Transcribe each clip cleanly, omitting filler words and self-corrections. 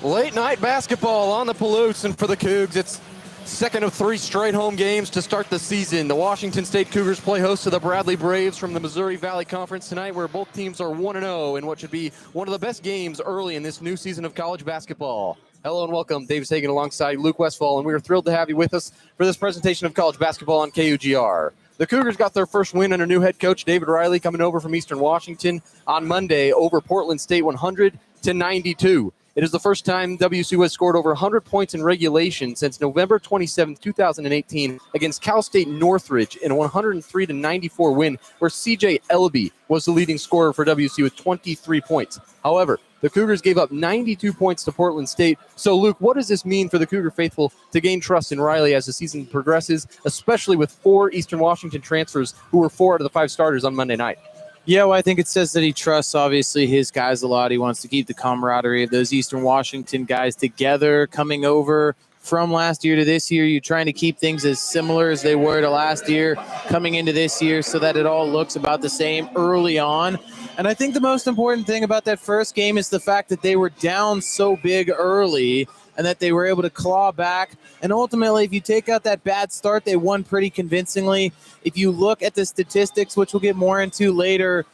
Late night basketball on the Palouse, and for the Cougs, it's second of three straight home games to start the season. The Washington State Cougars play host to the Bradley Braves from the Missouri Valley Conference tonight, where both teams are 1-0 in what should be one of the best games early in this new season of college basketball. Hello and welcome, Davis Hagen alongside Luke Westfall, and we are thrilled to have you with us for this presentation of college basketball on KUGR. The Cougars got their first win under new head coach David Riley coming over from Eastern Washington on Monday over Portland State 100-92. It is the first time WSU has scored over 100 points in regulation since November 27, 2018 against Cal State Northridge in a 103-94 win where C.J. Ellaby was the leading scorer for WSU with 23 points. However, the Cougars gave up 92 points to Portland State. So, Luke, what does this mean for the Cougar faithful to gain trust in Riley as the season progresses, especially with 4 Eastern Washington transfers who were 4 out of the 5 starters on Monday night? Yeah, well, I think it says that he trusts, obviously, his guys a lot. He wants to keep the camaraderie of those Eastern Washington guys together, coming over from last year to this year. You're trying to keep things as similar as they were to last year, coming into this year, so that it all looks about the same early on. And I think the most important thing about that first game is the fact that they were down so big early and that they were able to claw back. And ultimately, if you take out that bad start, they won pretty convincingly. If you look at the statistics, which we'll get more into later,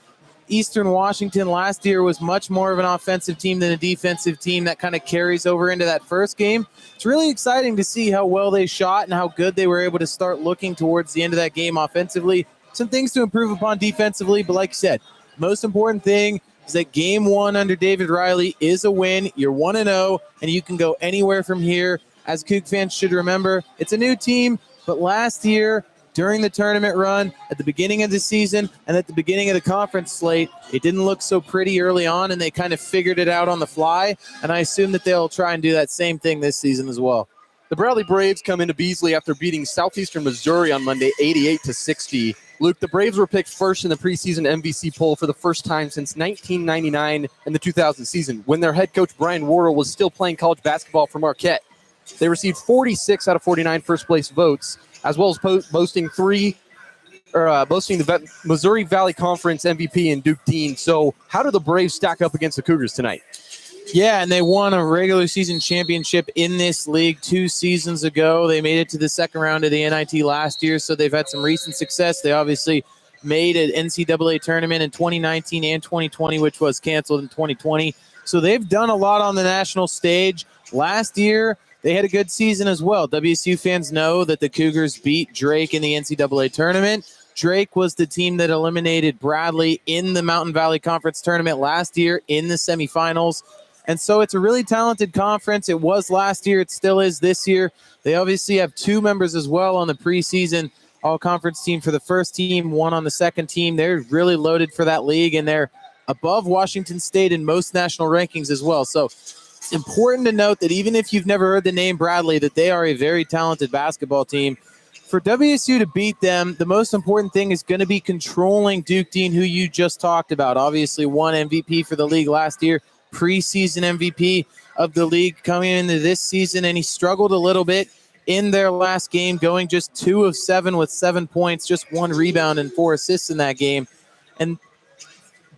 Eastern Washington last year was much more of an offensive team than a defensive team. That kind of carries over into that first game. It's really exciting to see how well they shot and how good they were able to start looking towards the end of that game offensively. Some things to improve upon defensively, but like you said, most important thing is that game one under David Riley is a win. You're 1-0, and you can go anywhere from here. As Coug fans should remember, it's a new team, but last year, during the tournament run, at the beginning of the season, and at the beginning of the conference slate, it didn't look so pretty early on, and they kind of figured it out on the fly, and I assume that they'll try and do that same thing this season as well. The Bradley Braves come into Beasley after beating Southeastern Missouri on Monday 88-60. Luke, the Braves were picked first in the preseason MVC poll for the first time since 1999 and the 2000 season, when their head coach Brian Wardle was still playing college basketball for Marquette. They received 46 out of 49 first-place votes, as well as boasting the Missouri Valley Conference MVP in Duke Dean. So how do the Braves stack up against the Cougars tonight? Yeah, and they won a regular season championship in this league 2 seasons ago. They made it to the second round of the NIT last year, so they've had some recent success. They obviously made an NCAA tournament in 2019 and 2020, which was canceled in 2020. So they've done a lot on the national stage. Last year, they had a good season as well. WSU fans know that the Cougars beat Drake in the NCAA tournament. Drake was the team that eliminated Bradley in the Mountain Valley Conference tournament last year in the semifinals. And so it's a really talented conference. It was last year. It still is this year. They obviously have 2 members as well on the preseason all-conference team for the first team, 1 on the second team. They're really loaded for that league, and they're above Washington State in most national rankings as well. So it's important to note that even if you've never heard the name Bradley, that they are a very talented basketball team. For WSU to beat them, the most important thing is going to be controlling Duke Dean, who you just talked about. Obviously won MVP for the league last year, preseason MVP of the league coming into this season, and he struggled a little bit in their last game, going just 2 of 7 with 7 points, just 1 rebound and 4 assists in that game. And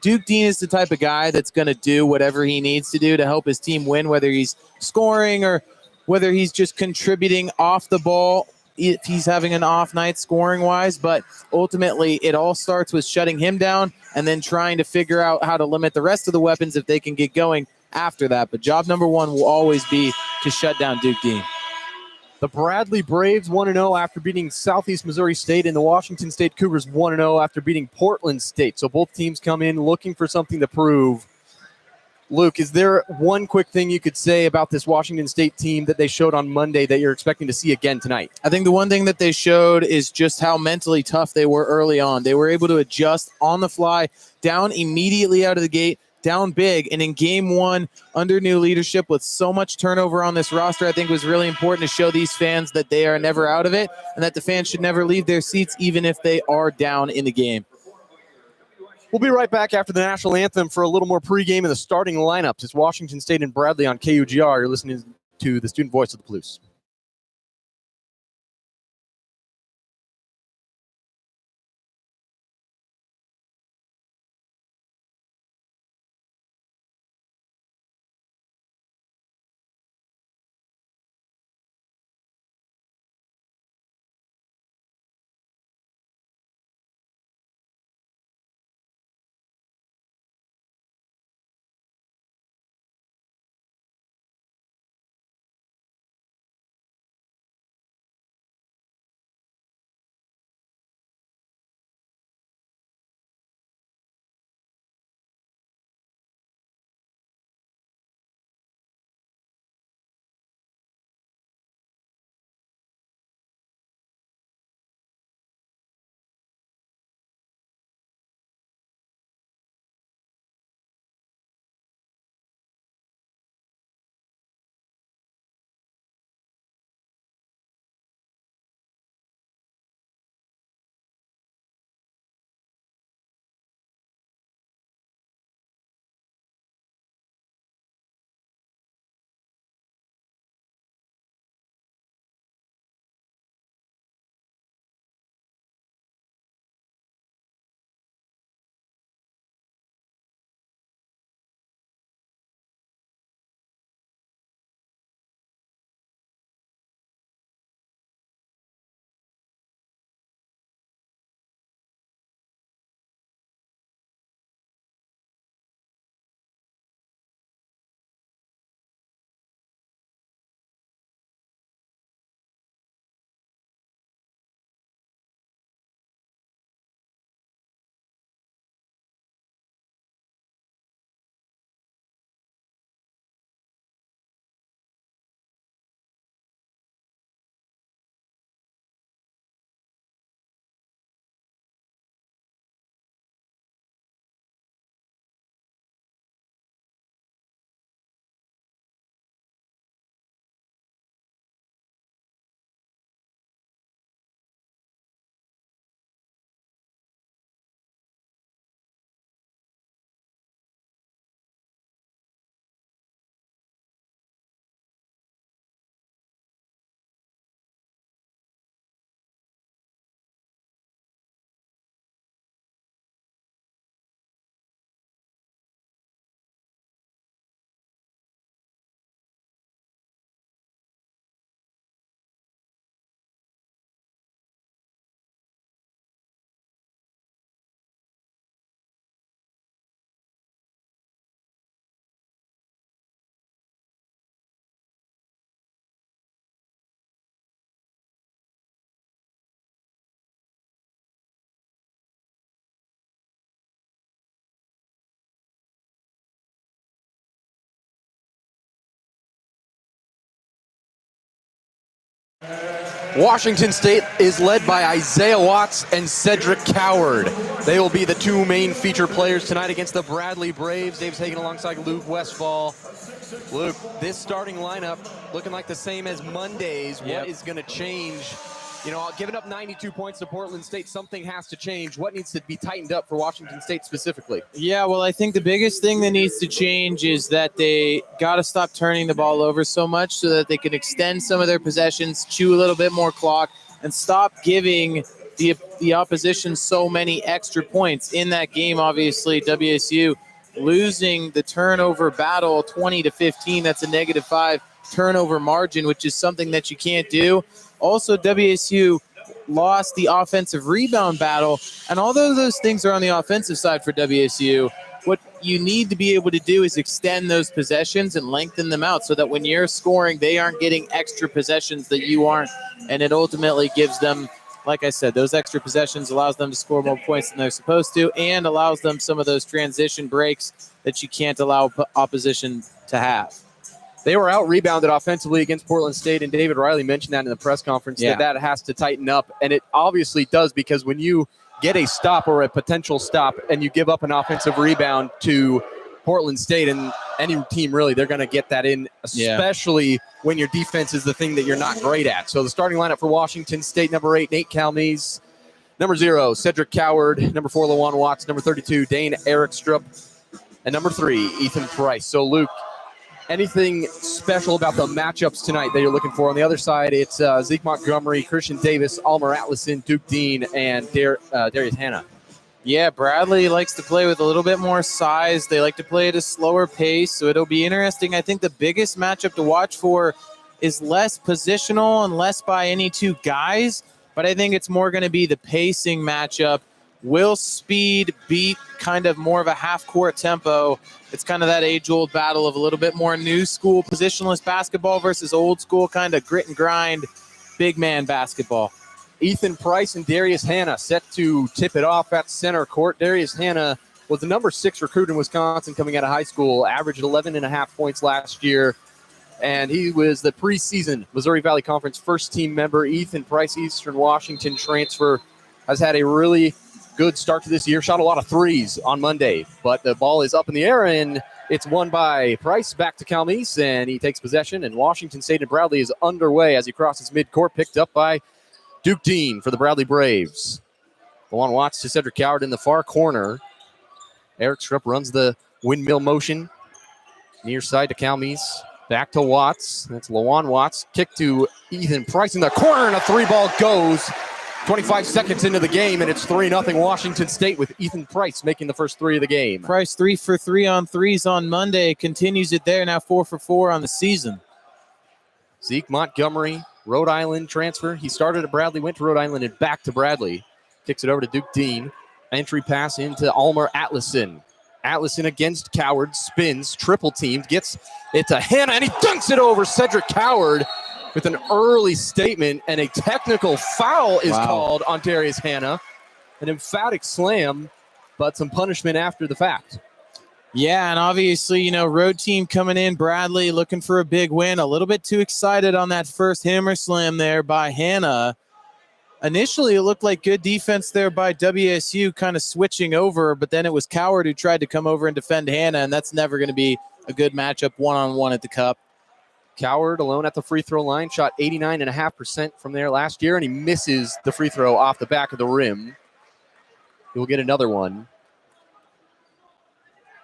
Duke Dean is the type of guy that's going to do whatever he needs to do to help his team win, whether he's scoring or whether he's just contributing off the ball if he's having an off night scoring-wise. But ultimately, it all starts with shutting him down and then trying to figure out how to limit the rest of the weapons if they can get going after that. But job number 1 will always be to shut down Duke Dean. The Bradley Braves 1-0 after beating Southeast Missouri State, and the Washington State Cougars 1-0 after beating Portland State. So both teams come in looking for something to prove. Luke, is there one quick thing you could say about this Washington State team that they showed on Monday that you're expecting to see again tonight? I think the one thing that they showed is just how mentally tough they were early on. They were able to adjust on the fly, down immediately out of the gate, down big. And in game 1, under new leadership with so much turnover on this roster, I think it was really important to show these fans that they are never out of it and that the fans should never leave their seats even if they are down in the game. We'll be right back after the national anthem for a little more pregame and the starting lineups. It's Washington State and Bradley on KUGR. You're listening to the student voice of the Palouse. Washington State is led by Isaiah Watts and Cedric Coward. They will be the two main feature players tonight against the Bradley Braves. Dave's Hagen alongside Luke Westfall. Luke, this starting lineup looking like the same as Monday's. Yep. What is going to change? You know, giving up 92 points to Portland State, something has to change. What needs to be tightened up for Washington State specifically? Yeah, well, I think the biggest thing that needs to change is that they got to stop turning the ball over so much so that they can extend some of their possessions, chew a little bit more clock, and stop giving the opposition so many extra points. In that game, obviously, WSU losing the turnover battle 20-15. That's a -5 turnover margin, which is something that you can't do. Also, WSU lost the offensive rebound battle, and although those things are on the offensive side for WSU, what you need to be able to do is extend those possessions and lengthen them out so that when you're scoring, they aren't getting extra possessions that you aren't, and it ultimately gives them, like I said, those extra possessions allows them to score more points than they're supposed to and allows them some of those transition breaks that you can't allow opposition to have. They were out-rebounded offensively against Portland State, and David Riley mentioned that in the press conference, that has to tighten up, and it obviously does, because when you get a stop or a potential stop and you give up an offensive rebound to Portland State, and any team really, they're going to get that in, especially when your defense is the thing that you're not great at. So the starting lineup for Washington State: number 8, Nate Calmes; number 0, Cedric Coward; number 4, Lawan Watts; number 32, Dane Erikstrup; and number 3, Ethan Price. So, Luke, anything special about the matchups tonight that you're looking for? On the other side, it's Zeke Montgomery, Christian Davis, Almer Atlason, Duke Dean, and Darius Hannah. Yeah, Bradley likes to play with a little bit more size. They like to play at a slower pace, so it'll be interesting. I think the biggest matchup to watch for is less positional and less by any two guys, but I think it's more going to be the pacing matchup. Will speed beat kind of more of a half-court tempo? It's kind of that age-old battle of a little bit more new school positionless basketball versus old school kind of grit and grind big man basketball. Ethan Price and Darius Hannah set to tip it off at center court. Darius Hannah was the number 6 recruit in Wisconsin coming out of high school, averaged 11.5 points last year, and he was the preseason Missouri Valley Conference first-team member. Ethan Price, Eastern Washington transfer, has had a really good start to this year. Shot a lot of threes on Monday, but the ball is up in the air, and it's won by Price. Back to Calmes, and he takes possession, and Washington State and Bradley is underway as he crosses midcourt, picked up by Duke Dean for the Bradley Braves. Lawan Watts to Cedric Coward in the far corner. Erikstrup runs the windmill motion. Near side to Calmes. Back to Watts. That's Lawan Watts. Kick to Ethan Price in the corner, and a 3-ball goes. 25 seconds into the game, and it's 3-0 Washington State with Ethan Price making the first 3 of the game. Price 3 for 3 on threes on Monday. Continues it there, now 4 for 4 on the season. Zeke Montgomery, Rhode Island transfer. He started at Bradley, went to Rhode Island, and back to Bradley. Kicks it over to Duke Dean. Entry pass into Almer Atlason. Atlason against Coward, spins, triple teamed, gets it to Hannah, and he dunks it over Cedric Coward with an early statement, and a technical foul is called on Darius Hannah. An emphatic slam, but some punishment after the fact. Yeah, and obviously, you know, road team coming in, Bradley looking for a big win. A little bit too excited on that first hammer slam there by Hannah. Initially, it looked like good defense there by WSU, kind of switching over, but then it was Coward who tried to come over and defend Hannah, and that's never going to be a good matchup one-on-one at the Cup. Coward alone at the free throw line, shot 89.5% from there last year, and he misses the free throw off the back of the rim. He will get another one.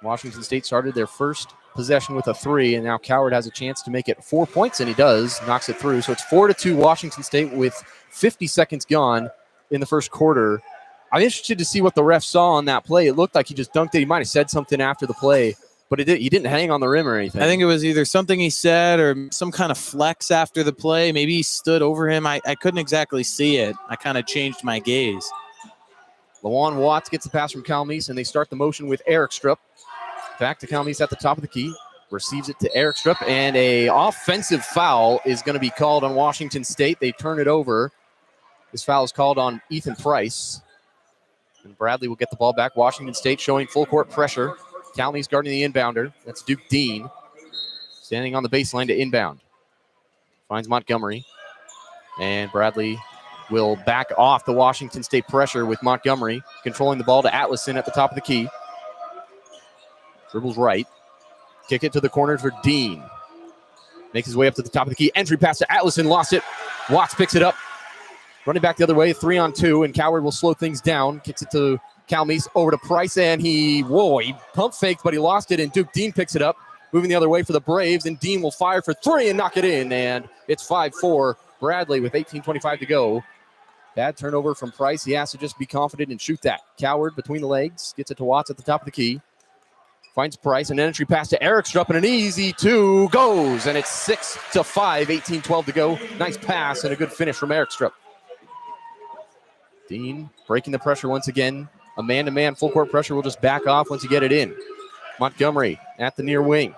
Washington State started their first possession with a 3, and now Coward has a chance to make it 4 points, and he does, knocks it through. So it's 4-2 Washington State with 50 seconds gone in the first quarter. I'm interested to see what the ref saw on that play. It looked like he just dunked it. He might have said something after the play, but he didn't hang on the rim or anything. I think it was either something he said or some kind of flex after the play. Maybe he stood over him. I couldn't exactly see it. I kind of changed my gaze. Lawan Watts gets the pass from Calmes, and they start the motion with Erikstrup. Back to Calmes at the top of the key. Receives it to Erikstrup, and a offensive foul is going to be called on Washington State. They turn it over. This foul is called on Ethan Price. And Bradley will get the ball back. Washington State showing full court pressure. Calmes guarding the inbounder. That's Duke Dean. Standing on the baseline to inbound. Finds Montgomery. And Bradley will back off the Washington State pressure with Montgomery controlling the ball to Atlason at the top of the key. Dribbles right. Kick it to the corner for Dean. Makes his way up to the top of the key. Entry pass to Atlason. Lost it. Watts picks it up. Running back the other way. 3-on-2. And Coward will slow things down. Kicks it to Calmes over to Price. And he pump faked, but he lost it. And Duke Dean picks it up. Moving the other way for the Braves. And Dean will fire for three and knock it in. And it's 5-4. Bradley with 18:25 to go. Bad turnover from Price. He has to just be confident and shoot that. Coward between the legs. Gets it to Watts at the top of the key. Finds Price, an entry pass to Erikstrup, and an easy two goes. And it's 6-5, 18-12 to go. Nice pass and a good finish from Erikstrup. Dean breaking the pressure once again. A man-to-man full court pressure will just back off once you get it in. Montgomery at the near wing.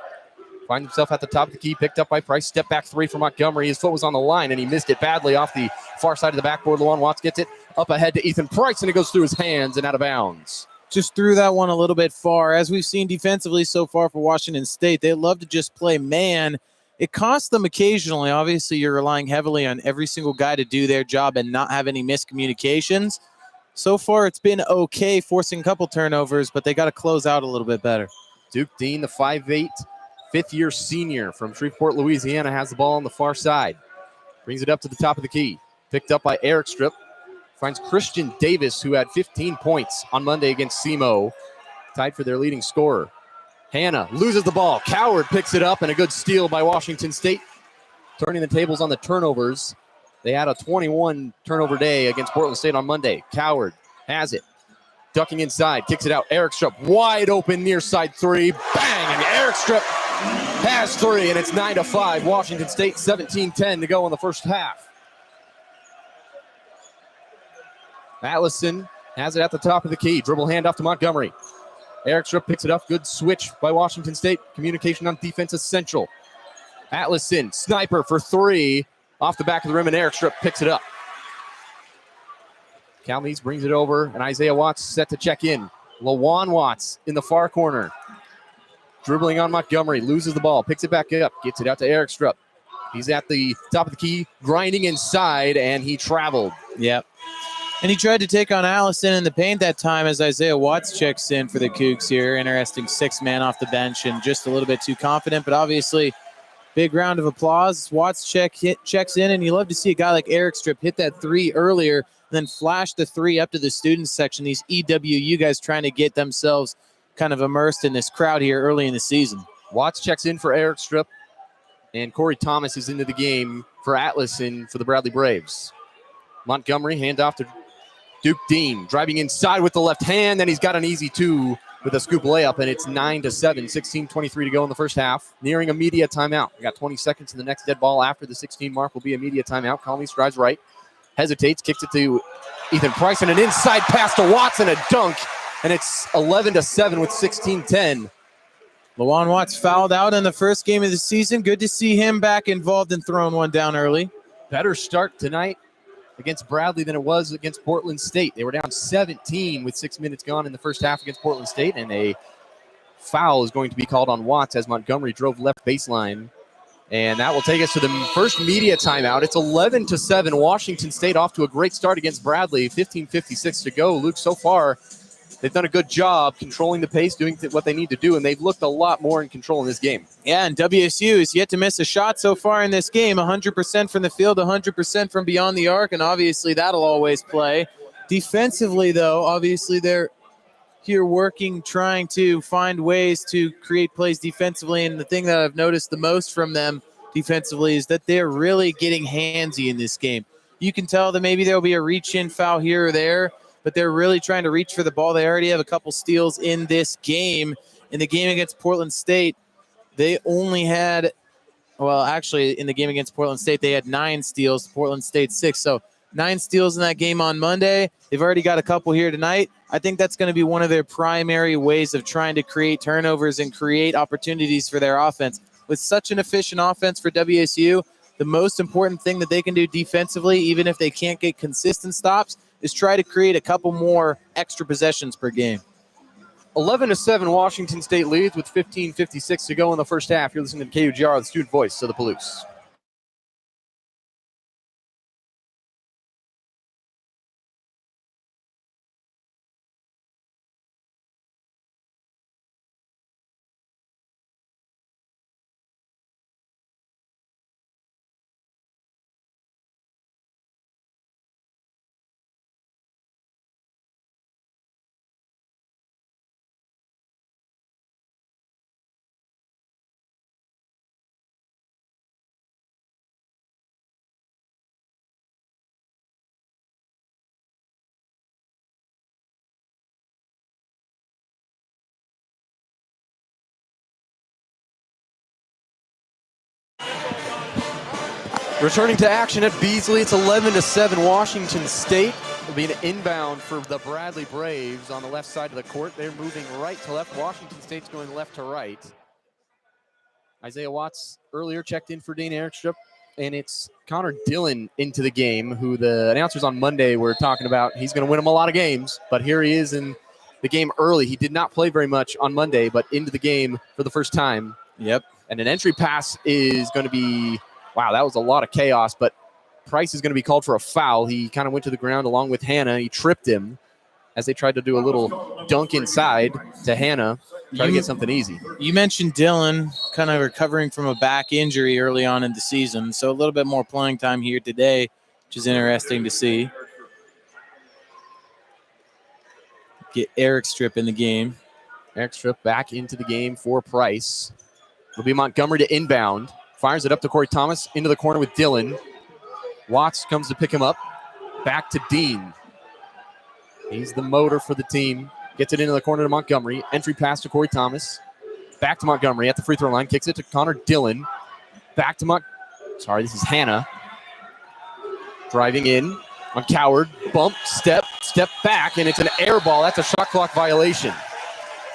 Finds himself at the top of the key, picked up by Price. Step back three for Montgomery. His foot was on the line, and he missed it badly off the far side of the backboard. Lawan Watts gets it up ahead to Ethan Price, and it goes through his hands and out of bounds. Just threw that one a little bit far. As we've seen defensively so far for Washington State, they love to just play man. It costs them occasionally. Obviously, you're relying heavily on every single guy to do their job and not have any miscommunications. So far, it's been okay, forcing a couple turnovers, but they got to close out a little bit better. Duke Dean, the 5'8", fifth-year senior from Shreveport, Louisiana, has the ball on the far side. Brings it up to the top of the key. Picked up by Erikstrup. Finds Christian Davis, who had 15 points on Monday against SEMO, tied for their leading scorer. Hanna loses the ball. Coward picks it up, and a good steal by Washington State, turning the tables on the turnovers. They had a 21 turnover day against Portland State on Monday. Coward has it. Ducking inside, kicks it out. Erikstrup wide open near side three. Bang! And Erikstrup has three, and it's 9-5. Washington State, 17-10 to go in the first half. Atlason has it at the top of the key. Dribble handoff to Montgomery. Erikstrup picks it up. Good switch by Washington State. Communication on defense essential. Atlason, sniper for three. Off the back of the rim, and Erikstrup picks it up. Calmes brings it over, and Isaiah Watts set to check in. Lawan Watts in the far corner. Dribbling on Montgomery. Loses the ball. Picks it back up. Gets it out to Erikstrup. He's at the top of the key, grinding inside, and he traveled. Yep. And he tried to take on Allison in the paint that time as Isaiah Watts checks in for the Cougs here. Interesting six-man off the bench and just a little bit too confident, but obviously big round of applause. Watts checks in, and you love to see a guy like Erikstrup hit that three earlier, then flash the three up to the students section. These EWU guys trying to get themselves kind of immersed in this crowd here early in the season. Watts checks in for Erikstrup, and Corey Thomas is into the game for Atlason for the Bradley Braves. Montgomery, handoff to Duke Dean, driving inside with the left hand, and he's got an easy two with a scoop layup, and it's 9-7, 16:23 to go in the first half. Nearing a media timeout. We got 20 seconds, and the next dead ball after the 16 mark will be a media timeout. Calmes drives right, hesitates, kicks it to Ethan Price, and an inside pass to Watts and a dunk, and it's 11-7 with 16:10. Lawan Watts fouled out in the first game of the season. Good to see him back involved and throwing one down early. Better start tonight against Bradley than it was against Portland State. They were down 17 with 6 minutes gone in the first half against Portland State, and a foul is going to be called on Watts as Montgomery drove left baseline. And that will take us to the first media timeout. It's 11-7. Washington State off to a great start against Bradley. 15:56 to go. Luke, so far, they've done a good job controlling the pace, doing what they need to do, and they've looked a lot more in control in this game. Yeah, and WSU is yet to miss a shot so far in this game. 100% from the field, 100% from beyond the arc, and obviously that'll always play. Defensively, though, obviously they're here working, trying to find ways to create plays defensively, and the thing that I've noticed the most from them defensively is that they're really getting handsy in this game. You can tell that maybe there'll be a reach-in foul here or there, but they're really trying to reach for the ball. They already have a couple steals in this game. In the game against Portland State, they only had, well, actually, in the game against Portland State, they had 9 steals, Portland State 6. So 9 steals in that game on Monday. They've already got a couple here tonight. I think that's going to be one of their primary ways of trying to create turnovers and create opportunities for their offense. With such an efficient offense for WSU, the most important thing that they can do defensively, even if they can't get consistent stops, is try to create a couple more extra possessions per game. 11-7, Washington State leads with 15:56 to go in the first half. You're listening to KUGR, the student voice of the Palouse. Returning to action at Beasley, it's 11-7 Washington State. It'll be an inbound for the Bradley Braves on the left side of the court. They're moving right to left. Washington State's going left to right. Isaiah Watts earlier checked in for Dean Erickstrup, and it's Connor Dillon into the game, who the announcers on Monday were talking about. He's going to win them a lot of games, but here he is in the game early. He did not play very much on Monday, but into the game for the first time. Yep. And an entry pass is going to be, wow, that was a lot of chaos, but Price is going to be called for a foul. He kind of went to the ground along with Hannah. He tripped him as they tried to do a little dunk inside to Hannah, try to get something easy. You mentioned Dylan kind of recovering from a back injury early on in the season, so a little bit more playing time here today, which is interesting to see. Get Erickstrup in the game. Erickstrup back into the game for Price. It'll be Montgomery to inbound. Fires it up to Corey Thomas into the corner with Dillon. Watts comes to pick him up. Back to Dean. He's the motor for the team. Gets it into the corner to Montgomery. Entry pass to Corey Thomas. Back to Montgomery at the free throw line. Kicks it to Connor Dillon. Back to this is Hannah. Driving in on Coward. Bump, step back, and it's an air ball. That's a shot clock violation.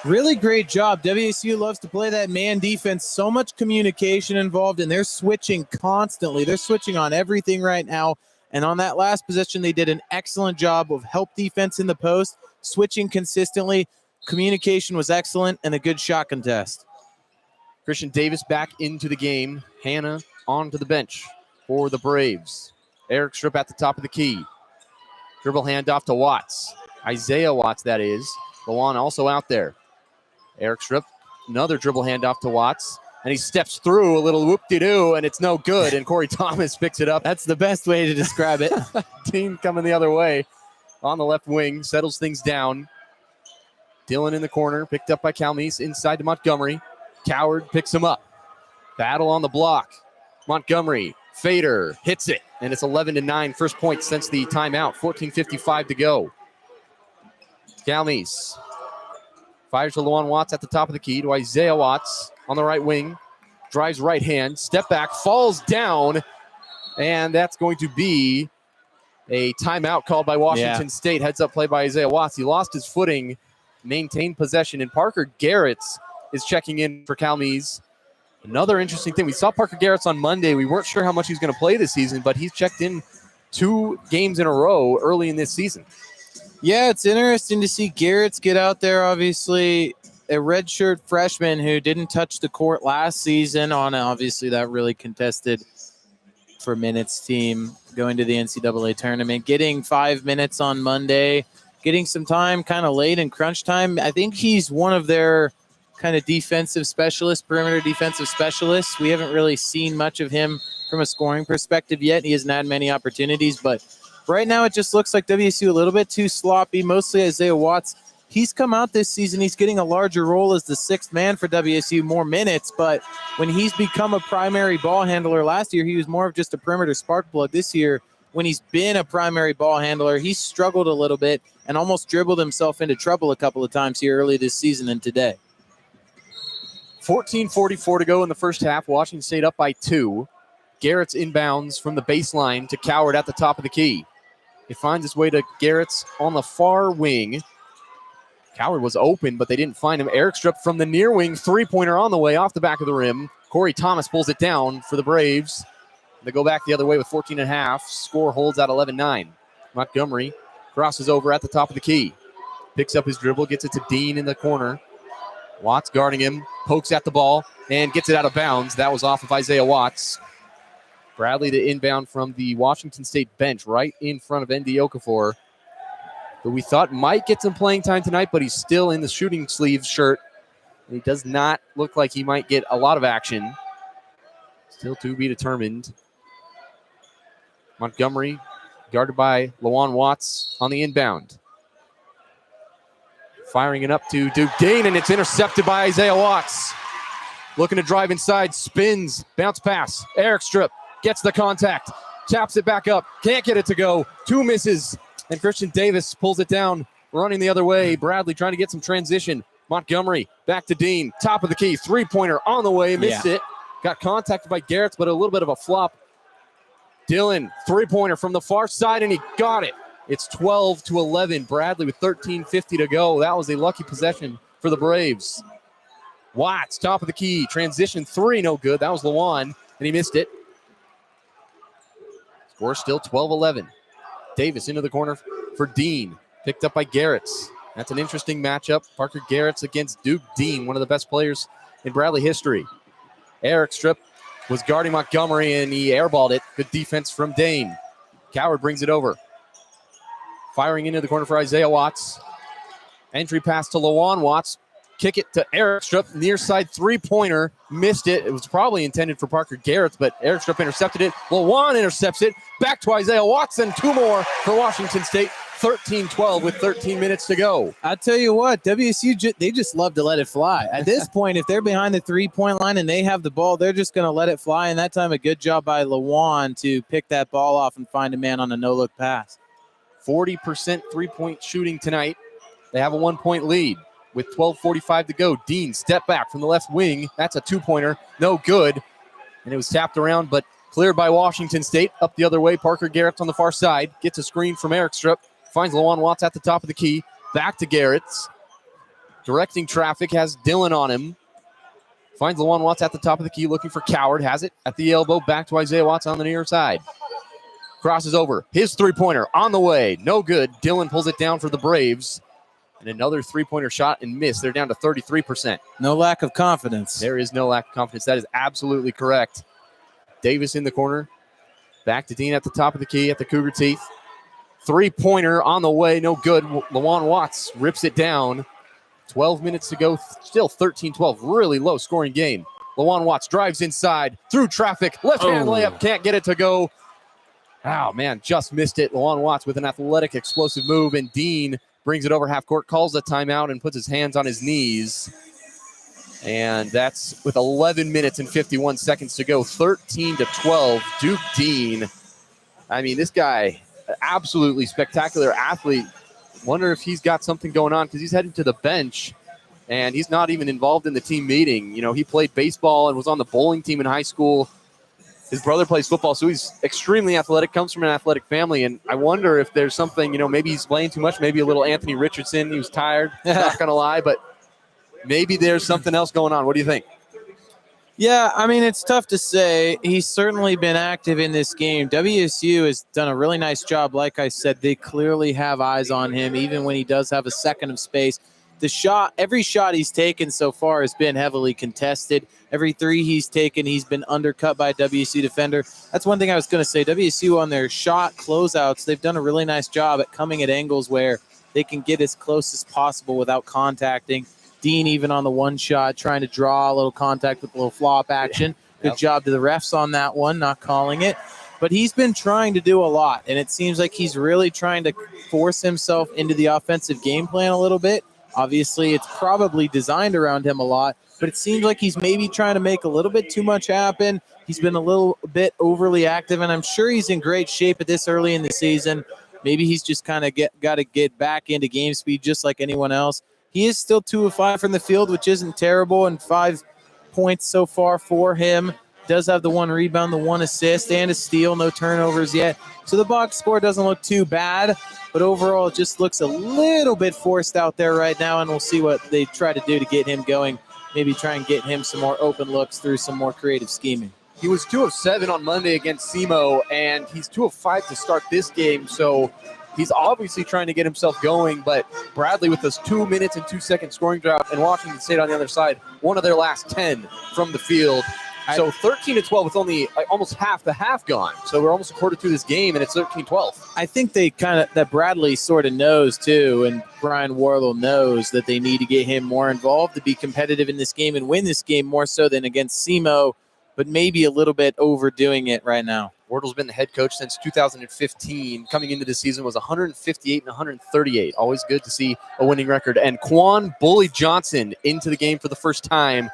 Really great job. WSU loves to play that man defense. So much communication involved, and they're switching constantly. They're switching on everything right now. And on that last possession, they did an excellent job of help defense in the post, switching consistently. Communication was excellent, and a good shot contest. Christian Davis back into the game. Hannah onto the bench for the Braves. Erickstrup at the top of the key. Dribble handoff to Watts. Isaiah Watts, that is. Lawan also out there. Erickstrup, another dribble handoff to Watts, and he steps through a little whoop-de-doo, and it's no good, and Corey Thomas picks it up. That's the best way to describe it. Team coming the other way on the left wing, settles things down. Dillon in the corner, picked up by Calmes, inside to Montgomery. Coward picks him up. Battle on the block. Montgomery, fader, hits it, and it's 11-9, first point since the timeout, 14:55 to go. Calmes fires to Lawan Watts at the top of the key to Isaiah Watts on the right wing. Drives right hand, step back, falls down, and that's going to be a timeout called by Washington State. Heads up play by Isaiah Watts. He lost his footing, maintained possession, and Parker Garrett's is checking in for Calmes. Another interesting thing, we saw Parker Garrett's on Monday. We weren't sure how much he's going to play this season, but he's checked in 2 games in a row early in this season. Yeah, it's interesting to see Garrett's get out there. Obviously, a redshirt freshman who didn't touch the court last season on obviously that really contested for minutes team going to the NCAA tournament. Getting 5 minutes on Monday, getting some time kind of late in crunch time. I think he's one of their kind of defensive specialists, perimeter defensive specialists. We haven't really seen much of him from a scoring perspective yet. He hasn't had many opportunities, but right now, it just looks like WSU a little bit too sloppy, mostly Isaiah Watts. He's come out this season. He's getting a larger role as the 6th man for WSU, more minutes. But when he's become a primary ball handler last year, he was more of just a perimeter spark plug. This year, when he's been a primary ball handler, he's struggled a little bit and almost dribbled himself into trouble a couple of times here early this season and today. 14:44 to go in the first half. Washington State up by 2. Garrett's inbounds from the baseline to Coward at the top of the key. It finds its way to Garrett's on the far wing. Coward was open, but they didn't find him. Erickstrup from the near wing, 3-pointer on the way off the back of the rim. Corey Thomas pulls it down for the Braves. They go back the other way with 14.5. Score holds at 11-9. Montgomery crosses over at the top of the key. Picks up his dribble, gets it to Dean in the corner. Watts guarding him, pokes at the ball, and gets it out of bounds. That was off of Isaiah Watts. Bradley to inbound from the Washington State bench right in front of ND Okafor, who we thought might get some playing time tonight, but he's still in the shooting sleeves shirt. He does not look like he might get a lot of action. Still to be determined. Montgomery guarded by Lawan Watts on the inbound. Firing it up to Duke Dean, and it's intercepted by Isaiah Watts. Looking to drive inside, spins, bounce pass. Erickstrup gets the contact, taps it back up, can't get it to go. 2 misses, and Christian Davis pulls it down, running the other way. Bradley trying to get some transition. Montgomery back to Dean, top of the key, 3-pointer on the way, missed it. got contacted by Garrett's, but a little bit of a flop. Dillon, three-pointer from the far side, and he got it. It's 12-11. Bradley with 13:50 to go. That was a lucky possession for the Braves. Watts, top of the key. Transition three, no good. That was Lawan, and he missed it. Score still 12-11. Davis into the corner for Dean. Picked up by Garrett's. That's an interesting matchup. Parker Garrett's against Duke Dean, one of the best players in Bradley history. Eric Strip was guarding Montgomery, and he airballed it. Good defense from Dane. Coward brings it over. Firing into the corner for Isaiah Watts. Entry pass to Lawan Watts. Kick it to Eric Strupp. Near side three-pointer. Missed it. It was probably intended for Parker Garrett, but Eric Strupp intercepted it. Lawan intercepts it. Back to Isaiah Watts, and two more for Washington State. 13-12 with 13 minutes to go. I tell you what, WSU, they just love to let it fly. At this point, if they're behind the three-point line and they have the ball, they're just going to let it fly. And that time, a good job by Lawan to pick that ball off and find a man on a no-look pass. 40% three-point shooting tonight. They have a one-point lead with 12:45 to go. Dean, step back from the left wing. That's a two-pointer. No good. And it was tapped around, but cleared by Washington State. Up the other way, Parker Garrett's on the far side. Gets a screen from Eric Strupp. Finds Lawan Watts at the top of the key. Back to Garrett's. Directing traffic, has Dillon on him. Finds Lawan Watts at the top of the key, looking for Coward. Has it at the elbow. Back to Isaiah Watts on the near side. Crosses over. His three-pointer on the way. No good. Dillon pulls it down for the Braves. And another three-pointer shot and miss. They're down to 33%. No lack of confidence. There is no lack of confidence. That is absolutely correct. Davis in the corner. Back to Dean at the top of the key at the Cougar teeth. Three-pointer on the way. No good. Lawan Watts rips it down. 12 minutes to go. Still 13-12. Really low-scoring game. Lawan Watts drives inside. Through traffic. Left-hand layup. Can't get it to go. Oh, man. Just missed it. Lawan Watts with an athletic, explosive move. And Dean brings it over half court, calls the timeout, and puts his hands on his knees. And that's with 11 minutes and 51 seconds to go. 13-12. Duke Dean. I mean, this guy, absolutely spectacular athlete. Wonder if he's got something going on because he's heading to the bench, and he's not even involved in the team meeting. You know, he played baseball and was on the bowling team in high school. His brother plays football, so he's extremely athletic, comes from an athletic family, and I wonder if there's something, you know, maybe he's playing too much, maybe a little Anthony Richardson. He was tired, not going to lie, but maybe there's something else going on. What do you think? Yeah, I mean, it's tough to say. He's certainly been active in this game. WSU has done a really nice job. Like I said, they clearly have eyes on him, even when he does have a second of space. Every shot he's taken so far has been heavily contested. Every three he's taken, he's been undercut by a WSU defender. That's one thing I was going to say. WSU on their shot closeouts, they've done a really nice job at coming at angles where they can get as close as possible without contacting. Dean even on the one shot, trying to draw a little contact with a little flop action. Good job to the refs on that one, not calling it. But he's been trying to do a lot, and it seems like he's really trying to force himself into the offensive game plan a little bit. Obviously, it's probably designed around him a lot, but it seems like he's maybe trying to make a little bit too much happen. He's been a little bit overly active, and I'm sure he's in great shape at this early in the season. Maybe he's just kind of got to get back into game speed just like anyone else. He is still 2 of 5 from the field, which isn't terrible, and 5 points so far for him. Does have the 1 rebound, the 1 assist, and a steal. No turnovers yet. So the box score doesn't look too bad, but overall it just looks a little bit forced out there right now, and we'll see what they try to do to get him going. Maybe try and get him some more open looks through some more creative scheming. He was 2 of 7 on Monday against SEMO, and he's 2 of 5 to start this game, so he's obviously trying to get himself going, but Bradley with this 2 minutes and 2 second scoring drought, and Washington State on the other side, one of their last 10 from the field. So 13-12 with only almost half the half gone. So we're almost a quarter through this game, and it's 13-12. I think that Bradley sort of knows too, and Brian Warlow knows that they need to get him more involved to be competitive in this game and win this game more so than against SEMO, but maybe a little bit overdoing it right now. Wardle's been the head coach since 2015. Coming into the season was 158 and 138. Always good to see a winning record. And Quan Bully Johnson into the game for the first time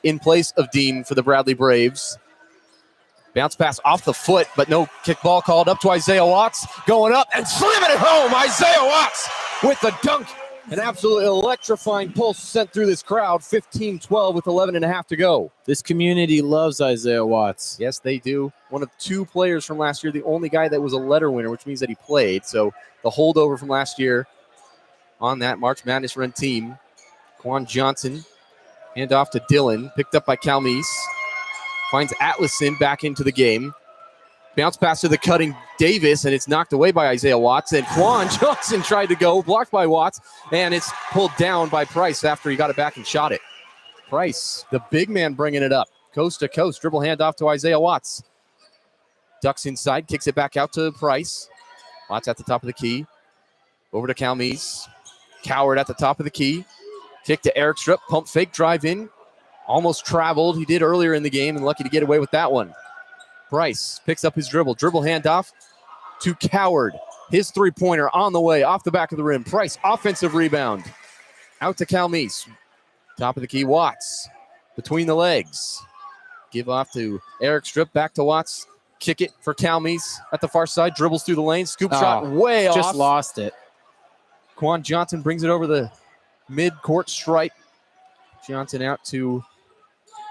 in place of Dean for the Bradley Braves. Bounce pass off the foot, but no kick ball called up to Isaiah Watts. Going up and slamming it home. Isaiah Watts with the dunk An absolutely electrifying pulse sent through this crowd. 15-12 with 11.5 to go. This community loves Isaiah Watts. Yes, they do. One of 2 players from last year, the only guy that was a letter winner, which means that he played. So the holdover from last year on that March Madness run team. Quan Johnson, hand off to Dylan, picked up by Calmise. Finds Atlason back into the game. Bounce pass to the cutting Davis, and it's knocked away by Isaiah Watts. And Quan Johnson tried to go, blocked by Watts, and it's pulled down by Price after he got it back and shot it. Price, the big man, bringing it up. Coast to coast, dribble handoff to Isaiah Watts. Ducks inside, kicks it back out to Price. Watts at the top of the key. Over to Calmise. Coward at the top of the key. Kick to Eric Strip, pump fake, drive in. Almost traveled. He did earlier in the game, and lucky to get away with that one. Price picks up his dribble handoff to Coward. His three-pointer on the way, off the back of the rim. Price, offensive rebound. Out to Calmise. Top of the key, Watts. Between the legs. Give off to Eric Strip, back to Watts. Kick it for Calmise at the far side. Dribbles through the lane. Scoop shot way off. Just lost it. Quan Johnson brings it over the mid-court stripe. Johnson out to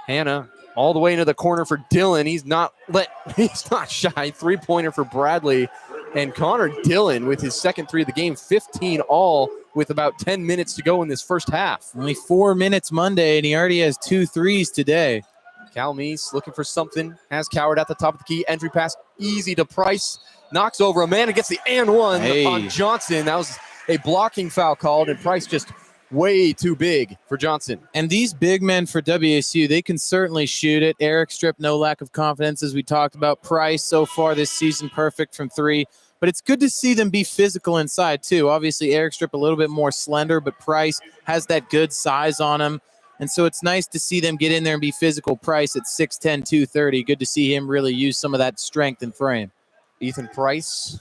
Hannah. All the way into the corner for Dylan. He's not shy. Three-pointer for Bradley. And Connor Dillon with his second 3 of the game, 15 all with about 10 minutes to go in this first half. Only 4 minutes Monday, and he already has 2 threes today. Calmise looking for something. Has Coward at the top of the key. Entry pass easy to Price. Knocks over a man and gets the and one on Johnson. That was a blocking foul called, and Price just way too big for Johnson. And these big men for WSU, they can certainly shoot it. Eric Strip, no lack of confidence, as we talked about. Price, so far this season, perfect from 3. But it's good to see them be physical inside, too. Obviously, Eric Strip a little bit more slender, but Price has that good size on him. And so it's nice to see them get in there and be physical. Price at 6'10", 230. Good to see him really use some of that strength and frame. Ethan Price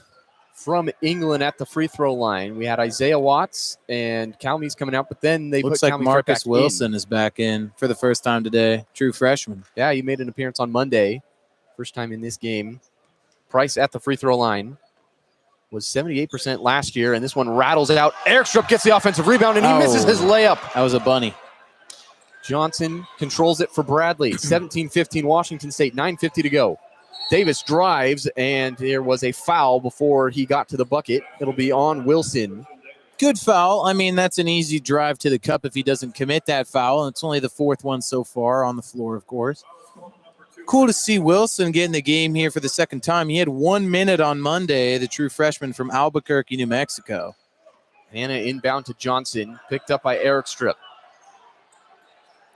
from England at the free throw line. We had Isaiah Watts and Calmise coming out, but then they looks put like Calmise Marcus right back Wilson in. is back in for the first time today. True freshman. Yeah, he made an appearance on Monday. First time in this game. Price at the free throw line was 78% last year, and this one rattles it out. Eric Strip gets the offensive rebound, and he misses his layup. That was a bunny. Johnson controls it for Bradley. 17-15 Washington State, 9:50 to go. Davis drives, and there was a foul before he got to the bucket. It'll be on Wilson. Good foul. I mean, that's an easy drive to the cup if he doesn't commit that foul, and it's only the 4th one so far on the floor, of course. Cool to see Wilson get in the game here for the second time. He had 1 minute on Monday, the true freshman from Albuquerque, New Mexico. Hannah inbound to Johnson, picked up by Eric Strip.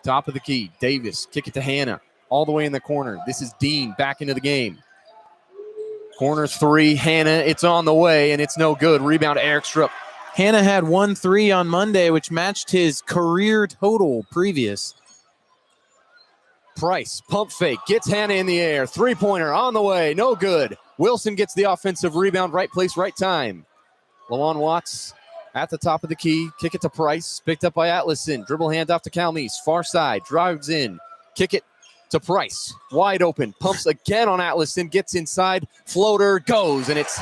Top of the key, Davis, kick it to Hannah, all the way in the corner. This is Dean back into the game. Corner 3, Hannah, it's on the way, and it's no good. Rebound, Eric Strip. Hannah had 1 3 on Monday, which matched his career total previous. Price, pump fake, gets Hannah in the air. Three-pointer on the way, no good. Wilson gets the offensive rebound, right place, right time. Lawan Watts at the top of the key, kick it to Price, picked up by Atlason. Dribble handoff to Calmise, far side, drives in, kick it to Price, wide open, pumps again on Atlason, gets inside, floater, goes, and it's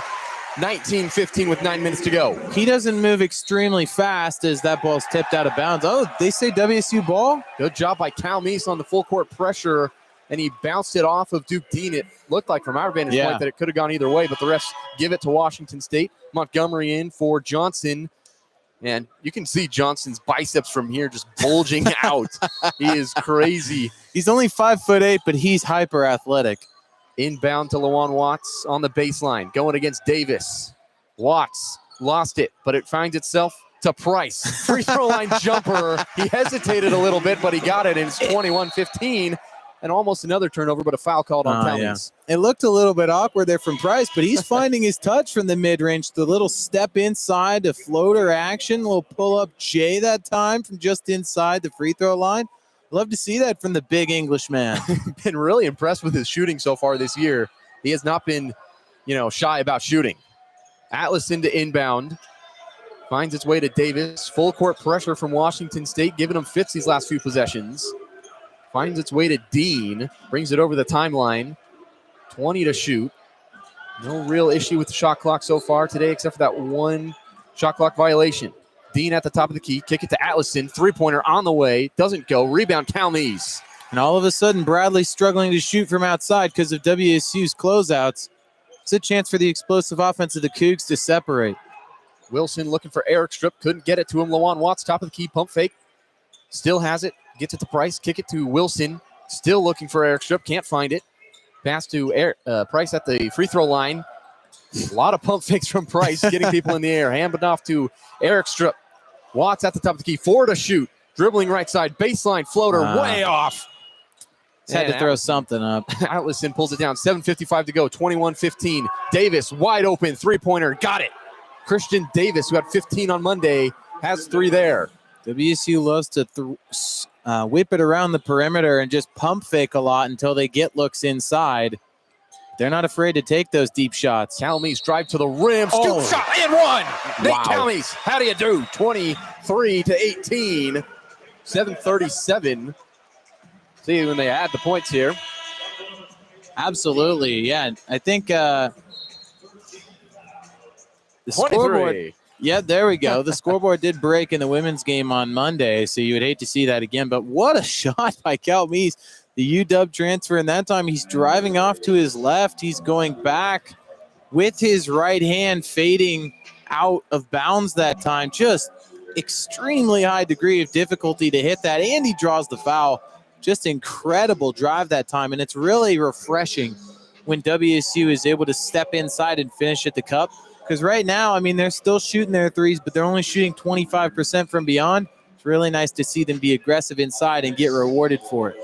19-15 with 9 minutes to go. He doesn't move extremely fast as that ball's tipped out of bounds. Oh, they say WSU ball? Good job by Calmise on the full court pressure, and he bounced it off of Duke Dean. It looked like from our vantage point that it could have gone either way, but the refs give it to Washington State. Montgomery in for Johnson, and you can see Johnson's biceps from here just bulging out. He is crazy. He's only 5'8", but he's hyper athletic. Inbound to Lawan Watts on the baseline, going against Davis. Watts lost it, but it finds itself to Price. Free throw line jumper. He hesitated a little bit, but he got it, and it's 21-15. And almost another turnover, but a foul called on Calmise. It looked a little bit awkward there from Price, but he's finding his touch from the mid-range. The little step inside, the floater action, little pull-up J that time from just inside the free throw line. Love to see that from the big English man. Been really impressed with his shooting so far this year. He has not been, shy about shooting. Atlason to inbound. Finds its way to Davis. Full court pressure from Washington State, giving him fits these last few possessions. Finds its way to Dean. Brings it over the timeline. 20 to shoot. No real issue with the shot clock so far today, except for that one shot clock violation. Dean at the top of the key. Kick it to Atlason. Three-pointer on the way. Doesn't go. Rebound, Calmes. And all of a sudden, Bradley's struggling to shoot from outside because of WSU's closeouts. It's a chance for the explosive offense of the Cougs to separate. Wilson looking for Eric Strip. Couldn't get it to him. Lawan Watts, top of the key. Pump fake. Still has it. Gets it to Price. Kick it to Wilson. Still looking for Eric Strip. Can't find it. Pass to Price at the free throw line. A lot of pump fakes from Price, getting people in the air. Handed off to Eric Strip. Watts at the top of the key. 4 to shoot. Dribbling right side. Baseline floater way off. Had to throw something up. Atlason pulls it down. 7:55 to go. 21-15. Davis wide open. Three-pointer. Got it. Christian Davis, who had 15 on Monday, has 3 there. WSU loves to whip it around the perimeter and just pump fake a lot until they get looks inside. They're not afraid to take those deep shots. Calmes drive to the rim. Scoop shot and one. Nate Calmes, how do you do? 23-18. 7:37. See when they add the points here. Absolutely, yeah. I think the scoreboard. Yeah, there we go. The scoreboard did break in the women's game on Monday, so you would hate to see that again. But what a shot by Calmes, the UW transfer. And that time he's driving off to his left. He's going back with his right hand, fading out of bounds that time. Just extremely high degree of difficulty to hit that. And he draws the foul. Just incredible drive that time. And it's really refreshing when WSU is able to step inside and finish at the cup. Because right now, I mean, they're still shooting their threes, but they're only shooting 25% from beyond. It's really nice to see them be aggressive inside and get rewarded for it.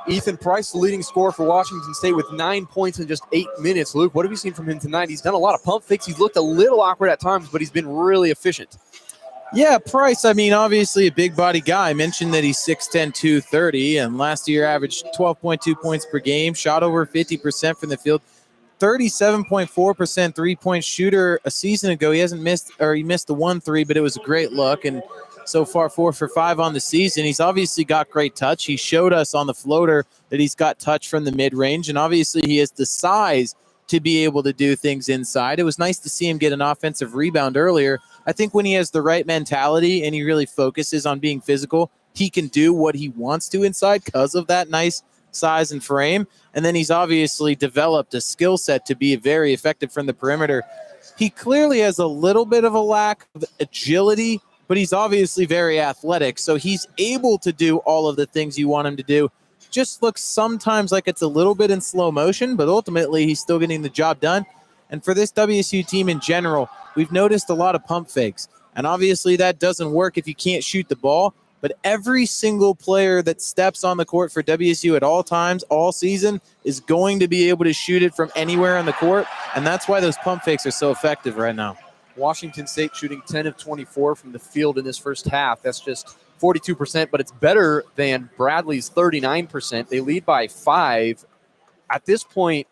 Ethan Price, the leading scorer for Washington State with 9 points in just 8 minutes. Luke, what have you seen from him tonight? He's done a lot of pump fakes. He's looked a little awkward at times, but he's been really efficient. Yeah, Price, I mean, obviously a big body guy. I mentioned that he's 6'10", 230, and last year averaged 12.2 points per game, shot over 50% from the field. 37.4% three-point shooter a season ago. He missed the 1-3, but it was a great look. And so far, 4 for 5 on the season. He's obviously got great touch. He showed us on the floater that he's got touch from the mid-range, and obviously he has the size to be able to do things inside. It was nice to see him get an offensive rebound earlier. I think when he has the right mentality and he really focuses on being physical, he can do what he wants to inside because of that nice size and frame. And then he's obviously developed a skill set to be very effective from the perimeter. He clearly has a little bit of a lack of agility, but he's obviously very athletic. So he's able to do all of the things you want him to do. Just looks sometimes like it's a little bit in slow motion, but ultimately he's still getting the job done. And for this WSU team in general, we've noticed a lot of pump fakes. And obviously that doesn't work if you can't shoot the ball. But every single player that steps on the court for WSU at all times, all season, is going to be able to shoot it from anywhere on the court. And that's why those pump fakes are so effective right now. Washington State shooting 10 of 24 from the field in this first half. That's just 42%, but it's better than Bradley's 39%. They lead by 5. At this point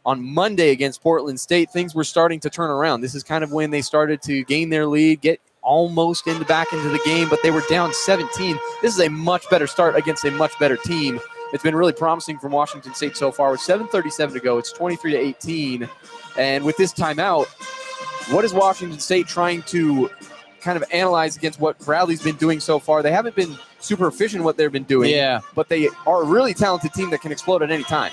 on Monday against Portland State, things were starting to turn around. This is kind of when they started to gain their lead, get almost back into the game, but they were down 17. This is a much better start against a much better team. It's been really promising from Washington State so far. With 7:37 to go, it's 23-18. And with this timeout, what is Washington State trying to kind of analyze against what Bradley's been doing so far? They haven't been super efficient in what they've been doing, but they are a really talented team that can explode at any time.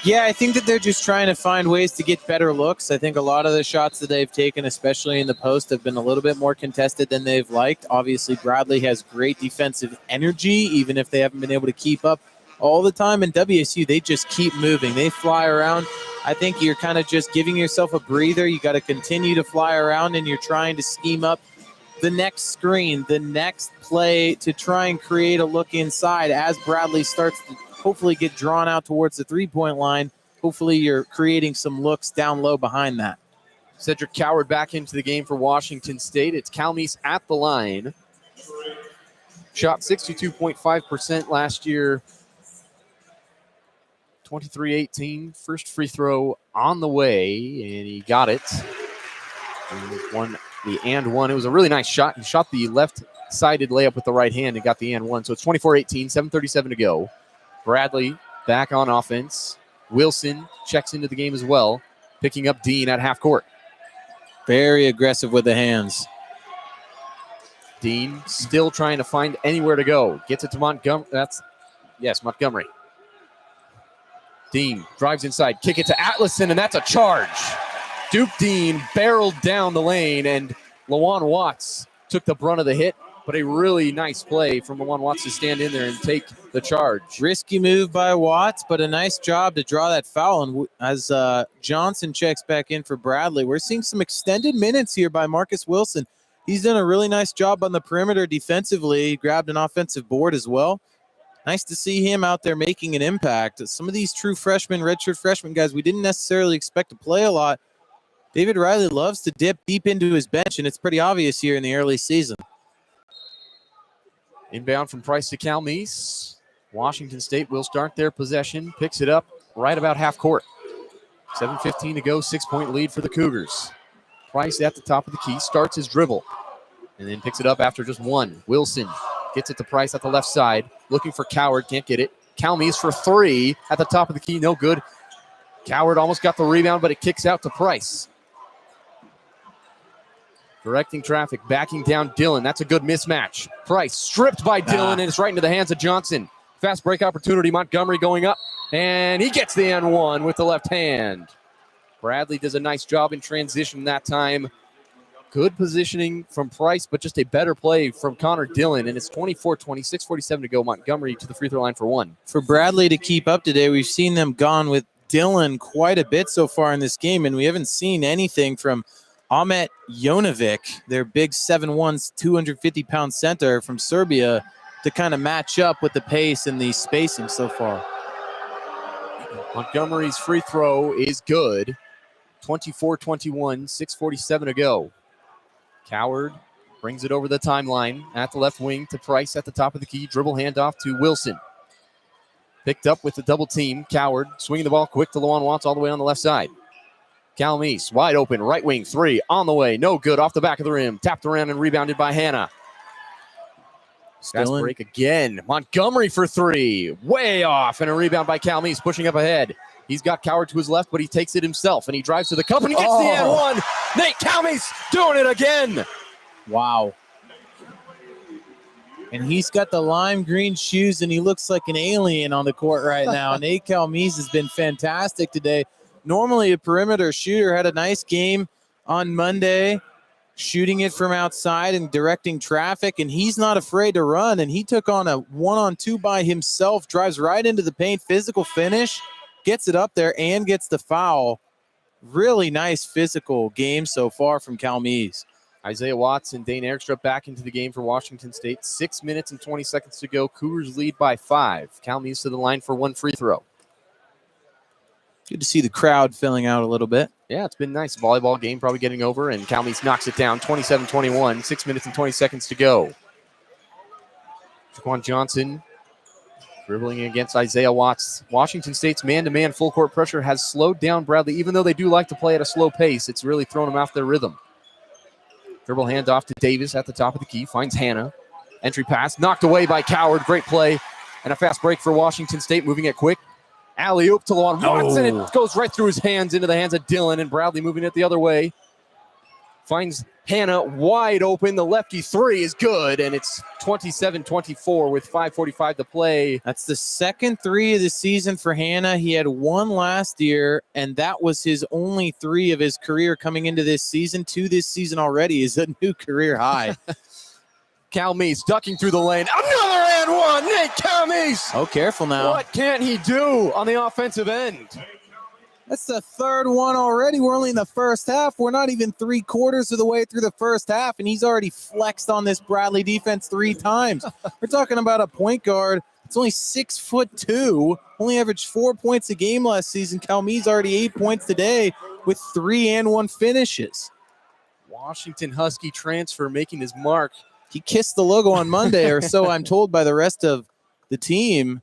Yeah, I think that they're just trying to find ways to get better looks. I think a lot of the shots that they've taken, especially in the post, have been a little bit more contested than they've liked. Obviously, Bradley has great defensive energy, even if they haven't been able to keep up all the time. And WSU, they just keep moving. They fly around. I think you're kind of just giving yourself a breather. You got to continue to fly around, and you're trying to scheme up the next screen, the next play to try and create a look inside as Bradley starts to hopefully get drawn out towards the three-point line. Hopefully you're creating some looks down low behind that. Cedric Coward back into the game for Washington State. It's Calmes at the line. Shot 62.5% last year. 23-18. First free throw on the way, and he got it. And won the and one. It was a really nice shot. He shot the left-sided layup with the right hand and got the and one. So it's 24-18, 7:37 to go. Bradley back on offense. Wilson checks into the game as well, picking up Dean at half court. Very aggressive with the hands. Dean still trying to find anywhere to go. Gets it to Montgomery. Montgomery. Dean drives inside. Kick it to Atlason, and that's a charge. Duke Dean barreled down the lane, and Lawan Watts took the brunt of the hit, but a really nice play from Lawan Watts to stand in there and take the charge. Risky move by Watts, but a nice job to draw that foul. And as Johnson checks back in for Bradley, we're seeing some extended minutes here by Marcus Wilson. He's done a really nice job on the perimeter defensively. He grabbed an offensive board as well. Nice to see him out there making an impact. Some of these true freshmen, redshirt freshmen guys, we didn't necessarily expect to play a lot. David Riley loves to dip deep into his bench, and it's pretty obvious here in the early season. Inbound from Price to Calmese. Washington State will start their possession. Picks it up right about half court. 7:15 to go, 6-point lead for the Cougars. Price at the top of the key, starts his dribble, and then picks it up after just one. Wilson gets it to Price at the left side, looking for Coward, can't get it. Calmese for three at the top of the key, no good. Coward almost got the rebound, but it kicks out to Price. Directing traffic, backing down Dillon. That's a good mismatch. Price stripped by Dillon, and it's right into the hands of Johnson. Fast break opportunity, Montgomery going up, and he gets the N1 with the left hand. Bradley does a nice job in transition that time. Good positioning from Price, but just a better play from Connor Dillon, and it's 24-20, 6:47 to go. Montgomery to the free throw line for one. For Bradley to keep up today, we've seen them gone with Dillon quite a bit so far in this game, and we haven't seen anything from Ahmet Jonovic, their big 7'1", 250-pound center from Serbia, to kind of match up with the pace and the spacing so far. Montgomery's free throw is good. 24-21, 6:47 to go. Coward brings it over the timeline at the left wing to Price at the top of the key. Dribble handoff to Wilson. Picked up with the double team. Coward swinging the ball quick to Lawan Watts all the way on the left side. Calmese wide open, right wing three on the way. No good, off the back of the rim. Tapped around and rebounded by Hannah. Fast break again. Montgomery for three. Way off, and a rebound by Calmese pushing up ahead. He's got Coward to his left, but he takes it himself, and he drives to the cup, and he gets the N1. Nate Calmese doing it again. Wow. And he's got the lime green shoes, and he looks like an alien on the court right now. Nate Calmese has been fantastic today. Normally a perimeter shooter, had a nice game on Monday, shooting it from outside and directing traffic, and he's not afraid to run, and he took on a one-on-two by himself, drives right into the paint, physical finish, gets it up there, and gets the foul. Really nice physical game so far from Calmese. Isaiah Watts and Dane Erikstrup back into the game for Washington State. 6 minutes and 20 seconds to go. Cougars lead by 5. Calmese to the line for one free throw. Good to see the crowd filling out a little bit. Yeah, it's been nice. Volleyball game probably getting over, and Calmese knocks it down 27-21. 6 minutes and 20 seconds to go. Jaquan Johnson dribbling against Isaiah Watts. Washington State's man-to-man full court pressure has slowed down Bradley. Even though they do like to play at a slow pace, it's really thrown them off their rhythm. Dribble handoff to Davis at the top of the key. Finds Hannah. Entry pass knocked away by Coward. Great play. And a fast break for Washington State, moving it quick. Alley-oop to Lawan Watts, and it goes right through his hands into the hands of Dillon, and Bradley moving it the other way. Finds Hannah wide open. The lefty three is good, and it's 27-24 with 5:45 to play. That's the second three of the season for Hannah. He had one last year, and that was his only three of his career coming into this season. 2 this season already is a new career high. Calmese ducking through the lane. Another and one. Nate Calmese. Oh, careful now. What can he do on the offensive end? That's the third one already. We're only in the first half. We're not even 3/4 of the way through the first half, and he's already flexed on this Bradley defense 3 times. We're talking about a point guard. It's only 6'2", only averaged 4 points a game last season. Calmese already 8 points today with 3 and 1 finishes. Washington Husky transfer making his mark. He kissed the logo on Monday, or so I'm told by the rest of the team,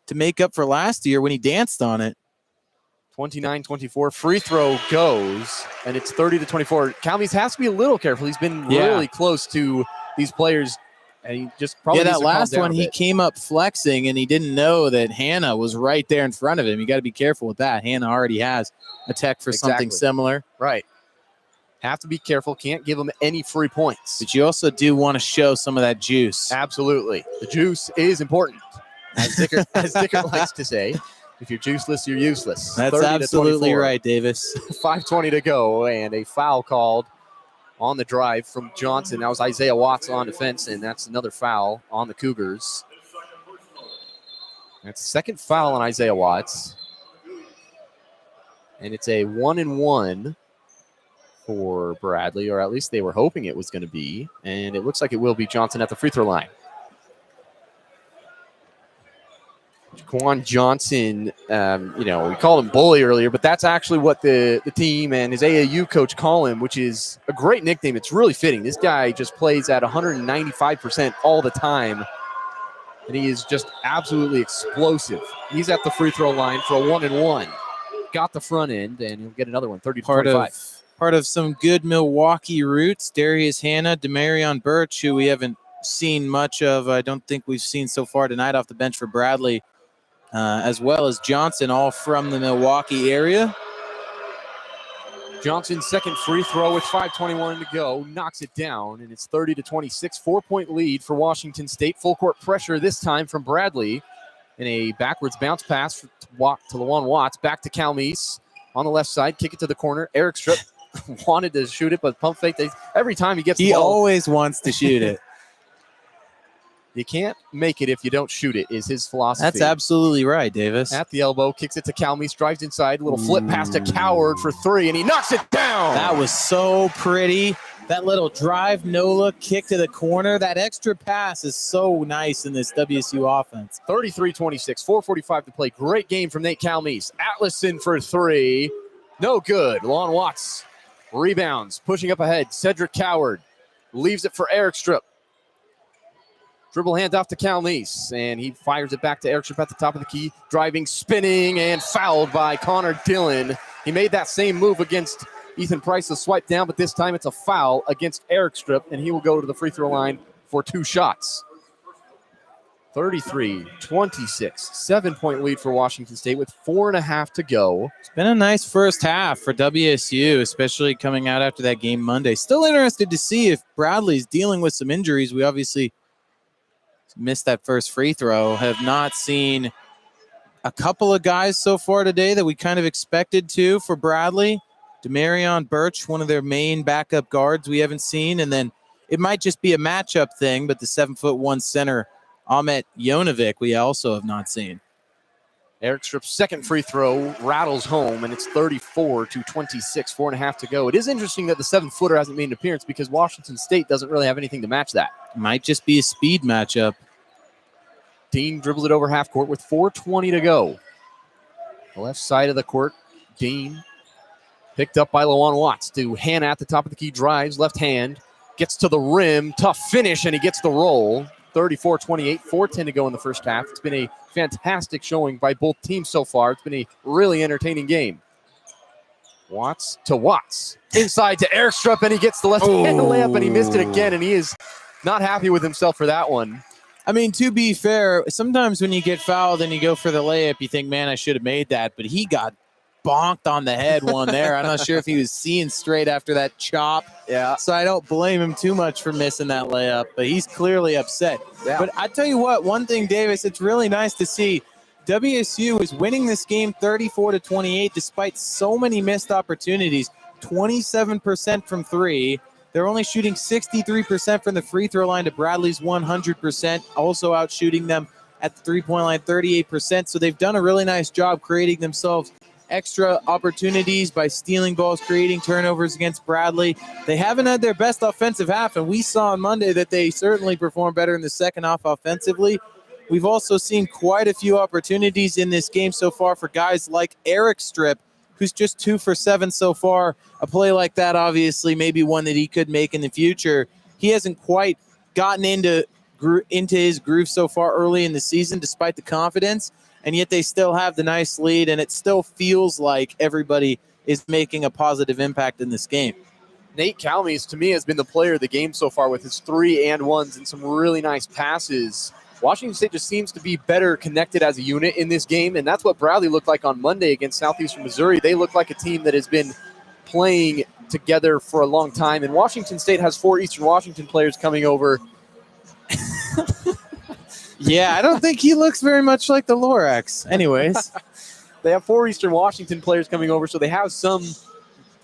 to make up for last year when he danced on it. 29-24, free throw goes, and it's 30-24. Calmese has to be a little careful. He's been really close to these players, and he just probably that last one, he came up flexing, and he didn't know that Hannah was right there in front of him. You got to be careful with that. Hannah already has a tech for something similar. Right. Have to be careful. Can't give them any free points. But you also do want to show some of that juice. Absolutely. The juice is important, as Dickert likes to say. If you're juiceless, you're useless. That's absolutely right, Davis. 5:20 to go, and a foul called on the drive from Johnson. That was Isaiah Watts on defense, and that's another foul on the Cougars. That's the second foul on Isaiah Watts. And it's a 1-and-1 for Bradley, or at least they were hoping it was going to be. And it looks like it will be Johnson at the free throw line. Jaquan Johnson, we called him Bully earlier, but that's actually what the team and his AAU coach call him, which is a great nickname. It's really fitting. This guy just plays at 195% all the time, and he is just absolutely explosive. He's at the free throw line for a 1-and-1. Got the front end, and he'll get another one, 30-25. Part of some good Milwaukee roots, Darius Hanna, Demarion Birch, who we haven't seen much of. I don't think we've seen so far tonight off the bench for Bradley, as well as Johnson, all from the Milwaukee area. Johnson's second free throw with 5:21 to go, knocks it down, and it's 30-26, 4-point lead for Washington State. Full court pressure this time from Bradley, and a backwards bounce pass to Lawan Watts, back to Calmese on the left side, kick it to the corner. Eric Strip wanted to shoot it, but pump fake. Every time he gets the ball, always wants to shoot it. You can't make it if you don't shoot it, is his philosophy. That's absolutely right, Davis. At the elbow, kicks it to Calmese, drives inside, little flip pass to Coward for three, and he knocks it down. That was so pretty. That little drive, no-look kick to the corner. That extra pass is so nice in this WSU offense. 33-26, 4:45 to play. Great game from Nate Calmese. Atlason for three. No good. Lon Watts rebounds, pushing up ahead. Cedric Coward leaves it for Eric Strip. Dribble hand off to Calmese, and he fires it back to Eric Strip at the top of the key. Driving, spinning, and fouled by Connor Dillon. He made that same move against Ethan Price, the swipe down, but this time it's a foul against Eric Strip, and he will go to the free throw line for two shots. 33-26, 7-point lead for Washington State with 4.5 to go. It's been a nice first half for WSU, especially coming out after that game Monday. Still interested to see if Bradley's dealing with some injuries. We obviously missed that first free throw. Have not seen a couple of guys so far today that we kind of expected to for Bradley. Demarion Birch, one of their main backup guards we haven't seen. And then it might just be a matchup thing, but the 7'1" center, Ahmet Jonovic, we also have not seen. Eric Strip's second free throw rattles home, and it's 34-26, 4.5 to go. It is interesting that the 7-footer hasn't made an appearance because Washington State doesn't really have anything to match that. Might just be a speed matchup. Dean dribbles it over half court with 4:20 to go. The left side of the court, Dean picked up by Lawan Watts to Hanna at the top of the key, drives, left hand, gets to the rim, tough finish, and he gets the roll. 34-28, 4:10 to go in the first half. It's been a fantastic showing by both teams so far. It's been a really entertaining game. Watts to Watts. Inside to Eric Strupp, and he gets the left-hand layup, and he missed it again, and he is not happy with himself for that one. I mean, to be fair, sometimes when you get fouled and you go for the layup, you think, man, I should have made that. But he got bonked on the head one there. I'm not sure if he was seeing straight after that chop. Yeah. So I don't blame him too much for missing that layup, but he's clearly upset. Yeah. But I tell you what, one thing, Davis, it's really nice to see WSU is winning this game 34-28 despite so many missed opportunities, 27% from three. They're only shooting 63% from the free throw line to Bradley's 100%, also out shooting them at the three-point line 38%. So they've done a really nice job creating themselves extra opportunities by stealing balls, creating turnovers against Bradley. They haven't had their best offensive half, and we saw on Monday that they certainly performed better in the second half offensively. We've also seen quite a few opportunities in this game so far for guys like Eric Strip, who's just 2 for 7 so far. A play like that, obviously, maybe one that he could make in the future. He hasn't quite gotten into his groove so far early in the season, despite the confidence, and yet they still have the nice lead, and it still feels like everybody is making a positive impact in this game. Nate Calmese, to me, has been the player of the game so far with his 3-and-1s and some really nice passes. Washington State just seems to be better connected as a unit in this game, and that's what Bradley looked like on Monday against Southeastern Missouri. They look like a team that has been playing together for a long time, and Washington State has 4 Eastern Washington players coming over. Yeah, I don't think he looks very much like the Lorax. Anyways. They have 4 Eastern Washington players coming over, so they have some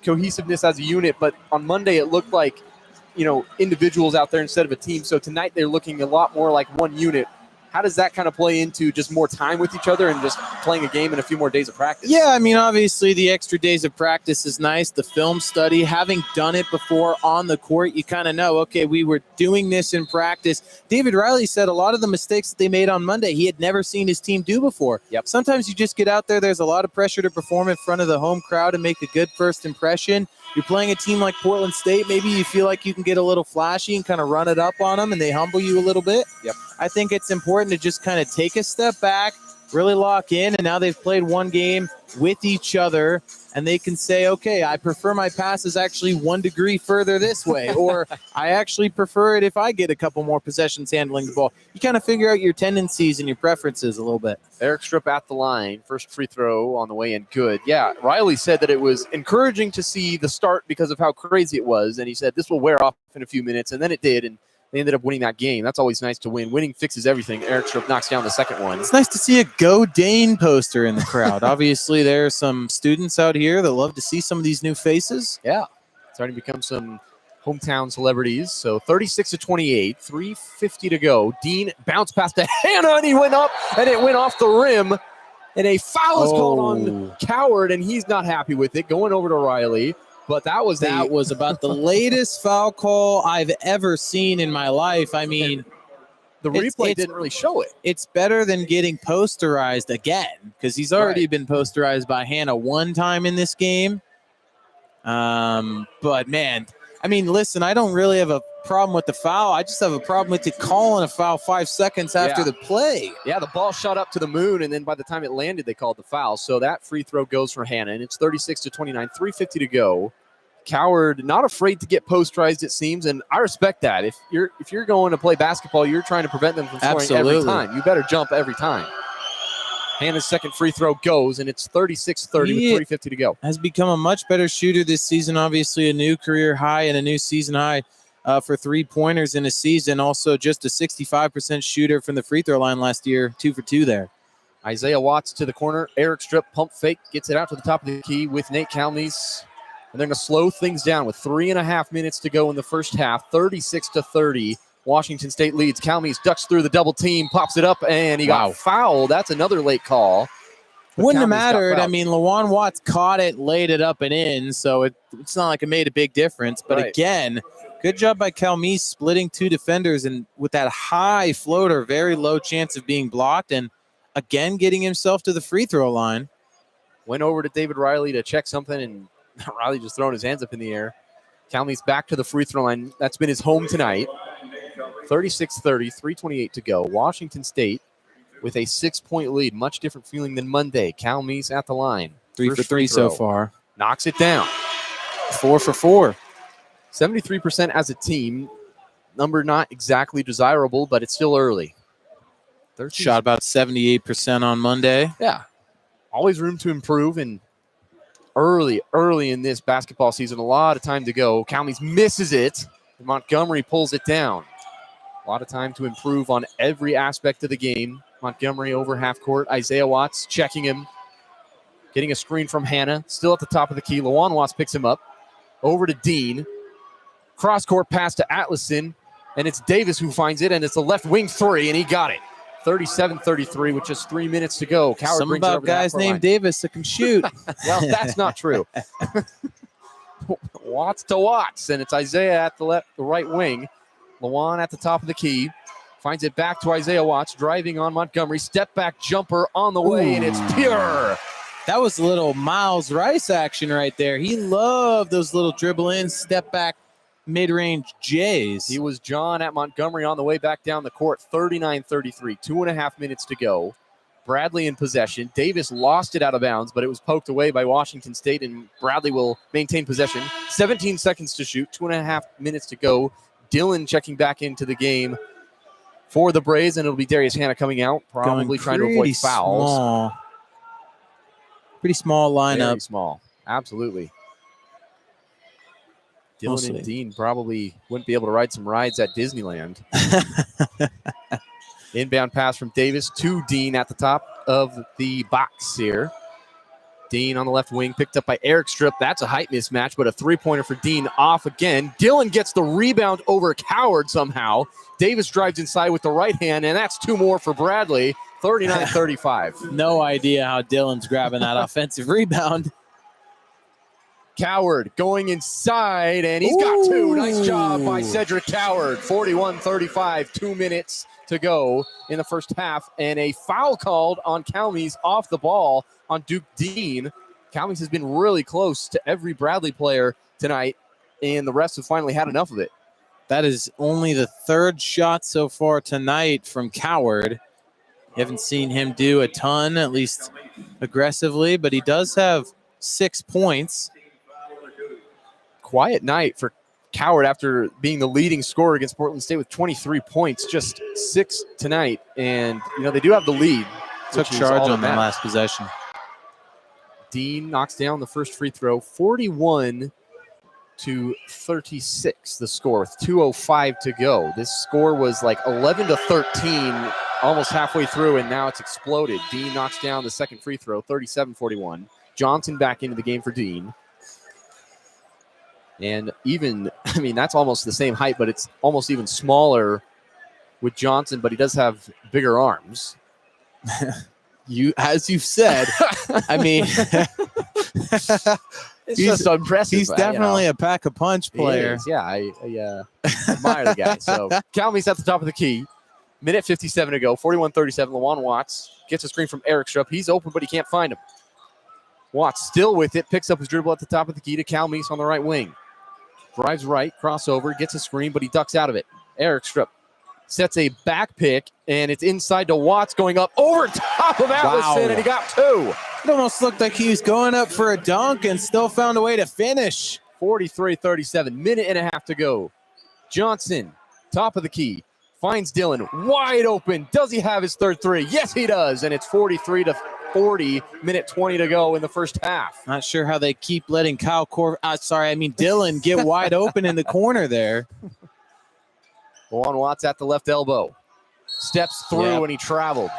cohesiveness as a unit, but on Monday it looked like, individuals out there instead of a team. So tonight they're looking a lot more like one unit. How does that kind of play into just more time with each other and just playing a game and a few more days of practice? Yeah, I mean, obviously the extra days of practice is nice. The film study, having done it before on the court, you kind of know, okay, we were doing this in practice. David Riley said a lot of the mistakes that they made on Monday, he had never seen his team do before. Yep. Sometimes you just get out there, there's a lot of pressure to perform in front of the home crowd and make a good first impression. You're playing a team like Portland State, maybe you feel like you can get a little flashy and kind of run it up on them and they humble you a little bit. Yep. I think it's important to just kind of take a step back, really lock in, and now they've played one game with each other, and they can say, okay, I prefer my passes actually 1 degree further this way, or I actually prefer it if I get a couple more possessions handling the ball. You kind of figure out your tendencies and your preferences a little bit. Eric Strupp at the line. First free throw on the way in. Good. Yeah, Riley said that it was encouraging to see the start because of how crazy it was, and he said this will wear off in a few minutes, and then it did, and they ended up winning that game. That's always nice to win. Winning fixes everything. Eric Strupp knocks down the second one. It's nice to see a Go Dane poster in the crowd. Obviously, there are some students out here that love to see some of these new faces. Yeah, starting to become some hometown celebrities. So 36-28, 3:50 to go. Dean bounced past to Hannah, and he went up, and it went off the rim. And a foul is called on Coward, and he's not happy with it. Going over to Riley. But that was about the latest foul call I've ever seen in my life. I mean, the replay didn't really show it. It's better than getting posterized again because he's already been posterized by Hannah one time in this game. But, man, I mean, listen, I don't really have a problem with the foul. I just have a problem with it calling a foul 5 seconds after the play. Yeah, the ball shot up to the moon, and then by the time it landed, they called the foul. So that free throw goes for Hannah, and it's 36-29, 3:50 to go. Coward not afraid to get posterized, it seems, and I respect that. If you're going to play basketball, you're trying to prevent them from scoring every time. You better jump every time. Hannah's second free throw goes, and it's 36-30 with 3:50 to go. Has become a much better shooter this season. Obviously, a new career high and a new season high for three-pointers in a season. Also, just a 65% shooter from the free throw line last year, 2 for 2 there. Isaiah Watts to the corner. Eric Strupp pump fake, gets it out to the top of the key with Nate Calmes. And they're going to slow things down with 3.5 minutes to go in the first half. 36-30. Washington State leads. Calmes ducks through the double team, pops it up, and he got fouled. That's another late call. Wouldn't have mattered. I mean, LaJuan Watts caught it, laid it up and in, so it's not like it made a big difference. But again, good job by Calmes splitting 2 defenders, and with that high floater, very low chance of being blocked, and again getting himself to the free throw line. Went over to David Riley to check something, and Riley just throwing his hands up in the air. Calmes back to the free throw line. That's been his home tonight. 36-30, 3:28 to go. Washington State with a 6-point lead. Much different feeling than Monday. Calmes at the line. 3 for 3 so far. Knocks it down. 4 for 4. 73% as a team. Number not exactly desirable, but it's still early. Shot about 78% on Monday. Yeah. Always room to improve, and early in this basketball season, a lot of time to go. Calmes misses it, and Montgomery pulls it down. A lot of time to improve on every aspect of the game. Montgomery over half court. Isaiah Watts checking him. Getting a screen from Hannah. Still at the top of the key. LaJuan Watts picks him up. Over to Dean. Cross-court pass to Atlason. And it's Davis who finds it, and it's a left wing 3, and he got it. 37-33 with just 3 minutes to go. Coward Some brings about it over guys named Davis that can shoot. Well, that's not true. Watts to Watts, and it's Isaiah at the right wing. LaJuan at the top of the key. Finds it back to Isaiah Watts, driving on Montgomery. Step back jumper on the way, and it's pure. That was a little Miles Rice action right there. He loved those little dribble in, step back, mid-range J's. He was John at Montgomery on the way back down the court. 39-33, 2.5 minutes to go. Bradley in possession. Davis lost it out of bounds, but it was poked away by Washington State, and Bradley will maintain possession. 17 seconds to shoot, 2.5 minutes to go. Dylan checking back into the game for the Braves, and it'll be Darius Hannah coming out, probably trying to avoid fouls. Pretty small lineup. Very small, absolutely. Dylan Mostly. and Dean probably wouldn't be able to ride some rides at Disneyland. Inbound pass from Davis to Dean at the top of the box here. Dean on the left wing, picked up by Eric Strip. That's a height mismatch, but a three-pointer for Dean off again. Dylan gets the rebound over Coward somehow. Davis drives inside with the right hand, and that's two more for Bradley, 39-35. No idea how Dylan's grabbing that offensive rebound. Coward going inside, and he's got two. Nice job by Cedric Coward. 41-35, 2 minutes to go in the first half, and a foul called on Calmes off the ball on Duke Dean. Calmes has been really close to every Bradley player tonight, and the rest have finally had enough of it. That is only the third shot so far tonight from Coward. You haven't seen him do a ton, at least aggressively, but he does have 6 points. Quiet night for Coward after being the leading scorer against Portland State with 23 points, just 6 tonight. And, they do have the lead. Took charge on the last possession. Dean knocks down the first free throw, 41-36 the score with 2:05 to go. This score was like 11-13 almost halfway through, and now it's exploded. Dean knocks down the second free throw, 37-41. Johnson back into the game for Dean. And even, that's almost the same height, but it's almost even smaller with Johnson, but he does have bigger arms. As you've said, It's just impressive. He's definitely a pack-a-punch player. Yeah, I admire the guy. So Calmes at the top of the key. Minute 57 to go, 41-37. Lawan Watts gets a screen from Eric Strupp. He's open, but he can't find him. Watts still with it, picks up his dribble at the top of the key to Calmes on the right wing. Drives right, crossover, gets a screen, but he ducks out of it. Eric Strupp sets a back pick, and it's inside to Watts going up over top of Allison, and he got two. It almost looked like he was going up for a dunk and still found a way to finish. 43-37, minute and a half to go. Johnson, top of the key, finds Dylan wide open. Does he have his third three? Yes, he does, and it's 43-40, minute 20 to go in the first half. Not sure how they keep letting Dylan get wide open in the corner there. Lawan Watts at the left elbow. Steps through and he traveled.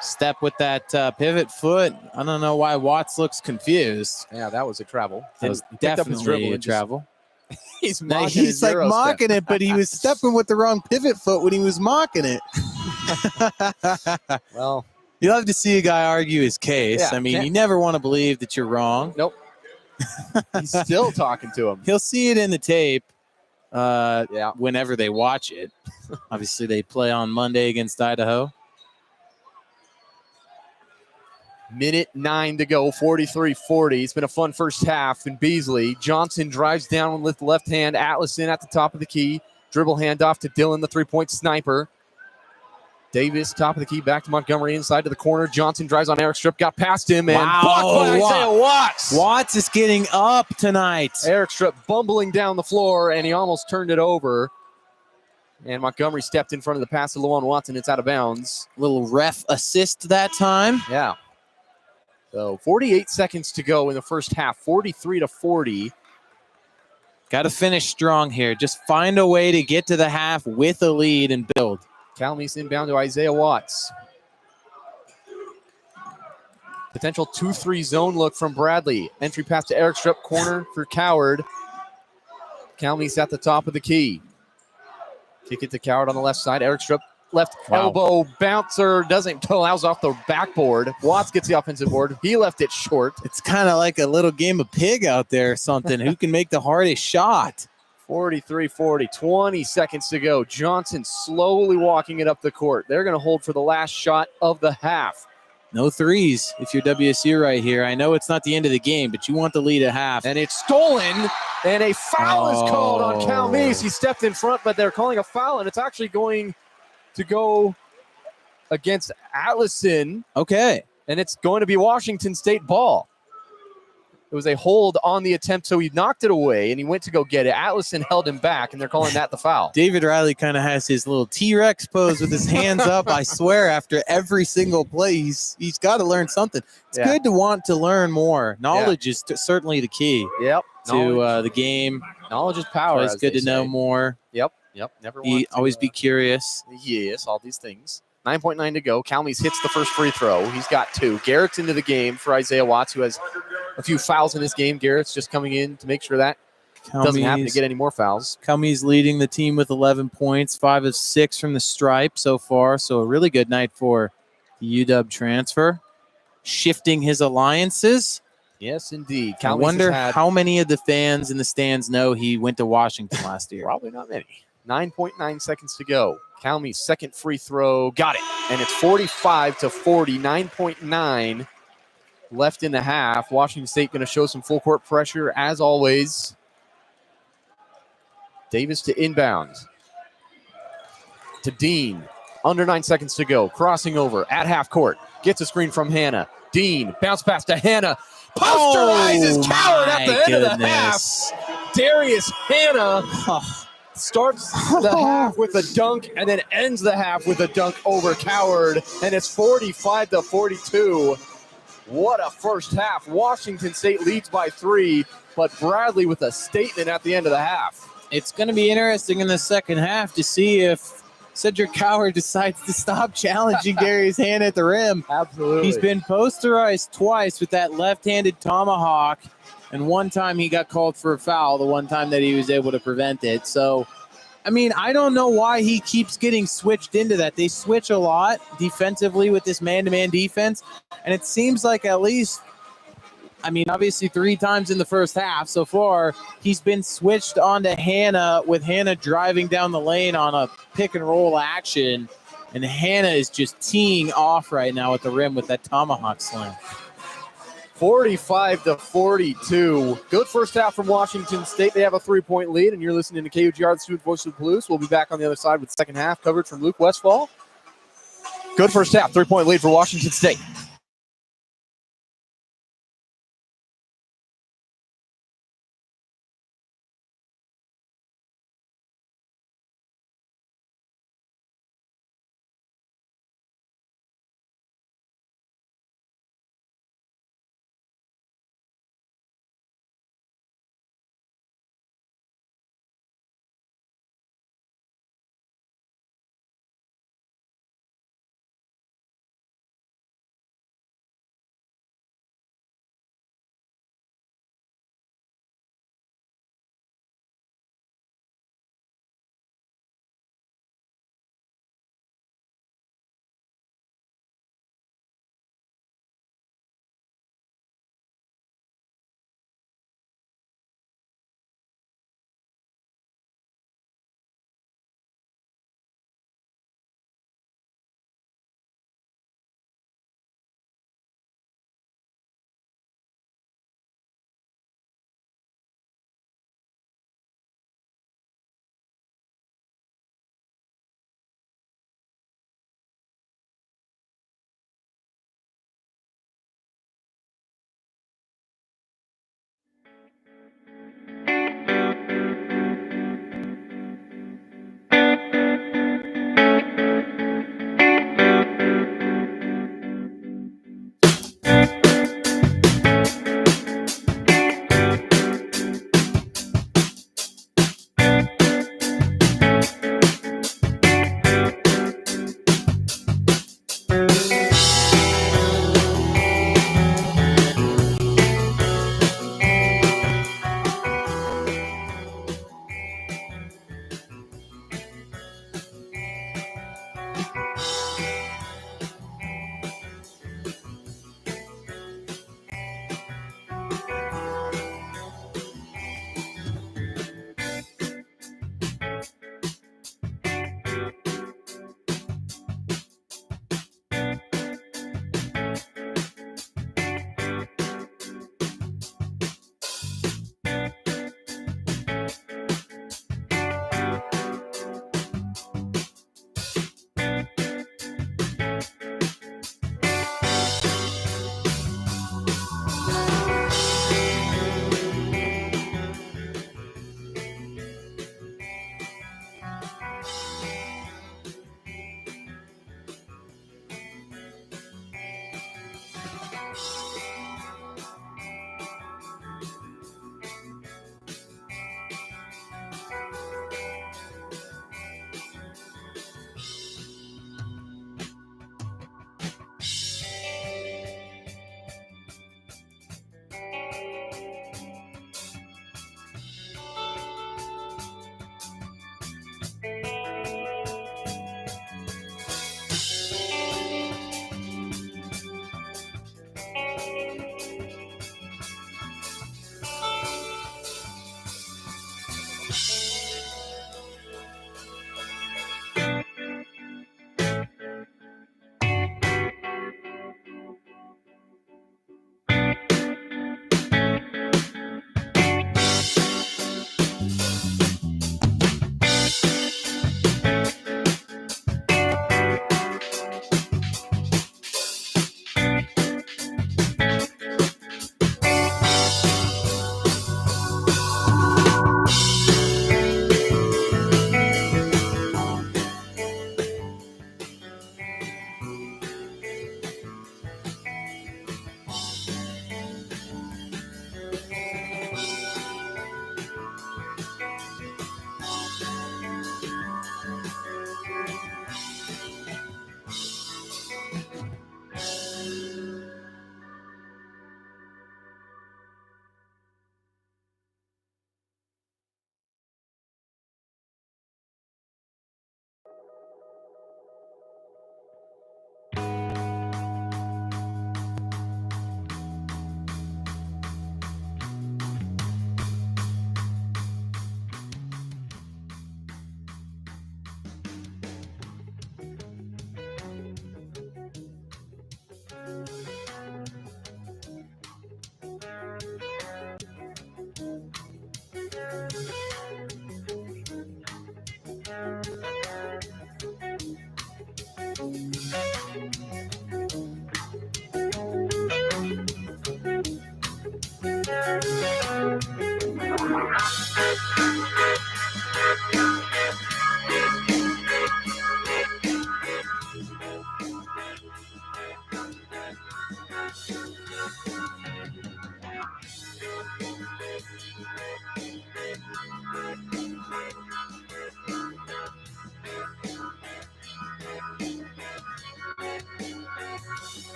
Step with that pivot foot. I don't know why Watts looks confused. Yeah, that was a travel. That was definitely a travel. He's mocking it, but he was stepping with the wrong pivot foot when he was mocking it. Well, you love to see a guy argue his case. Yeah, you never want to believe that you're wrong. Nope. He's still talking to him. He'll see it in the tape whenever they watch it. Obviously, they play on Monday against Idaho. Minute 9 to go, 43-40. It's been a fun first half in Beasley. Johnson drives down with the left hand. Atlason at the top of the key. Dribble handoff to Dylan, the three-point sniper. Davis, top of the key, back to Montgomery, inside to the corner. Johnson drives on Eric Strip, got past him, and blocked by Isaiah Watts. Watts is getting up tonight. Eric Strip bumbling down the floor, and he almost turned it over. And Montgomery stepped in front of the pass to Lawan Watts, and it's out of bounds. Little ref assist that time. Yeah. So 48 seconds to go in the first half, 43-40. Got to finish strong here. Just find a way to get to the half with a lead and build. Calmes inbound to Isaiah Watts. Potential 2-3 zone look from Bradley. Entry pass to Eric Strupp, corner for Coward. Calmes at the top of the key. Kick it to Coward on the left side. Eric Strupp, left elbow bouncer, doesn't allows off the backboard. Watts gets the offensive board. He left it short. It's kind of like a little game of pig out there or something. Who can make the hardest shot? 43-40, 20 seconds to go. Johnson slowly walking it up the court. They're going to hold for the last shot of the half. No threes if you're WSU right here. I know it's not the end of the game, but you want the lead at half. And it's stolen, and a foul is called on Calmes. He stepped in front, but they're calling a foul, and it's actually going to go against Atlason. Okay. And it's going to be Washington State ball. It was a hold on the attempt, so he knocked it away, and he went to go get it. Atlason held him back, and they're calling that the foul. David Riley kind of has his little T-Rex pose with his hands up. I swear, after every single play, he's got to learn something. It's good to want to learn more. Knowledge is certainly the key to the game. Knowledge is power. It's good to know more. Yep. Never always be curious. Yes, all these things. 9.9 to go. Calmes hits the first free throw. He's got 2. Garrett's into the game for Isaiah Watts, who has a few fouls in this game. Garrett's just coming in to make sure that doesn't happen to get any more fouls. Calmes leading the team with 11 points, 5 of 6 from the stripe so far. So a really good night for the UW transfer. Shifting his alliances. Yes, indeed. I wonder how many of the fans in the stands know he went to Washington last year. Probably not many. 9.9 seconds to go. Calmes' second free throw. Got it. And it's 45-40. 9.9 left in the half. Washington State going to show some full court pressure as always. Davis to inbound. To Dean. Under 9 seconds to go. Crossing over at half court. Gets a screen from Hannah. Dean. Bounce pass to Hannah. Posterizes Coward at the end of the half. Darius Hannah starts the half with a dunk and then ends the half with a dunk over Coward. And it's 45-42. What a first half. Washington State leads by 3, but Bradley with a statement at the end of the half. It's going to be interesting in the second half to see if Cedric Coward decides to stop challenging Darius Hannah at the rim. Absolutely. He's been posterized twice with that left-handed tomahawk, and one time he got called for a foul, the one time that he was able to prevent it. So, I mean, I don't know why he keeps getting switched into that. They switch a lot defensively with this man-to-man defense, and it seems like at least, I mean, obviously 3 times in the first half so far, he's been switched onto Hannah with Hannah driving down the lane on a pick-and-roll action, and Hannah is just teeing off right now at the rim with that tomahawk slam. 45-42. Good first half from Washington State. They have a 3-point lead, and you're listening to KUGR, the student voice of the Palouse. We'll be back on the other side with second half coverage from Luke Westfall. Good first half, 3-point lead for Washington State.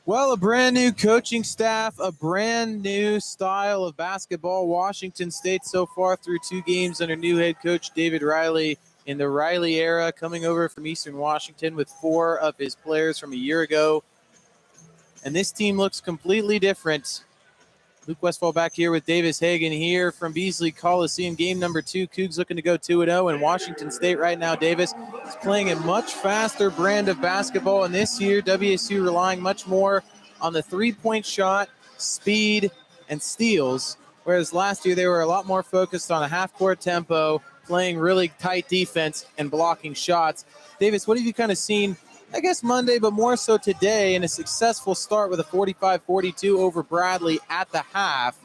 Well, a brand new coaching staff, a brand new style of basketball. Washington State so far through 2 games under new head coach David Riley in the Riley era, coming over from Eastern Washington with 4 of his players from a year ago. And this team looks completely different. Luke Westfall back here with Davis Hagen here from Beasley Coliseum. Game number 2. Cougs looking to go 2-0. And Washington State right now, Davis, is playing a much faster brand of basketball. And this year, WSU relying much more on the three-point shot, speed, and steals. Whereas last year, they were a lot more focused on a half-court tempo, playing really tight defense and blocking shots. Davis, what have you kind of seen, I guess Monday, but more so today, in a successful start with a 45-42 over Bradley at the half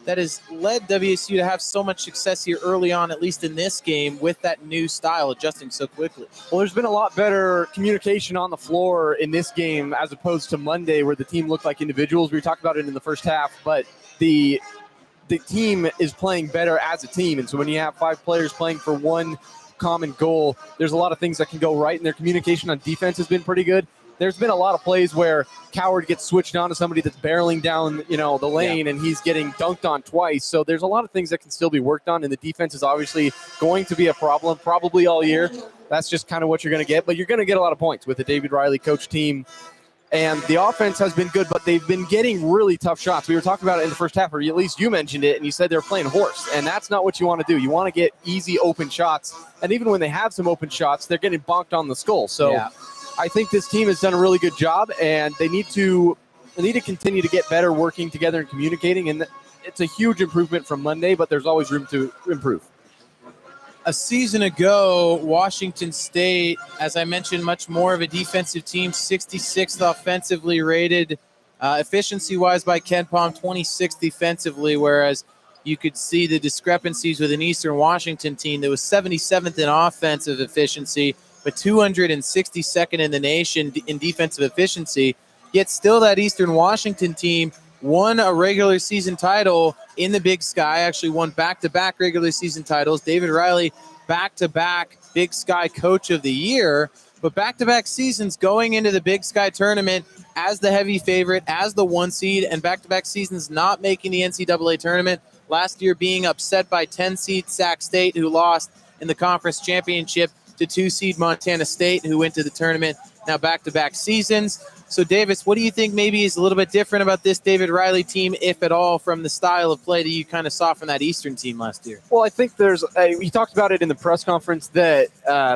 that has led WSU to have so much success here early on, at least in this game, with that new style adjusting so quickly? Well, there's been a lot better communication on the floor in this game as opposed to Monday where the team looked like individuals. We talked about it in the first half, but the team is playing better as a team. And so when you have 5 players playing for one common goal, there's a lot of things that can go right, and their communication on defense has been pretty good. There's been a lot of plays where Coward gets switched on to somebody that's barreling down, the lane, and he's getting dunked on twice. So there's a lot of things that can still be worked on, and the defense is obviously going to be a problem probably all year. That's just kind of what you're going to get, but you're going to get a lot of points with the David Riley coach team. And the offense has been good, but they've been getting really tough shots. We were talking about it in the first half, or at least you mentioned it, and you said they're playing horse. And that's not what you want to do. You want to get easy open shots. And even when they have some open shots, they're getting bonked on the skull. So I think this team has done a really good job, and they need to continue to get better working together and communicating. And it's a huge improvement from Monday, but there's always room to improve. A season ago, Washington State, as I mentioned, much more of a defensive team, 66th offensively rated, efficiency-wise by Ken Palm, 26th defensively, whereas you could see the discrepancies with an Eastern Washington team that was 77th in offensive efficiency, but 262nd in the nation in defensive efficiency. Yet still that Eastern Washington team won a regular season title in the Big Sky, actually won back-to-back regular season titles. David Riley, back-to-back Big Sky Coach of the Year, but back-to-back seasons going into the Big Sky tournament as the heavy favorite, as the 1 seed, and back-to-back seasons not making the NCAA tournament. Last year being upset by 10 seed Sac State, who lost in the conference championship, to 2 seed Montana State, who went to the tournament. Now back-to-back seasons. So, Davis, what do you think maybe is a little bit different about this David Riley team, if at all, from the style of play that you kind of saw from that Eastern team last year? Well, I think he talked about it in the press conference that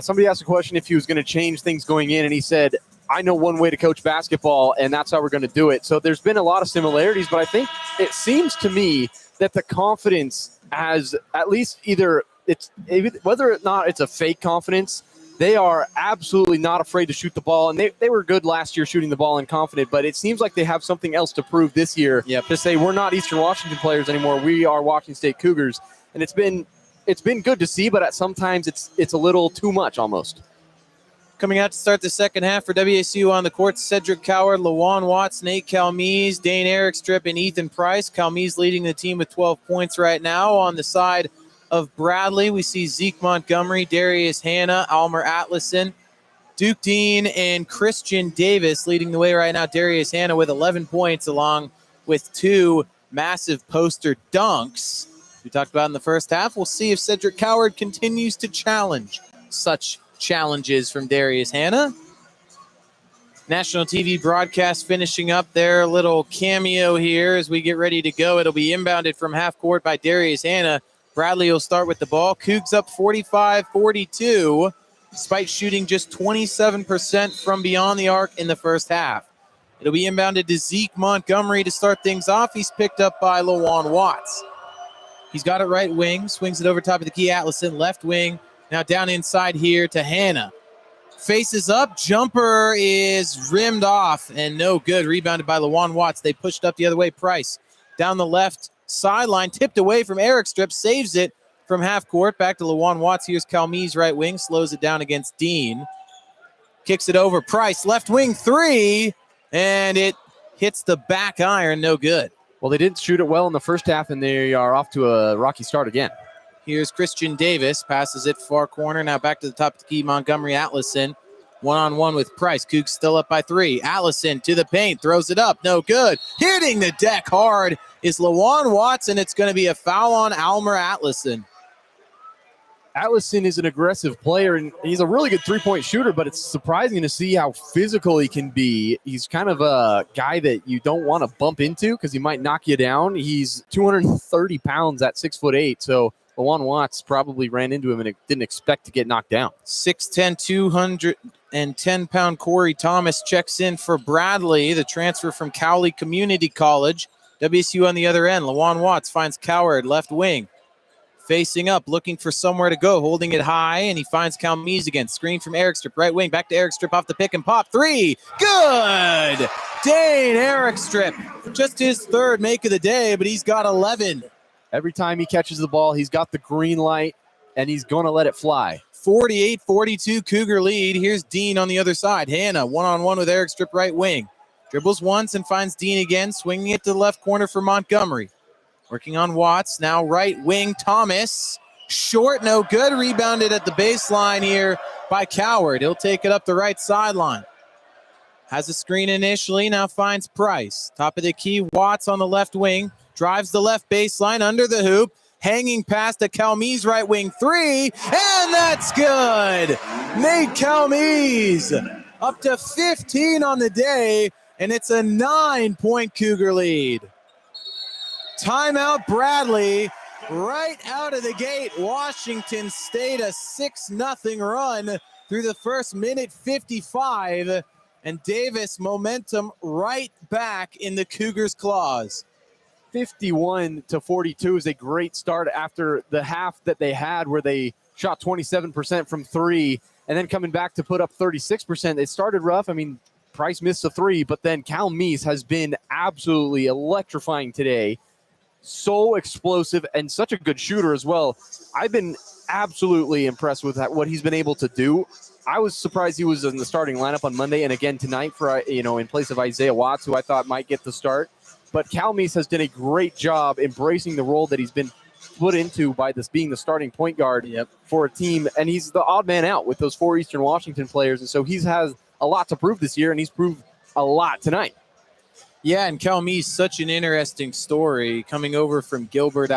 somebody asked a question if he was going to change things going in, and he said, I know one way to coach basketball, and that's how we're going to do it. So there's been a lot of similarities, but I think it seems to me that the confidence has at least whether or not it's a fake confidence, they are absolutely not afraid to shoot the ball. And they were good last year shooting the ball and confident, but it seems like they have something else to prove this year to say we're not Eastern Washington players anymore. We are Washington State Cougars. And it's been good to see, but sometimes it's a little too much almost. Coming out to start the second half for WSU on the court, Cedric Coward, LaJuan Watts, Nate Calmese, Dane Erickstrip, and Ethan Price. Calmese leading the team with 12 points right now. On the side of Bradley, we see Zeke Montgomery, Darius Hanna, Almer Atlason, Duke Dean, and Christian Davis leading the way right now. Darius Hanna with 11 points along with 2 massive poster dunks. We talked about in the first half. We'll see if Cedric Coward continues to challenge such challenges from Darius Hanna. National TV broadcast finishing up their little cameo here as we get ready to go. It'll be inbounded from half court by Darius Hanna. Bradley will start with the ball. Cougs up 45-42, despite shooting just 27% from beyond the arc in the first half. It'll be inbounded to Zeke Montgomery to start things off. He's picked up by LaJuan Watts. He's got it right wing, swings it over top of the key. Atlason, left wing. Now down inside here to Hanna. Faces up. Jumper is rimmed off and no good. Rebounded by LaJuan Watts. They pushed up the other way. Price down the left sideline. Tipped away from Eric Strip. Saves it from half court. Back to LaJuan Watts. Here's Calme's right wing. Slows it down against Dean. Kicks it over. Price left wing three. And it hits the back iron. No good. Well, they didn't shoot it well in the first half, and they are off to a rocky start again. Here's Christian Davis. Passes it far corner. Now back to the top of the key. Montgomery Atlason. One-on-one with Price. Cougs still up by 3. Allison to the paint. Throws it up. No good. Hitting the deck hard is LaJuan Watts, and it's going to be a foul on Almer Atlason. Atlason is an aggressive player, and he's a really good three-point shooter, but it's surprising to see how physical he can be. He's kind of a guy that you don't want to bump into because he might knock you down. He's 230 pounds at 6'8", so LaJuan Watts probably ran into him and didn't expect to get knocked down. 6'10", 210-pound Corey Thomas checks in for Bradley, the transfer from Cowley Community College. WSU on the other end. LaJuan Watts finds Coward, left wing. Facing up, looking for somewhere to go, holding it high, and he finds Calmes again. Screen from Eric Strip, right wing, back to Eric Strip off the pick and pop. 3, good! Dane Eric Strip, just his third make of the day, but he's got 11. Every time he catches the ball, he's got the green light, and he's going to let it fly. 48-42 Cougar lead. Here's Dean on the other side. Hannah, one-on-one with Eric Strip, right wing. Dribbles once and finds Dean again, swinging it to the left corner for Montgomery. Working on Watts, now right wing, Thomas. Short, no good. Rebounded at the baseline here by Coward. He'll take it up the right sideline. Has a screen initially, now finds Price. Top of the key, Watts on the left wing. Drives the left baseline under the hoop. Hanging past to Calmes, right wing 3. And that's good! Nate Calmes up to 15 on the day, and it's a 9-point Cougar lead. Timeout Bradley, right out of the gate. Washington State a 6-0 run through the first minute 55. And Davis momentum right back in the Cougars' claws. 51-42 is a great start after the half that they had where they shot 27% from 3 and then coming back to put up 36%. It started rough. I mean, Price missed a 3, but then Calmes has been absolutely electrifying today. So explosive and such a good shooter as well. I've been absolutely impressed with what he's been able to do. I was surprised he was in the starting lineup on Monday and again tonight for in place of Isaiah Watts, who I thought might get the start. But Calmes has done a great job embracing the role that he's been put into by this being the starting point guard for a team, and he's the odd man out with those 4 Eastern Washington players, and so he has a lot to prove this year, and he's proved a lot tonight. Yeah, and Calmes, such an interesting story, coming over from Gilbert,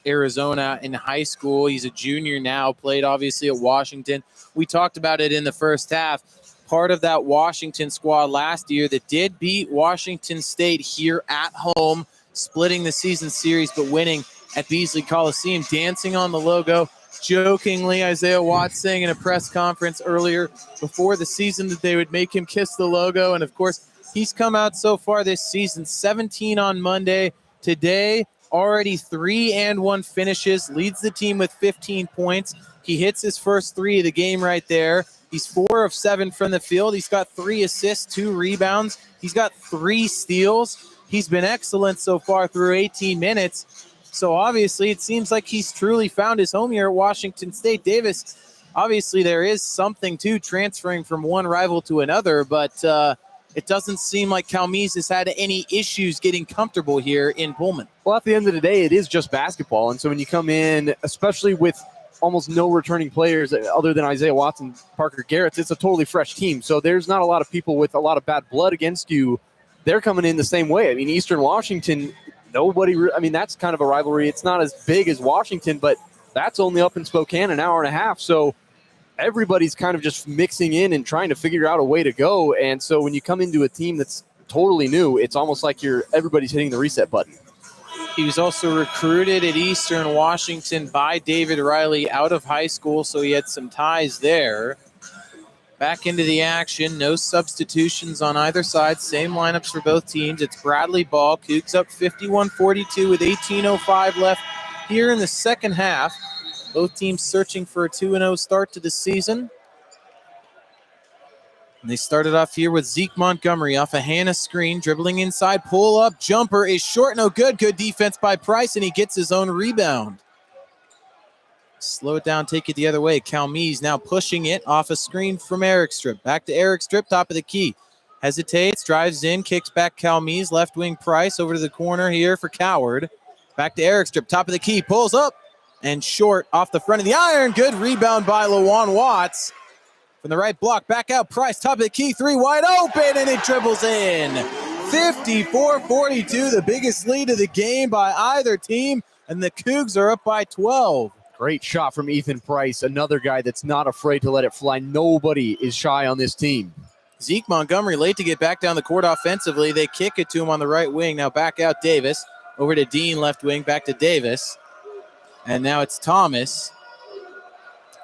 Arizona in high school. He's a junior now, played obviously at Washington. We talked about it in the first half. Part of that Washington squad last year that did beat Washington State here at home, splitting the season series, but winning at Beasley Coliseum, dancing on the logo. Jokingly, Isaiah Watts saying in a press conference earlier before the season that they would make him kiss the logo. And, of course, he's come out so far this season, 17 on Monday. Today, already 3-1 finishes, leads the team with 15 points. He hits his first 3 of the game right there. He's 4 of 7 from the field. He's got 3 assists, 2 rebounds. He's got 3 steals. He's been excellent so far through 18 minutes. So obviously it seems like he's truly found his home here at Washington State. Davis, obviously there is something to transferring from one rival to another, but it doesn't seem like Calmes has had any issues getting comfortable here in Pullman. Well, at the end of the day, it is just basketball. And so when you come in, especially with almost no returning players other than Isaiah Watts and Parker Garrett, it's a totally fresh team. So there's not a lot of people with a lot of bad blood against you. They're coming in the same way. I mean, Eastern Washington, that's kind of a rivalry. It's not as big as Washington, but that's only up in Spokane an hour and a half. So everybody's kind of just mixing in and trying to figure out a way to go. And so when you come into a team that's totally new, it's almost like everybody's hitting the reset button. He was also recruited at Eastern Washington by David Riley out of high school, so he had some ties there. Back into the action, no substitutions on either side. Same lineups for both teams. It's Bradley ball. Cougs up 51-42 with 18:05 left here in the second half. Both teams searching for a 2-0 start to the season. And they started off here with Zeke Montgomery off a Hannah screen, dribbling inside, pull up, jumper is short, no good. Good defense by Price, and he gets his own rebound. Slow it down, take it the other way. Calmes now pushing it off a screen from Eric Strip. Back to Eric Strip, top of the key. Hesitates, drives in, kicks back Calmes, left wing Price over to the corner here for Coward. Back to Eric Strip, top of the key, pulls up and short off the front of the iron. Good rebound by LaJuan Watts. From the right block, back out Price, top of the key, three wide open, and it dribbles in. 54-42, the biggest lead of the game by either team, and the Cougs are up by 12. Great shot from Ethan Price, another guy that's not afraid to let it fly. Nobody is shy on this team. Zeke Montgomery late to get back down the court offensively. They kick it to him on the right wing. Now back out Davis. Over to Dean, left wing, back to Davis. And now it's Thomas.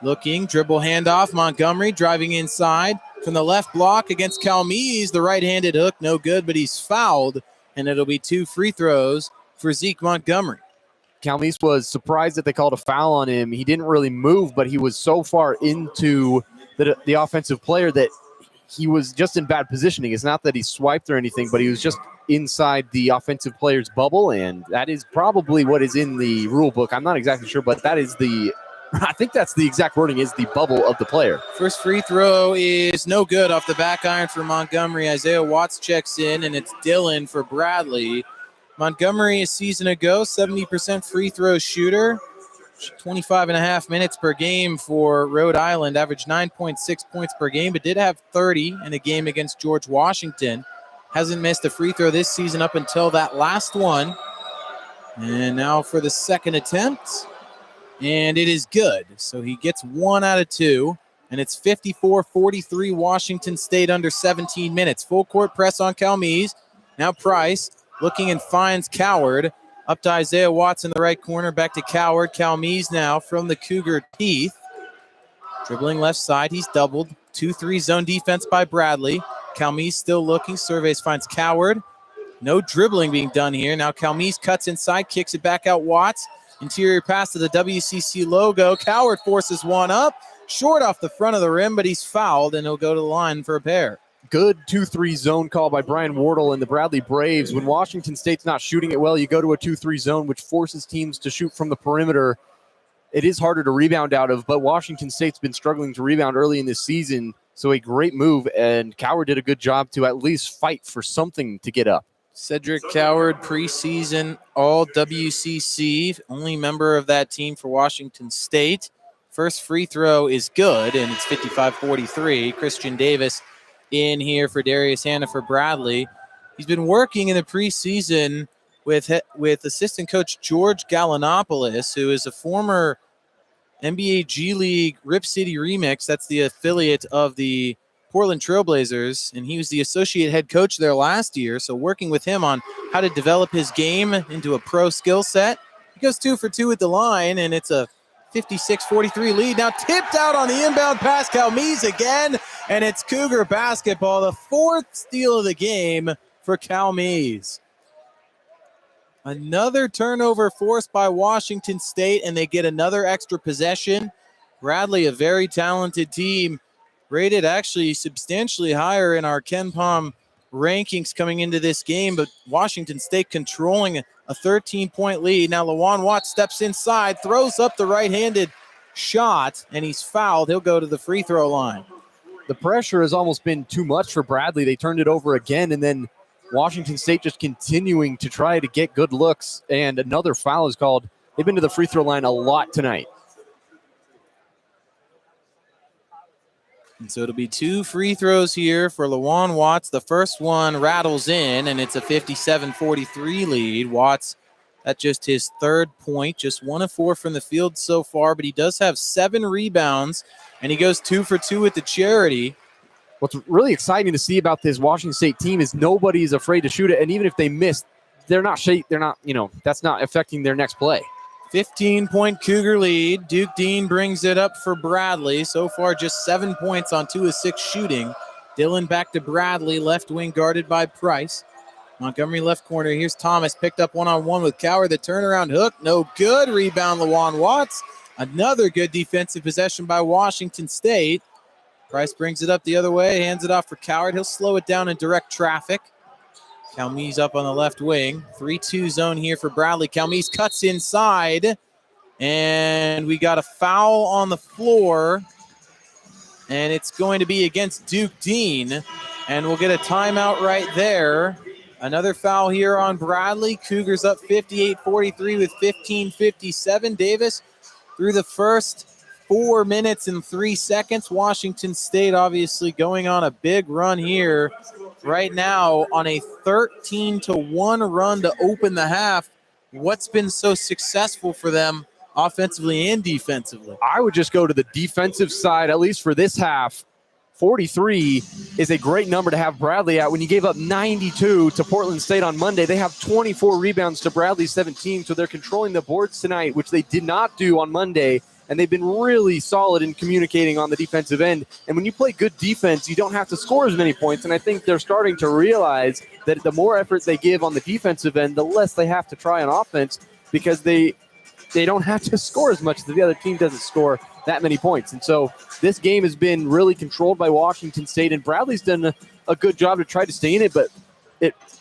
Looking, dribble handoff. Montgomery driving inside from the left block against Calmes. The right-handed hook, no good, but he's fouled. And it'll be 2 free throws for Zeke Montgomery. Calmes was surprised that they called a foul on him. He didn't really move, but he was so far into the offensive player that he was just in bad positioning. It's not that he swiped or anything, but he was just inside the offensive player's bubble, and that is probably what is in the rule book. I'm not exactly sure, but that is I think that's the exact wording, is the bubble of the player. First free throw is no good off the back iron for Montgomery. Isaiah Watts checks in, and it's Dylan for Bradley. Montgomery, a season ago, 70% free throw shooter. 25 and a half minutes per game for Rhode Island, averaged 9.6 points per game, but did have 30 in a game against George Washington. Hasn't missed a free throw this season up until that last one. And now for the second attempt. And it is good. So he gets 1 out of 2. And it's 54-43 Washington State under 17 minutes. Full court press on Calmes. Now Price looking and finds Coward. Up to Isaiah Watts in the right corner. Back to Coward. Calmes now from the Cougar teeth. Dribbling left side. He's doubled. 2-3 zone defense by Bradley. Calmes still looking. Surveys finds Coward. No dribbling being done here. Now Calmes cuts inside. Kicks it back out Watts. Interior pass to the WCC logo. Coward forces one up. Short off the front of the rim, but he's fouled, and he'll go to the line for a pair. Good 2-3 zone call by Brian Wardle and the Bradley Braves. When Washington State's not shooting it well, you go to a 2-3 zone, which forces teams to shoot from the perimeter. It is harder to rebound out of, but Washington State's been struggling to rebound early in this season, so a great move, and Coward did a good job to at least fight for something to get up. Cedric Coward, preseason all WCC, only member of that team for Washington State. First free throw is good, and it's 55-43. Christian Davis in here for Darius Hanna for Bradley. He's been working in the preseason with assistant coach George Galanopoulos, who is a former NBA G League Rip City Remix. That's the affiliate of the Portland Trailblazers, and he was the associate head coach there last year, so working with him on how to develop his game into a pro skill set. He goes 2 for 2 at the line, and it's a 56-43 lead. Now tipped out on the inbound pass, Calmes again, and it's Cougar basketball, the 4th steal of the game for Calmes. Another turnover forced by Washington State, and they get another extra possession. Bradley, a very talented team, rated actually substantially higher in our KenPom rankings coming into this game, but Washington State controlling a 13-point lead. Now LaJuan Watts steps inside, throws up the right-handed shot, and he's fouled. He'll go to the free throw line. The pressure has almost been too much for Bradley. They turned it over again, and then Washington State just continuing to try to get good looks, and another foul is called. They've been to the free throw line a lot tonight. And so it'll be 2 free throws here for LaJuan Watts. The first one rattles in, and it's a 57-43 lead. Watts, that's just his 3rd point, just 1 of 4 from the field so far, but he does have 7 rebounds, and he goes 2 for 2 at the charity. What's really exciting to see about this Washington State team is nobody is afraid to shoot it, and even if they miss, that's not affecting their next play. 15-point Cougar lead. Duke Dean brings it up for Bradley. So far, just 7 points on 2 of 6 shooting. Dylan back to Bradley, left wing guarded by Price. Montgomery left corner. Here's Thomas, picked up one-on-one with Coward. The turnaround hook, no good. Rebound, LaJuan Watts. Another good defensive possession by Washington State. Price brings it up the other way, hands it off for Coward. He'll slow it down in direct traffic. Calmese up on the left wing. 3-2 zone here for Bradley. Calmese cuts inside, and we got a foul on the floor, and it's going to be against Duke Dean, and we'll get a timeout right there. Another foul here on Bradley. Cougars up 58-43 with 15:57. Davis, through the first 4 minutes and 3 seconds, Washington State obviously going on a big run here right now on a 13-1 run to open the half. What's been so successful for them offensively and defensively? I would just go to the defensive side, at least for this half. 43 is a great number to have Bradley at. When you gave up 92 to Portland State on Monday, they have 24 rebounds to Bradley's 17, so they're controlling the boards tonight, which they did not do on Monday, and they've been really solid in communicating on the defensive end. And when you play good defense, you don't have to score as many points, and I think they're starting to realize that the more effort they give on the defensive end, the less they have to try on offense, because they don't have to score as much as the other team doesn't score that many points. And so this game has been really controlled by Washington State, and Bradley's done a good job to try to stay in it, but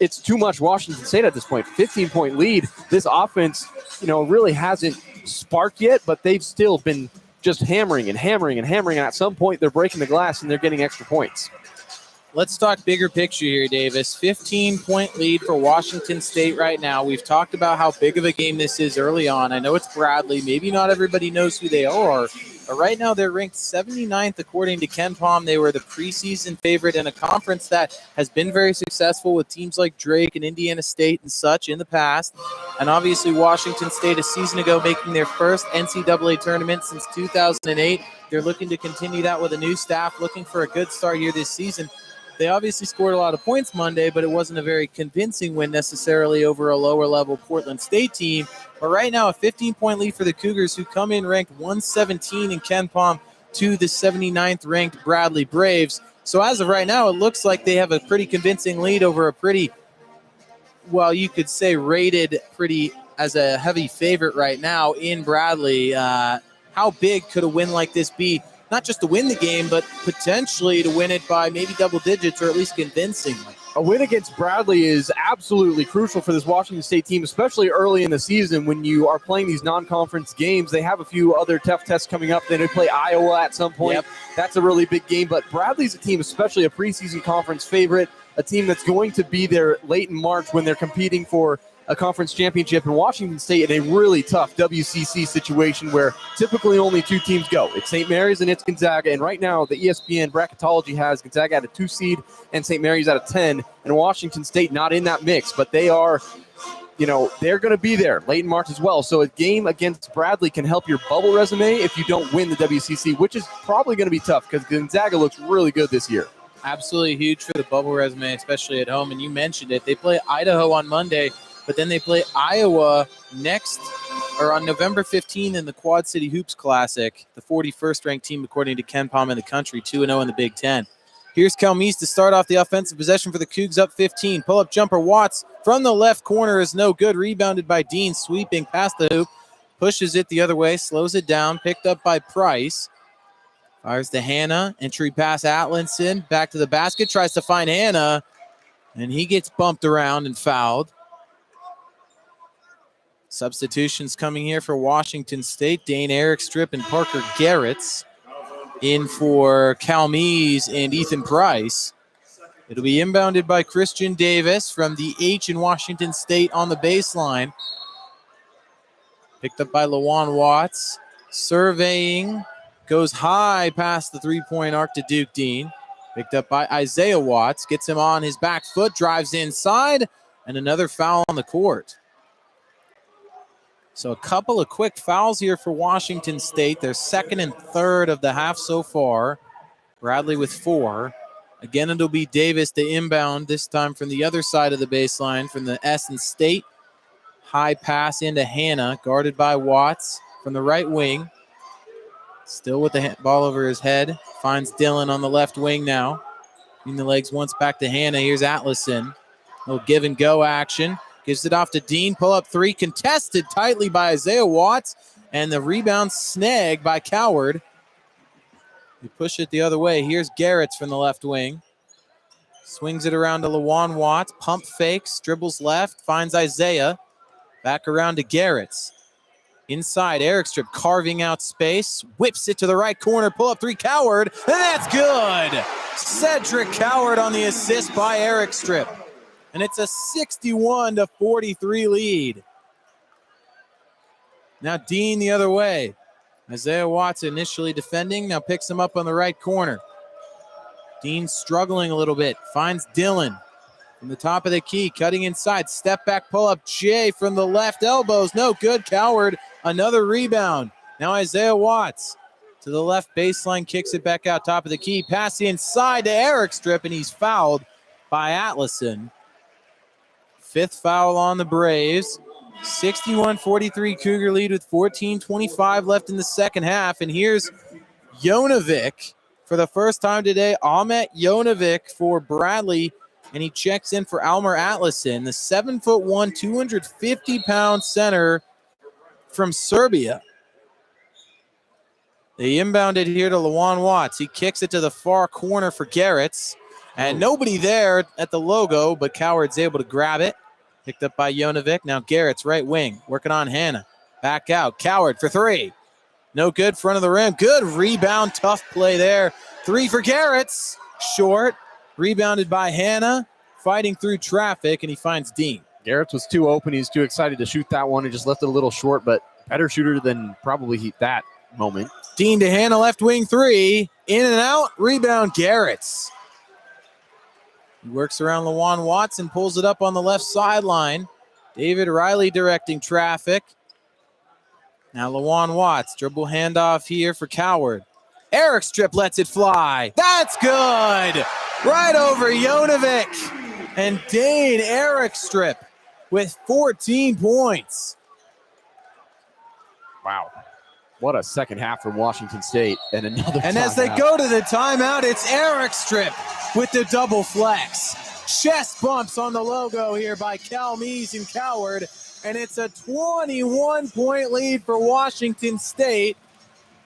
it's too much Washington State at this point. 15-point lead. This offense, really hasn't sparked yet, but they've still been just hammering and hammering and hammering. And at some point, they're breaking the glass and they're getting extra points. Let's talk bigger picture here, Davis. 15-point lead for Washington State right now. We've talked about how big of a game this is early on. I know it's Bradley. Maybe not everybody knows who they are. But right now they're ranked 79th according to Ken Pom. They were the preseason favorite in a conference that has been very successful with teams like Drake and Indiana State and such in the past. And obviously Washington State a season ago making their first NCAA tournament since 2008. They're looking to continue that with a new staff, looking for a good start here this season. They obviously scored a lot of points Monday, but it wasn't a very convincing win necessarily over a lower-level Portland State team. But right now, a 15-point lead for the Cougars, who come in ranked 117 in Ken Pom to the 79th ranked Bradley Braves. So as of right now, it looks like they have a pretty convincing lead over a pretty, well, you could say rated pretty as a heavy favorite right now in Bradley. How big could a win like this be? Not just to win the game, but potentially to win it by maybe double digits or at least convincingly. A win against Bradley is absolutely crucial for this Washington State team, especially early in the season when you are playing these non-conference games. They have a few other tough tests coming up. Then they play Iowa at some point. Yep. That's a really big game. But Bradley's a team, especially a preseason conference favorite, a team that's going to be there late in March when they're competing for a conference championship in Washington State in a really tough WCC situation where typically only two teams go. It's St. Mary's and it's Gonzaga. And right now, the ESPN bracketology has Gonzaga at a 2 seed and St. Mary's at a 10, and Washington State not in that mix. But they are, they're going to be there late in March as well. So a game against Bradley can help your bubble resume if you don't win the WCC, which is probably going to be tough because Gonzaga looks really good this year. Absolutely huge for the bubble resume, especially at home. And you mentioned it. They play Idaho on Monday, but then they play Iowa on November 15 in the Quad City Hoops Classic, the 41st ranked team according to Ken Pom in the country, 2-0 in the Big Ten. Here's Calmese to start off the offensive possession for the Cougs, up 15. Pull-up jumper, Watts from the left corner is no good. Rebounded by Dean, sweeping past the hoop, pushes it the other way, slows it down, picked up by Price. Fires to Hannah, entry pass Atlinson, back to the basket, tries to find Hannah, and he gets bumped around and fouled. Substitutions coming here for Washington State. Dane Erickstrip and Parker Garretts in for Calmese and Ethan Price. It'll be inbounded by Christian Davis from the H in Washington State on the baseline. Picked up by Lawan Watts. Surveying. Goes high past the three-point arc to Duke Dean. Picked up by Isaiah Watts. Gets him on his back foot. Drives inside. And another foul on the court. So a couple of quick fouls here for Washington State. Their second and third of the half so far. Bradley with 4. Again, it'll be Davis to inbound, this time from the other side of the baseline from the Essen State. High pass into Hannah, guarded by Watts from the right wing. Still with the ball over his head. Finds Dillon on the left wing now. In the legs once back to Hannah. Here's Atlason. Little give and go action. Gives it off to Dean. Pull up 3. Contested tightly by Isaiah Watts. And the rebound snag by Coward. You push it the other way. Here's Garrett's from the left wing. Swings it around to Lawan Watts. Pump fakes. Dribbles left. Finds Isaiah. Back around to Garrett's. Inside, Eric Strip carving out space. Whips it to the right corner. Pull up three, Coward. And that's good. Cedric Coward on the assist by Eric Strip. And it's a 61-43 lead. Now Dean the other way. Isaiah Watts initially defending. Now picks him up on the right corner. Dean struggling a little bit. Finds Dylan from the top of the key. Cutting inside. Step back pull up. Jay from the left elbows. No good. Coward. Another rebound. Now Isaiah Watts to the left baseline. Kicks it back out. Top of the key. Pass inside to Eric Strip. And he's fouled by Atlason. Fifth foul on the Braves. 61-43 Cougar lead with 14:25 left in the second half. And here's Jonovic for the first time today. Ahmet Jonovic for Bradley. And he checks in for Almer Atlason, the 7'1", 250-pound center from Serbia. They inbounded here to Lawan Watts. He kicks it to the far corner for Garrett's. And nobody there at the logo, but Coward's able to grab it. Picked up by Jonovic. Now Garrett's right wing, working on Hannah. Back out. Coward for three. No good. Front of the rim. Good rebound. Tough play there. Three for Garrett's. Short. Rebounded by Hannah. Fighting through traffic, and he finds Dean. Garrett's was too open. He's too excited to shoot that one and just left it a little short, but better shooter than probably that moment. Dean to Hannah, left wing three. In and out. Rebound, Garrett's. He works around Lawan Watts and pulls it up on the left sideline. David Riley directing traffic. Now Lawan Watts, dribble handoff here for Coward. Eric Strip lets it fly. That's good. Right over Jonovic. And Dane Eric Strip with 14 points. Wow. What a second half from Washington State. And another And as they go to the timeout, it's Eric Strip with the double flex. Chest bumps on the logo here by Cal Mees and Coward. And it's a 21-point lead for Washington State.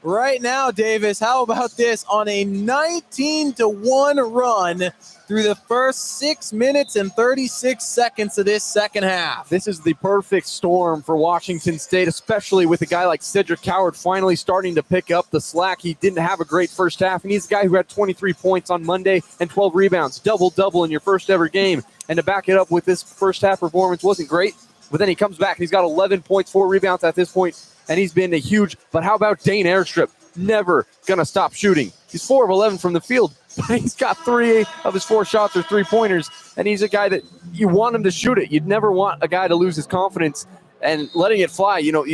Right now, Davis, how about this on a 19-1 run through the first 6 minutes and 36 seconds of this second half? This is the perfect storm for Washington State, especially with a guy like Cedric Coward finally starting to pick up the slack. He didn't have a great first half, and he's a guy who had 23 points on Monday and 12 rebounds, double-double in your first ever game. And to back it up with this first half performance wasn't great, but then he comes back and he's got 11 points, 4 rebounds at this point, and he's been a huge. But how about Dane Airstrip? Never going to stop shooting. He's 4 of 11 from the field, but he's got 3 of his 4 shots are three-pointers, and he's a guy that you want him to shoot it. You'd never want a guy to lose his confidence and letting it fly. You know,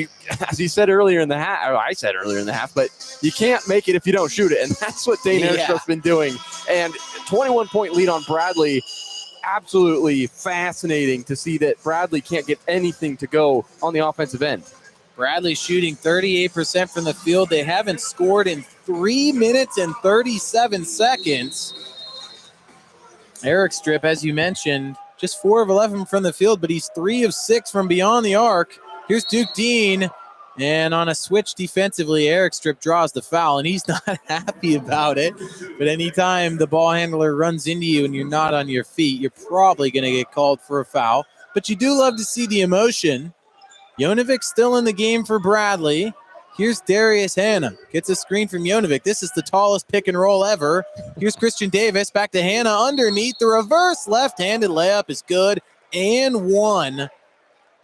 as he said earlier in the half, or I said earlier in the half, but you can't make it if you don't shoot it, and that's what Dane Airstrip's been doing. And 21-point lead on Bradley. Absolutely fascinating to see that Bradley can't get anything to go on the offensive end. Bradley shooting 38% from the field. They haven't scored in 3 minutes and 37 seconds. Eric Strip, as you mentioned, just 4 of 11 from the field, but he's 3 of 6 from beyond the arc. Here's Duke Dean, and on a switch defensively, Eric Strip draws the foul, and he's not happy about it. But anytime the ball handler runs into you and you're not on your feet, you're probably going to get called for a foul. But you do love to see the emotion. Jonovic still in the game for Bradley. Here's Darius Hannah. Gets a screen from Jonovic. This is the tallest pick and roll ever. Here's Christian Davis. Back to Hannah underneath. The reverse left-handed layup is good and one.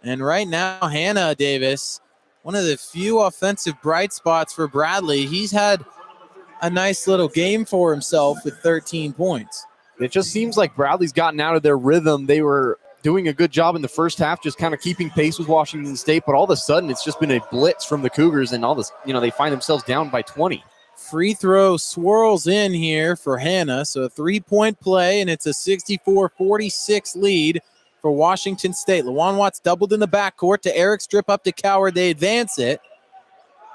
And right now, Hannah Davis, one of the few offensive bright spots for Bradley. He's had a nice little game for himself with 13 points. It just seems like Bradley's gotten out of their rhythm. They were doing a good job in the first half, just kind of keeping pace with Washington State, but all of a sudden it's just been a blitz from the Cougars, and all this, they find themselves down by 20. Free throw swirls in here for Hannah, so a 3-point play, and it's a 64-46 lead for Washington State. Lawan Watts doubled in the backcourt to Eric Strip up to Coward. They advance it.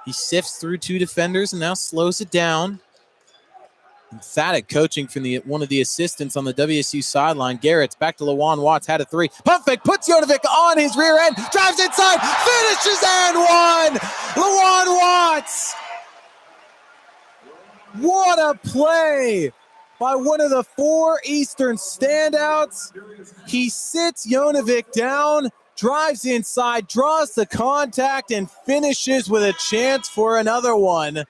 He sifts through 2 defenders and now slows it down. Emphatic coaching from one of the assistants on the WSU sideline. Garrett's back to Lawan Watts, had a 3. Pump fake, puts Jonovic on his rear end, drives inside, finishes and one! Lawan Watts What a play by one of the 4 Eastern standouts. He sits Jonovic down, drives inside, draws the contact, and finishes with a chance for another one.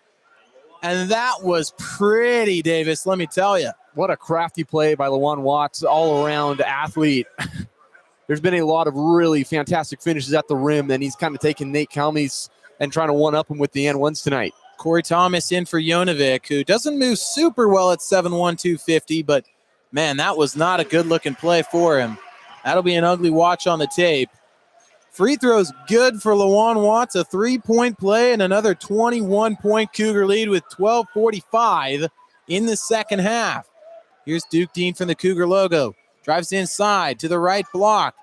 And that was pretty, Davis, let me tell you. What a crafty play by Lawan Watts, all-around athlete. There's been a lot of really fantastic finishes at the rim, and he's kind of taken Nate Calmes and trying to one-up him with the N1s tonight. Corey Thomas in for Jonovic, who doesn't move super well at 7'1", 250, but, man, that was not a good-looking play for him. That'll be an ugly watch on the tape. Free throws good for Lawan Watts, a 3-point play and another 21-point Cougar lead with 12:45 in the second half. Here's Duke Dean from the Cougar logo. Drives inside to the right block.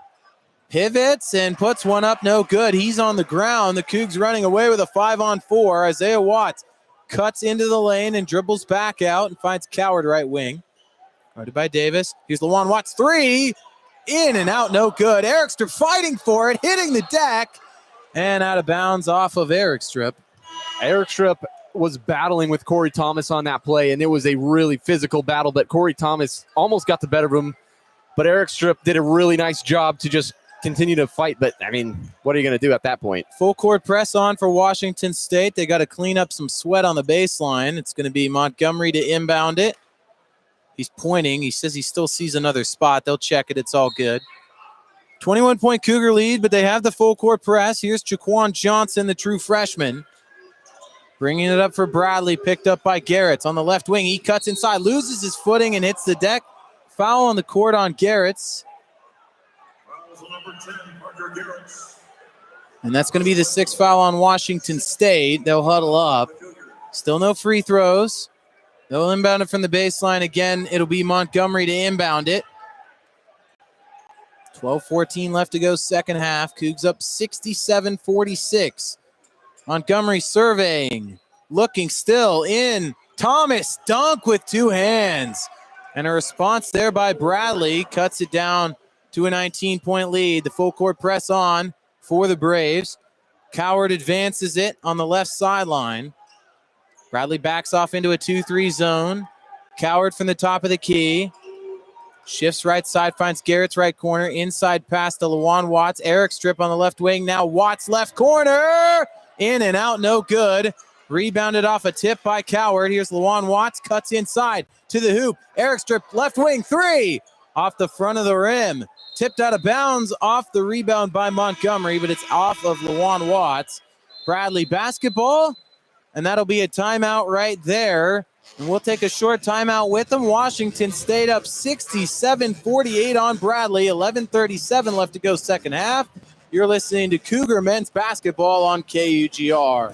Pivots and puts one up, no good. He's on the ground. The Cougs running away with a 5-on-4. Isaiah Watts cuts into the lane and dribbles back out and finds Coward right wing. Guarded by Davis. Here's Lawan Watts, 3. In and out, no good. Erikstrup fighting for it, hitting the deck, and out of bounds off of Erikstrup. Erikstrup was battling with Corey Thomas on that play, and it was a really physical battle, but Corey Thomas almost got the better of him. But Erikstrup did a really nice job to just continue to fight. But, I mean, what are you going to do at that point? Full court press on for Washington State. They got to clean up some sweat on the baseline. It's going to be Montgomery to inbound it. He's pointing. He says he still sees another spot. They'll check it. It's all good. 21-point Cougar lead, but they have the full court press. Here's Jaquan Johnson, the true freshman. Bringing it up for Bradley, picked up by Garretts on the left wing. He cuts inside, loses his footing, and hits the deck. Foul on the court on Garretts. And that's going to be the 6th foul on Washington State. They'll huddle up. Still no free throws. They'll inbound it from the baseline. Again, it'll be Montgomery to inbound it. 12:14 left to go, second half. Cougs up 67-46. Montgomery surveying, looking still in. Thomas, dunk with 2 hands. And a response there by Bradley cuts it down to a 19-point lead. The full court press on for the Braves. Coward advances it on the left sideline. Bradley backs off into a 2-3 zone. Coward from the top of the key. Shifts right side, finds Garrett's right corner. Inside pass to Lawan Watts. Erikstrup on the left wing. Now Watts left corner. In and out, no good. Rebounded off a tip by Coward. Here's Lawan Watts. Cuts inside to the hoop. Erikstrup left wing, 3. Off the front of the rim. Tipped out of bounds off the rebound by Montgomery, but it's off of Lawan Watts. Bradley basketball. And that'll be a timeout right there. And we'll take a short timeout with them. Washington State up 67-48 on Bradley. 11:37 left to go second half. You're listening to Cougar men's basketball on KUGR.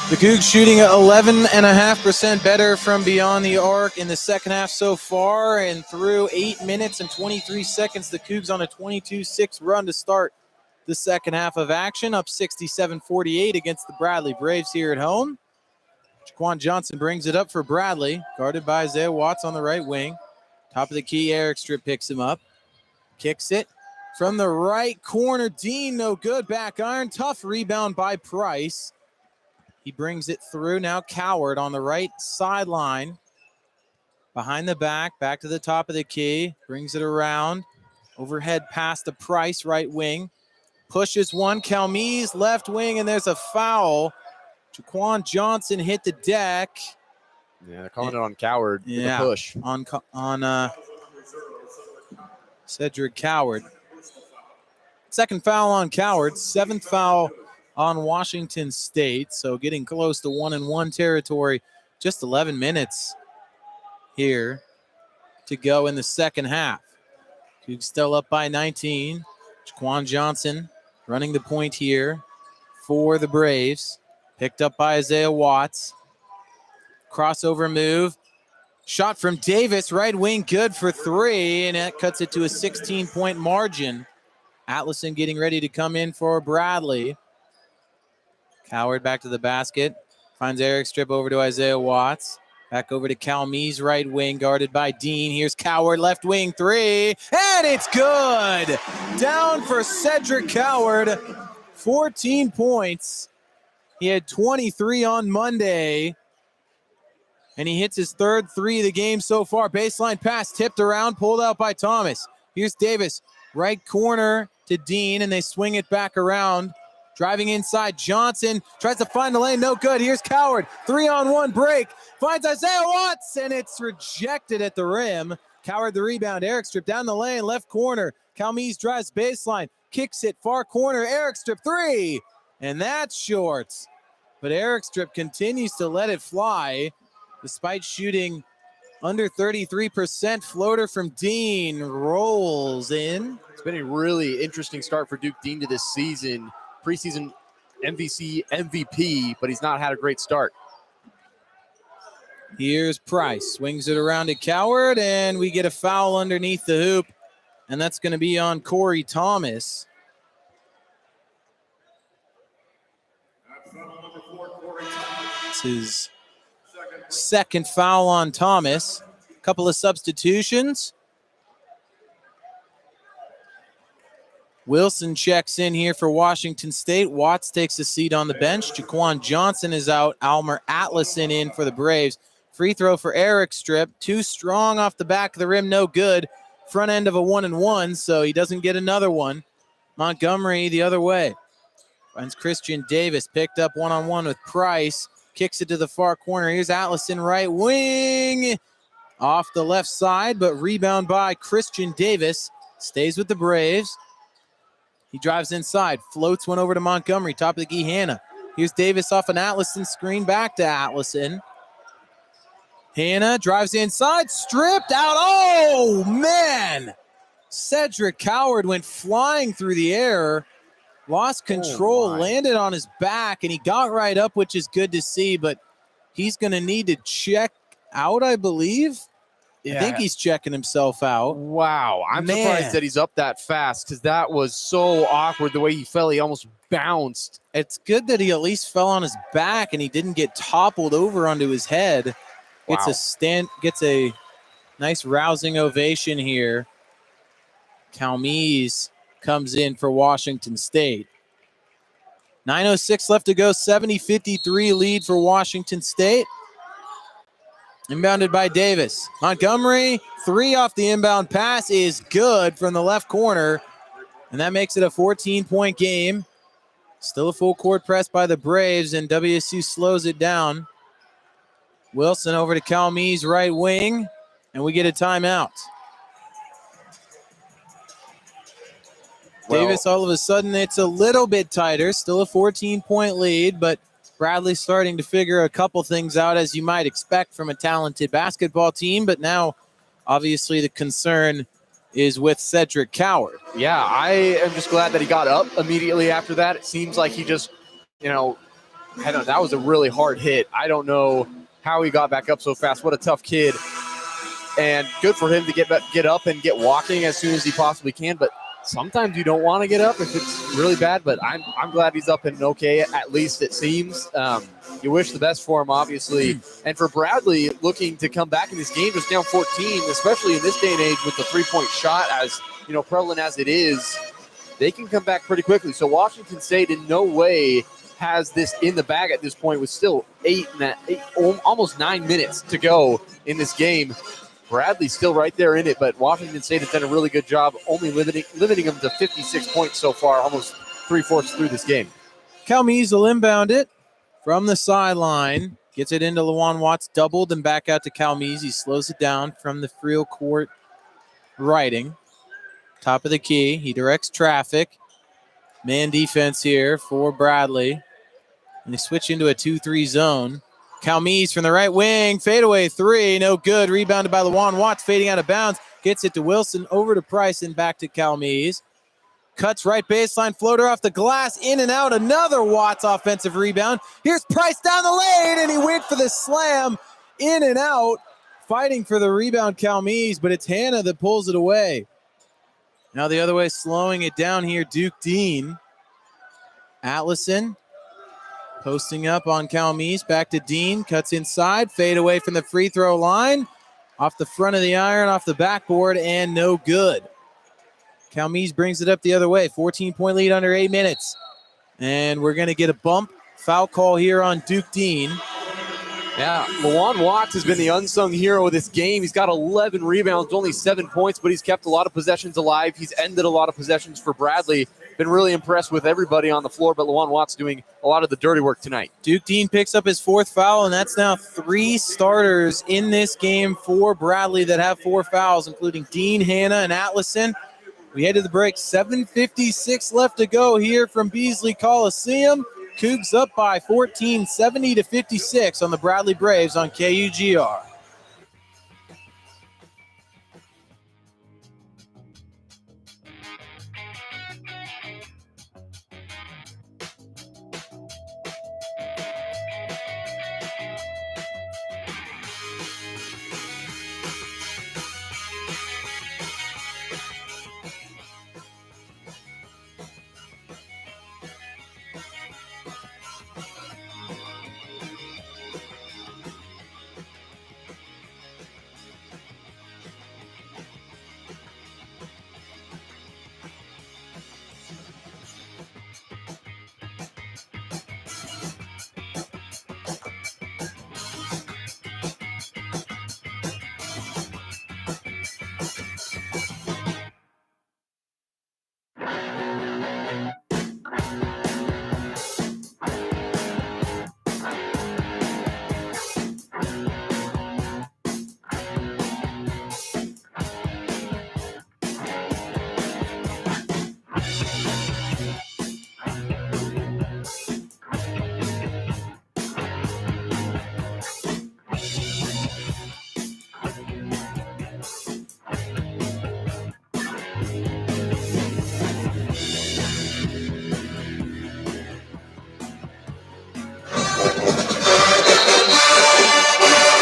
The Cougs shooting at 11.5% better from beyond the arc in the second half so far, and through 8 minutes and 23 seconds, the Cougs on a 22-6 run to start the second half of action, up 67-48 against the Bradley Braves here at home. Jaquan Johnson brings it up for Bradley, guarded by Isaiah Watts on the right wing. Top of the key, Eric Strip picks him up, kicks it from the right corner. Dean, no good, back iron, tough rebound by Price. He brings it through. Now Coward on the right sideline. Behind the back to the top of the key. Brings it around. Overhead pass to Price, right wing. Pushes one. Calmes, left wing, and there's a foul. Jaquan Johnson hit the deck. Yeah, they're calling it on Coward with the push. On Cedric Coward. Second foul on Coward. Seventh foul on Washington State, so getting close to 1-1 territory. Just 11 minutes here to go in the second half. Cougs still up by 19. Jaquan Johnson running the point here for the Braves. Picked up by Isaiah Watts. Crossover move. Shot from Davis, right wing, good for three, and that cuts it to a 16-point margin. Atlason getting ready to come in for Bradley. Coward back to the basket. Finds Eric Strip over to Isaiah Watts. Back over to Calmes, right wing, guarded by Dean. Here's Coward, left wing, three. And it's good! Down for Cedric Coward. 14 points. He had 23 on Monday. And he hits his third three of the game so far. Baseline pass, tipped around, pulled out by Thomas. Here's Davis, right corner to Dean, and they swing it back around. Driving inside, Johnson tries to find the lane, no good. Here's Coward, 3-on-1 break, finds Isaiah Watts, and it's rejected at the rim. Coward the rebound, Eric Strip down the lane, left corner. Calmes drives baseline, kicks it, far corner, Eric Strip three, and that's short. But Eric Strip continues to let it fly, despite shooting under 33%. Floater from Dean rolls in. It's been a really interesting start for Duke Dean to this season. Preseason MVC MVP, but he's not had a great start. Here's Price, swings it around to Coward, and we get a foul underneath the hoop, and that's going to be on Corey Thomas. It's his second foul on Thomas. A couple of substitutions. Wilson checks in here for Washington State. Watts takes a seat on the bench. Jaquan Johnson is out. Almer Atlason in for the Braves. Free throw for Eric Strip. Too strong off the back of the rim, no good. Front end of a 1-and-1, so he doesn't get another one. Montgomery the other way. Finds Christian Davis, picked up one-on-one with Price. Kicks it to the far corner. Here's Atlason, right wing. Off the left side, but rebound by Christian Davis. Stays with the Braves. He drives inside, floats one over to Montgomery, top of the key, Hannah. Here's Davis off an Atlason screen, back to Atlason. Hannah drives inside, stripped out. Oh, man! Cedric Coward went flying through the air, lost control, landed on his back, and he got right up, which is good to see, but he's going to need to check out, I believe. Yeah. I think he's checking himself out. Wow. I'm surprised that he's up that fast, because that was so awkward the way he fell. He almost bounced. It's good that he at least fell on his back and he didn't get toppled over onto his head. Gets a nice rousing ovation here. Calmes comes in for Washington State. 9:06 left to go, 70-53 lead for Washington State. Inbounded by Davis. Montgomery, three off the inbound pass is good from the left corner, and that makes it a 14-point game. Still a full court press by the Braves, and WSU slows it down. Wilson over to Calmes, right wing, and we get a timeout. Davis, all of a sudden, it's a little bit tighter. Still a 14-point lead, but Bradley's starting to figure a couple things out, as you might expect from a talented basketball team. But now, obviously, the concern is with Cedric Coward. Yeah, I am just glad that he got up immediately after that. It seems like he just, that was a really hard hit. I don't know how he got back up so fast. What a tough kid. And good for him to get up and get walking as soon as he possibly can. But sometimes you don't want to get up if it's really bad. But I'm glad he's up and okay, at least it seems. You wish the best for him, obviously. And for Bradley, looking to come back in this game, just down 14, especially in this day and age with the three-point shot, as prevalent as it is, they can come back pretty quickly. So Washington State in no way has this in the bag at this point, with still almost 9 minutes to go in this game. Bradley's still right there in it, but Washington State has done a really good job only limiting them to 56 points so far, almost 3/4 through this game. Calmes will inbound it from the sideline. Gets it into Lawan Watts, doubled, and back out to Calmes. He slows it down from the Friel court writing. Top of the key. He directs traffic. Man defense here for Bradley. And they switch into a 2-3 zone. Calmes from the right wing. Fadeaway three. No good. Rebounded by Lawan Watts. Fading out of bounds. Gets it to Wilson. Over to Price and back to Calmes. Cuts right baseline. Floater off the glass. In and out. Another Watts offensive rebound. Here's Price down the lane. And he went for the slam. In and out. Fighting for the rebound, Calmes. But it's Hannah that pulls it away. Now the other way, slowing it down here, Duke Dean. Atlason posting up on Calmes. Back to Dean. Cuts inside. Fade away from the free throw line. Off the front of the iron, off the backboard, and no good. Calmes brings it up the other way. 14-point lead under 8 minutes. And we're going to get a bump. Foul call here on Duke Dean. Yeah, Lawan Watts has been the unsung hero of this game. He's got 11 rebounds, only 7 points, but he's kept a lot of possessions alive. He's ended a lot of possessions for Bradley. Been really impressed with everybody on the floor, but Lawan Watts doing a lot of the dirty work tonight. Duke Dean picks up his 4th foul, and that's now 3 starters in this game for Bradley that have 4 fouls, including Dean, Hannah, and Atlason. We head to the break. 7:56 left to go here from Beasley Coliseum. Cougs up by 14, 70-56 on the Bradley Braves on KUGR.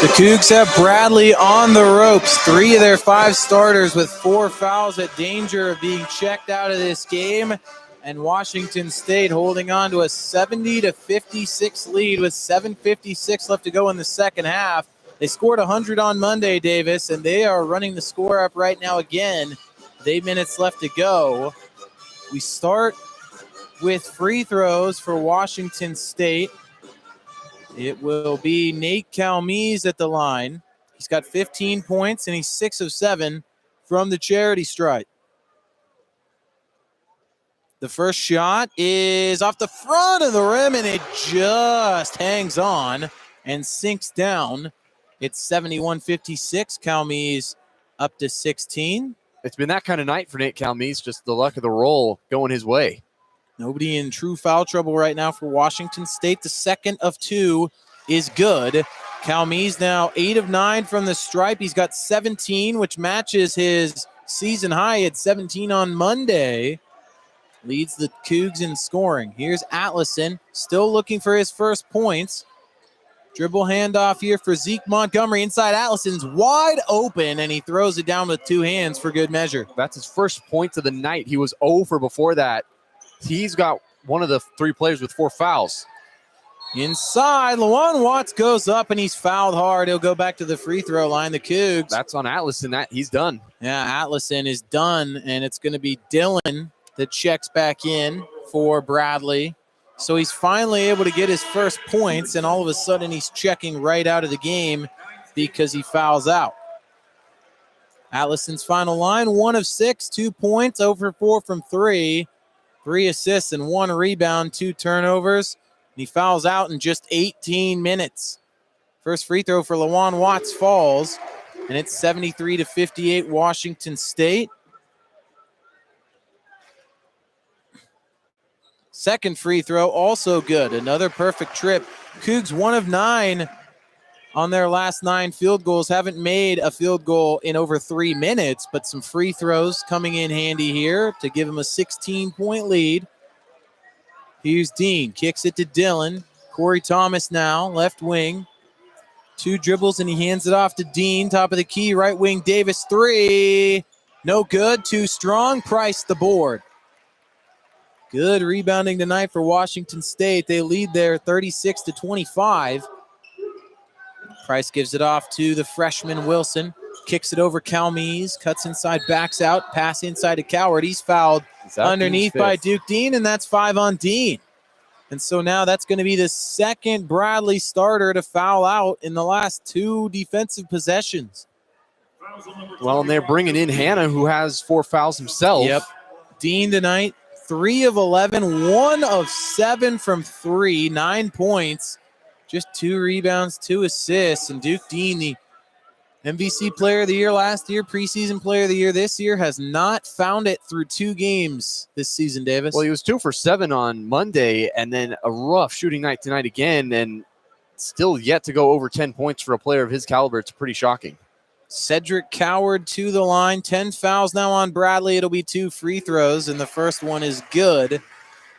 The Cougs have Bradley on the ropes. 3 of their 5 starters with 4 fouls at danger of being checked out of this game. And Washington State holding on to a 70-56 lead with 7:56 left to go in the second half. They scored 100 on Monday, Davis, and they are running the score up right now again. 8 minutes left to go. We start with free throws for Washington State. It will be Nate Calmes at the line. He's got 15 points, and he's 6 of 7 from the charity stripe. The first shot is off the front of the rim, and it just hangs on and sinks down. It's 71-56. Calmes up to 16. It's been that kind of night for Nate Calmes, just the luck of the roll going his way. Nobody in true foul trouble right now for Washington State. The second of 2 is good. Calmes now 8 of 9 from the stripe. He's got 17, which matches his season high at 17 on Monday. leads the Cougs in scoring. Here's Atlason, still looking for his first points. Dribble handoff here for Zeke Montgomery. Inside Atlason's wide open, and he throws it down with two hands for good measure. That's his first point of the night. He was over before that. He's got one of the 3 players with 4 fouls. Inside, Lawan Watts goes up, and he's fouled hard. He'll go back to the free throw line. The Cougs. That's on Atlason. He's done. Yeah, Atlason is done, and it's going to be Dylan that checks back in for Bradley. So he's finally able to get his first points, and all of a sudden he's checking right out of the game because he fouls out. Atlason's final line, 1 of 6, 2 points, 0 for 4 from 3. 3 assists and 1 rebound, 2 turnovers. And he fouls out in just 18 minutes. First free throw for Lawan Watts falls, and it's 73-58 Washington State. Second free throw, also good. Another perfect trip. Cougs 1 of 9 on their last 9 field goals. Haven't made a field goal in over 3 minutes, but some free throws coming in handy here to give him a 16-point lead. Here's Dean, kicks it to Dylan. Corey Thomas now, left wing. 2 dribbles, and he hands it off to Dean. Top of the key, right wing, Davis, 3. No good, too strong. Price the board. Good rebounding tonight for Washington State. They lead there 36-25. Price gives it off to the freshman Wilson. Kicks it over Calmes. Cuts inside, backs out. Pass inside to Coward. He's fouled underneath by Duke Dean, and that's 5 on Dean. And so now that's going to be the second Bradley starter to foul out in the last 2 defensive possessions. Well, and they're bringing in Hannah, who has 4 fouls himself. Yep. Dean tonight, 3 of 11, 1 of 7 from 3, 9 points, just 2 rebounds, 2 assists. And Duke Dean, the MVC player of the year last year, preseason player of the year this year, has not found it through 2 games this season, Davis. Well, he was 2 for 7 on Monday, and then a rough shooting night tonight again, and still yet to go over 10 points for a player of his caliber. It's pretty shocking. Cedric Coward to the line. 10 fouls now on Bradley. It'll be 2 free throws, and the first one is good.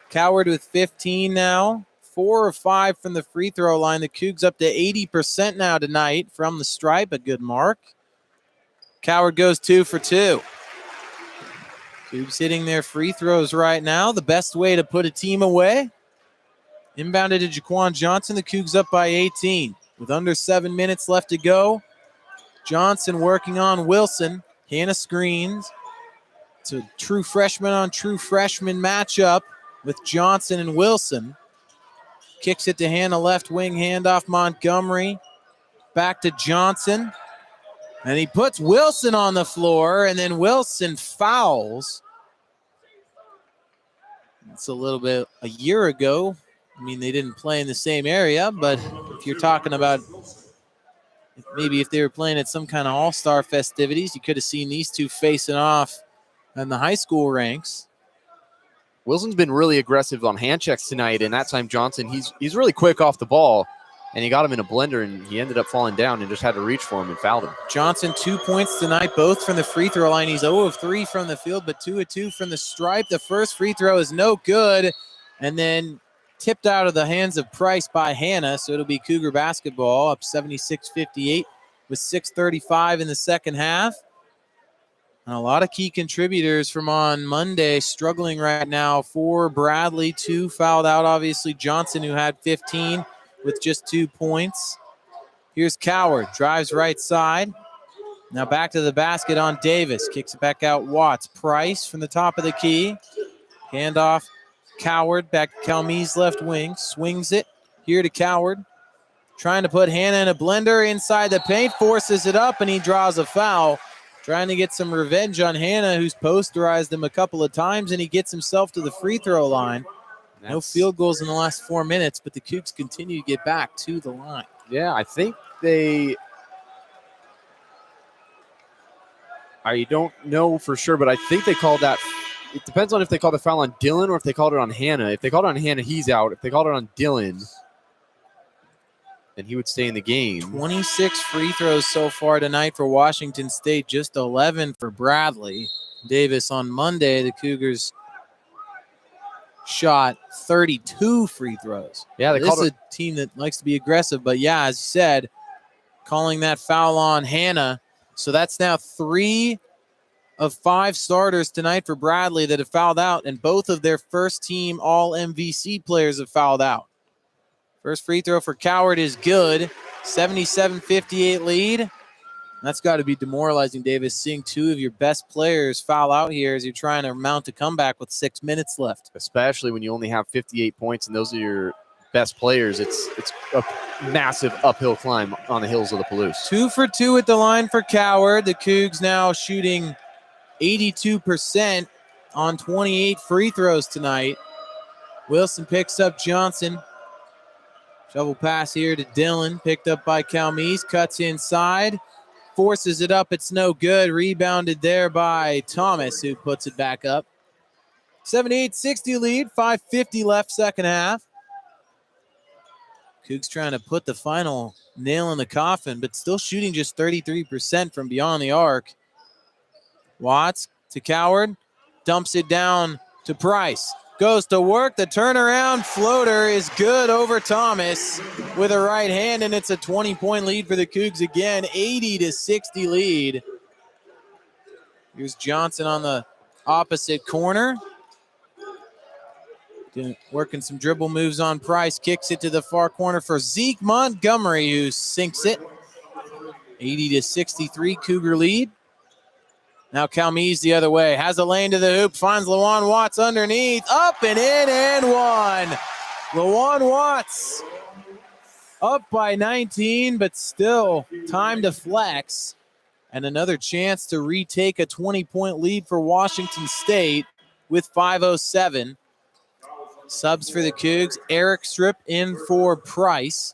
Coward with 15 now. 4 of 5 from the free throw line. The Cougs up to 80% now tonight from the stripe. A good mark. Coward goes 2 for 2. Cougs hitting their free throws right now. The best way to put a team away. Inbounded to Jaquan Johnson. The Cougs up by 18. With under 7 minutes left to go. Johnson working on Wilson. Hannah screens. It's a true freshman on true freshman matchup with Johnson and Wilson. Kicks it to Hannah, left wing, handoff Montgomery. Back to Johnson. And he puts Wilson on the floor, and then Wilson fouls. It's a little bit a year ago. I mean, they didn't play in the same area, but if you're talking about maybe if they were playing at some kind of all-star festivities, you could have seen these two facing off in the high school ranks. Wilson's been really aggressive on hand checks tonight, and that time Johnson, he's really quick off the ball, and he got him in a blender, and he ended up falling down and just had to reach for him and fouled him. Johnson, 2 points tonight, both from the free throw line. He's 0 of 3 from the field, but 2 of 2 from the stripe. The first free throw is no good, and then tipped out of the hands of Price by Hannah, so it'll be Cougar basketball up 76-58 with 6:35 in the second half. And a lot of key contributors from on Monday struggling right now for Bradley. 2 fouled out, obviously. Johnson, who had 15 with just 2 points. Here's Coward, drives right side. Now back to the basket on Davis. Kicks it back out Watts. Price from the top of the key. Handoff Coward, back to Calmes left wing. Swings it here to Coward. Trying to put Hannah in a blender inside the paint. Forces it up, and he draws a foul. Trying to get some revenge on Hannah, who's posterized him a couple of times, and he gets himself to the free throw line. No field goals in the last 4 minutes, but the Cougs continue to get back to the line. Yeah, I think I don't know for sure, but I think they called that. It depends on if they called the foul on Dylan or if they called it on Hannah. If they called it on Hannah, he's out. If they called it on Dylan, then he would stay in the game. 26 free throws so far tonight for Washington State, just 11 for Bradley. Davis on Monday, the Cougars shot 32 free throws. Yeah, they this called is it. a team that likes to be aggressive, but yeah, as you said, calling that foul on Hannah. So that's now 3 of 5 starters tonight for Bradley that have fouled out, and both of their first team all MVC players have fouled out. First free throw for Coward is good. 77-58 lead. That's got to be demoralizing, Davis, seeing 2 of your best players foul out here as you're trying to mount a comeback with 6 minutes left. Especially when you only have 58 points and those are your best players. It's a massive uphill climb on the hills of the Palouse. 2 for 2 at the line for Coward. The Cougs now shooting 82% on 28 free throws tonight. Wilson picks up Johnson. Shovel pass here to Dillon. Picked up by Calmes. Cuts inside. Forces it up. It's no good. Rebounded there by Thomas, who puts it back up. 78-60 lead. 5:50 left second half. Cougs trying to put the final nail in the coffin, but still shooting just 33% from beyond the arc. Watts to Coward. Dumps it down to Price. Goes to work. The turnaround floater is good over Thomas with a right hand, and it's a 20-point lead for the Cougs again. 80-60 lead. Here's Johnson on the opposite corner. Working some dribble moves on Price. Kicks it to the far corner for Zeke Montgomery, who sinks it. 80-63 Cougar lead. Now Calmes the other way. Has a lane to the hoop. Finds Lawan Watts underneath. Up and in and one. Lawan Watts up by 19, but still time to flex. And another chance to retake a 20-point lead for Washington State with 5:07. Subs for the Cougs. Eric Strip in for Price.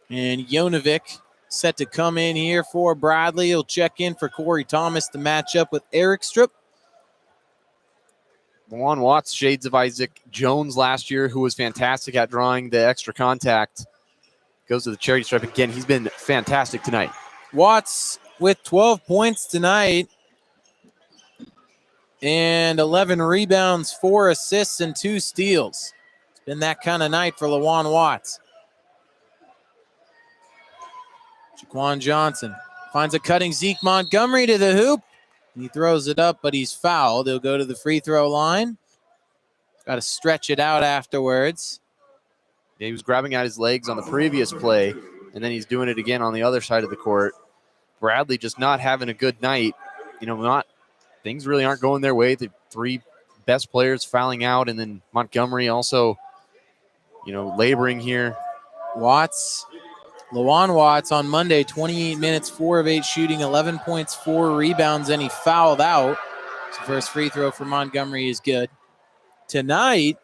And Jonovic set to come in here for Bradley. He'll check in for Corey Thomas to match up with Eric Strip. Lawan Watts, shades of Isaac Jones last year, who was fantastic at drawing the extra contact. Goes to the charity stripe again. He's been fantastic tonight. Watts with 12 points tonight and 11 rebounds, 4 assists, and 2 steals. It's been that kind of night for Lawan Watts. Jaquan Johnson finds a cutting Zeke Montgomery to the hoop. He throws it up, but he's fouled. He'll go to the free throw line. Got to stretch it out afterwards. Yeah, he was grabbing at his legs on the previous play, and then he's doing it again on the other side of the court. Bradley just not having a good night. Things really aren't going their way. The 3 best players fouling out, and then Montgomery also, laboring here. Lawan Watts on Monday, 28 minutes, 4 of 8 shooting, 11 points, 4 rebounds, and he fouled out. His first free throw for Montgomery is good. Tonight,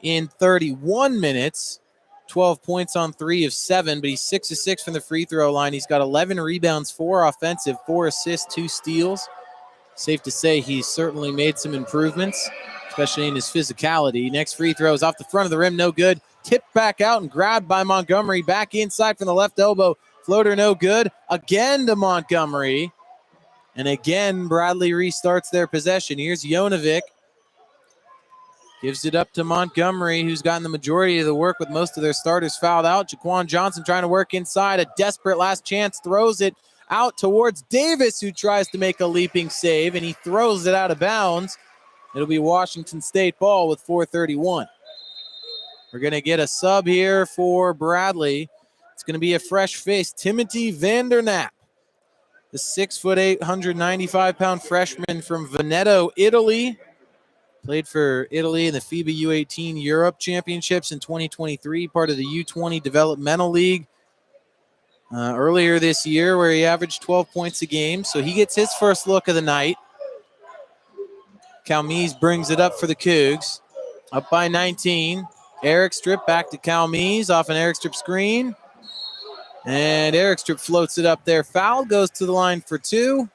in 31 minutes, 12 points on 3 of 7, but he's 6 of 6 from the free throw line. He's got 11 rebounds, 4 offensive, 4 assists, 2 steals. Safe to say he's certainly made some improvements, especially in his physicality. Next free throw is off the front of the rim, no good. Tipped back out and grabbed by Montgomery. Back inside from the left elbow. Floater no good. Again to Montgomery. And again, Bradley restarts their possession. Here's Jonovic. Gives it up to Montgomery, who's gotten the majority of the work with most of their starters fouled out. Jaquan Johnson trying to work inside. A desperate last chance. Throws it out towards Davis, who tries to make a leaping save, and he throws it out of bounds. It'll be Washington State ball with 4:31. We're going to get a sub here for Bradley. It's going to be a fresh face, Timothy Vandernap, the 6'8", 195-pound freshman from Veneto, Italy. Played for Italy in the FIBA U18 Europe Championships in 2023, part of the U20 Developmental League earlier this year, where he averaged 12 points a game. So he gets his first look of the night. Calmes brings it up for the Cougs. Up by 19. Eric Strip back to Calmes off an Eric Strip screen. And Eric Strip floats it up there. Foul goes to the line for 2.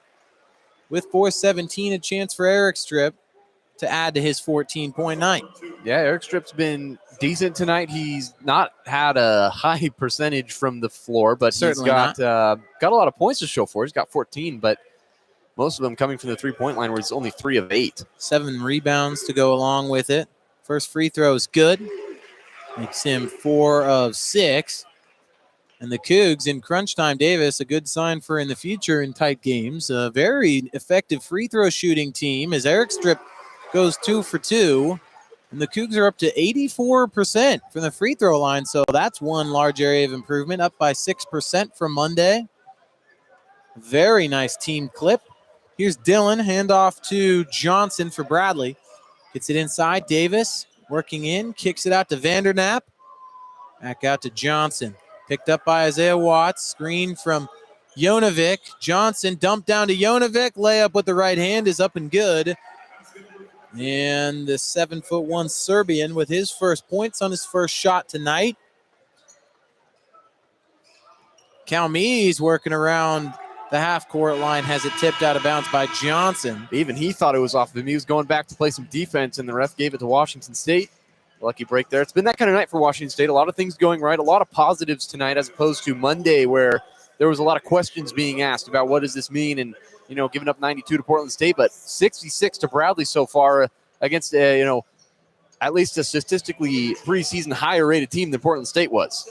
With 4:17, a chance for Eric Strip to add to his 14-point night. Yeah, Eric Strip's been decent tonight. He's not had a high percentage from the floor, but Certainly he's got a lot of points to show for. He's got 14, but most of them coming from the three-point line where he's only 3 of 8. 7 rebounds to go along with it. First free throw is good. Makes him 4 of 6. And the Cougs in crunch time, Davis, a good sign for in the future in tight games. A very effective free throw shooting team as Eric Strip goes 2 for 2. And the Cougs are up to 84% from the free throw line. So that's one large area of improvement, up by 6% from Monday. Very nice team clip. Here's Dillon, handoff to Johnson for Bradley. Gets it inside, Davis working in, kicks it out to Vandernap. Back out to Johnson. Picked up by Isaiah Watts. Screen from Jonovic. Johnson dumped down to Jonovic. Layup with the right hand is up and good. And the 7'1" Serbian with his first points on his first shot tonight. Calme's working around the half-court line, has it tipped out of bounds by Johnson. Even he thought it was off of him. He was going back to play some defense, and the ref gave it to Washington State. Lucky break there. It's been that kind of night for Washington State. A lot of things going right, a lot of positives tonight as opposed to Monday where there was a lot of questions being asked about what does this mean and, giving up 92 to Portland State, but 66 to Bradley so far against, at least a statistically preseason higher rated team than Portland State was.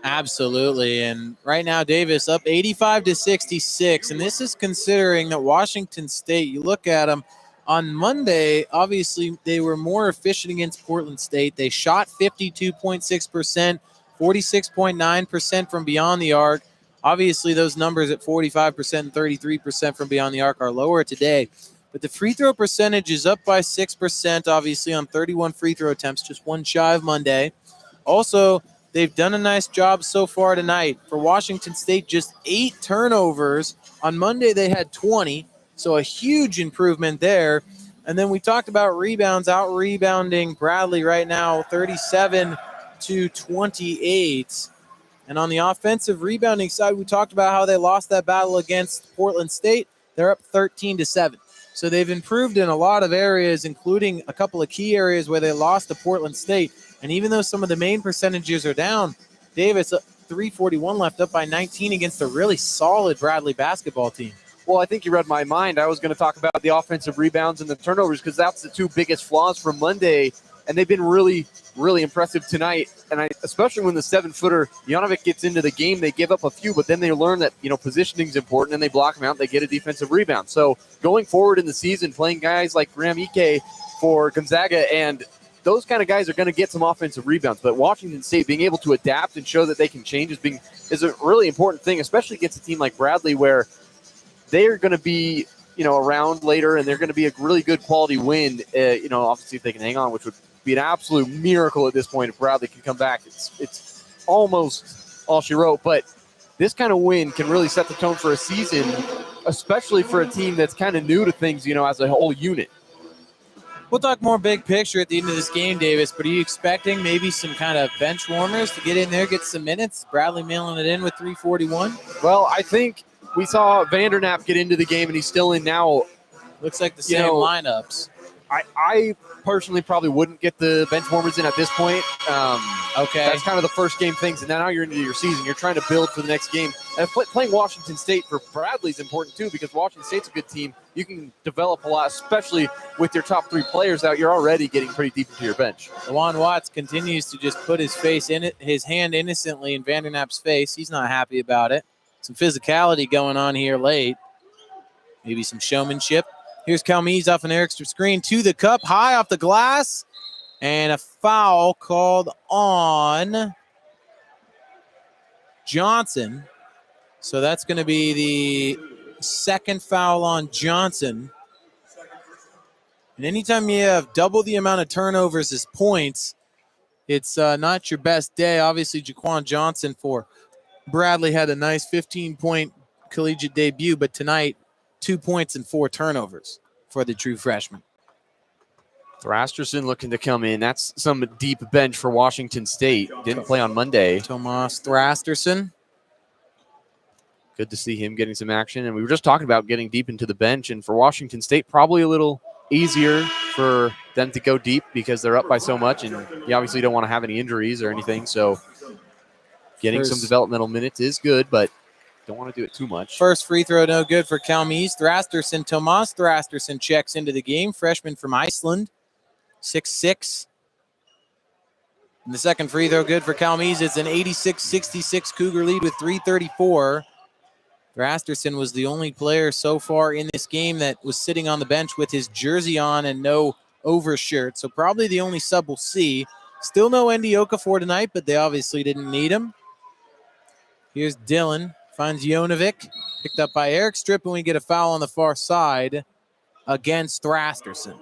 Absolutely. And right now, Davis up 85 to 66. And this is considering that Washington State, you look at them on Monday, obviously they were more efficient against Portland State. They shot 52.6%, 46.9% from beyond the arc. Obviously, those numbers at 45% and 33% from beyond the arc are lower today. But the free throw percentage is up by 6%, obviously, on 31 free throw attempts, just one shy of Monday. Also, they've done a nice job so far tonight. For Washington State, just 8 turnovers. On Monday, they had 20, so a huge improvement there. And then we talked about rebounds, out-rebounding Bradley right now, 37 to 28. And on the offensive rebounding side, we talked about how they lost that battle against Portland State. They're up 13 to 7. So they've improved in a lot of areas, including a couple of key areas where they lost to Portland State. And even though some of the main percentages are down, Davis, 341 left, up by 19 against a really solid Bradley basketball team. Well, I think you read my mind. I was going to talk about the offensive rebounds and the turnovers because that's the two biggest flaws from Monday, and they've been really, really impressive tonight. And especially when the 7-footer Janovic gets into the game, they give up a few, but then they learn that positioning is important, and they block them out. They get a defensive rebound. So going forward in the season, playing guys like Graham Ike for Gonzaga, and those kind of guys are going to get some offensive rebounds. But Washington State being able to adapt and show that they can change is a really important thing, especially against a team like Bradley, where they're going to be, around later, and they're going to be a really good quality win. Obviously, if they can hang on, which would be an absolute miracle at this point if Bradley can come back. It's almost all she wrote, but this kind of win can really set the tone for a season, especially for a team that's kind of new to things, as a whole unit. We'll talk more big picture at the end of this game, Davis, but are you expecting maybe some kind of bench warmers to get in there, get some minutes? Bradley mailing it in with 341? Well, I think we saw Vandernap get into the game, and he's still in now. Looks like the same lineups. I personally probably wouldn't get the bench warmers in at this point. Okay. That's kind of the first game things, and now you're into your season. You're trying to build for the next game. And playing Washington State for Bradley is important, too, because Washington State's a good team. You can develop a lot, especially with your top 3 players out. You're already getting pretty deep into your bench. Lawan Watts continues to just put his hand innocently in Vandernap's face. He's not happy about it. Some physicality going on here late. Maybe some showmanship. Here's Calmes off an Eric Strip screen to the cup, high off the glass, and a foul called on Johnson. So that's going to be the second foul on Johnson. And anytime you have double the amount of turnovers as points, it's not your best day. Obviously, Jaquan Johnson for Bradley had a nice 15-point collegiate debut, but tonight, 2 points and 4 turnovers for the true freshman. Thrasterson looking to come in. That's some deep bench for Washington State. Didn't play on Monday. Tomas Thrasterson. Good to see him getting some action. And we were just talking about getting deep into the bench. And for Washington State, probably a little easier for them to go deep because they're up by so much. And you obviously don't want to have any injuries or anything. So getting some developmental minutes is good, but don't want to do it too much. First free throw, no good for Calmes. Thrasterson, Tomas Thrasterson checks into the game. Freshman from Iceland, 6'6", And the second free throw good for Calmes. It's an 86-66 Cougar lead with 3:34. Thrasterson was the only player so far in this game that was sitting on the bench with his jersey on and no overshirt. So probably the only sub we'll see. Still no Andy Okafor tonight, but they obviously didn't need him. Here's Dylan. Finds Jonovic. Picked up by Eric Strip, and we get a foul on the far side against Thrasterson.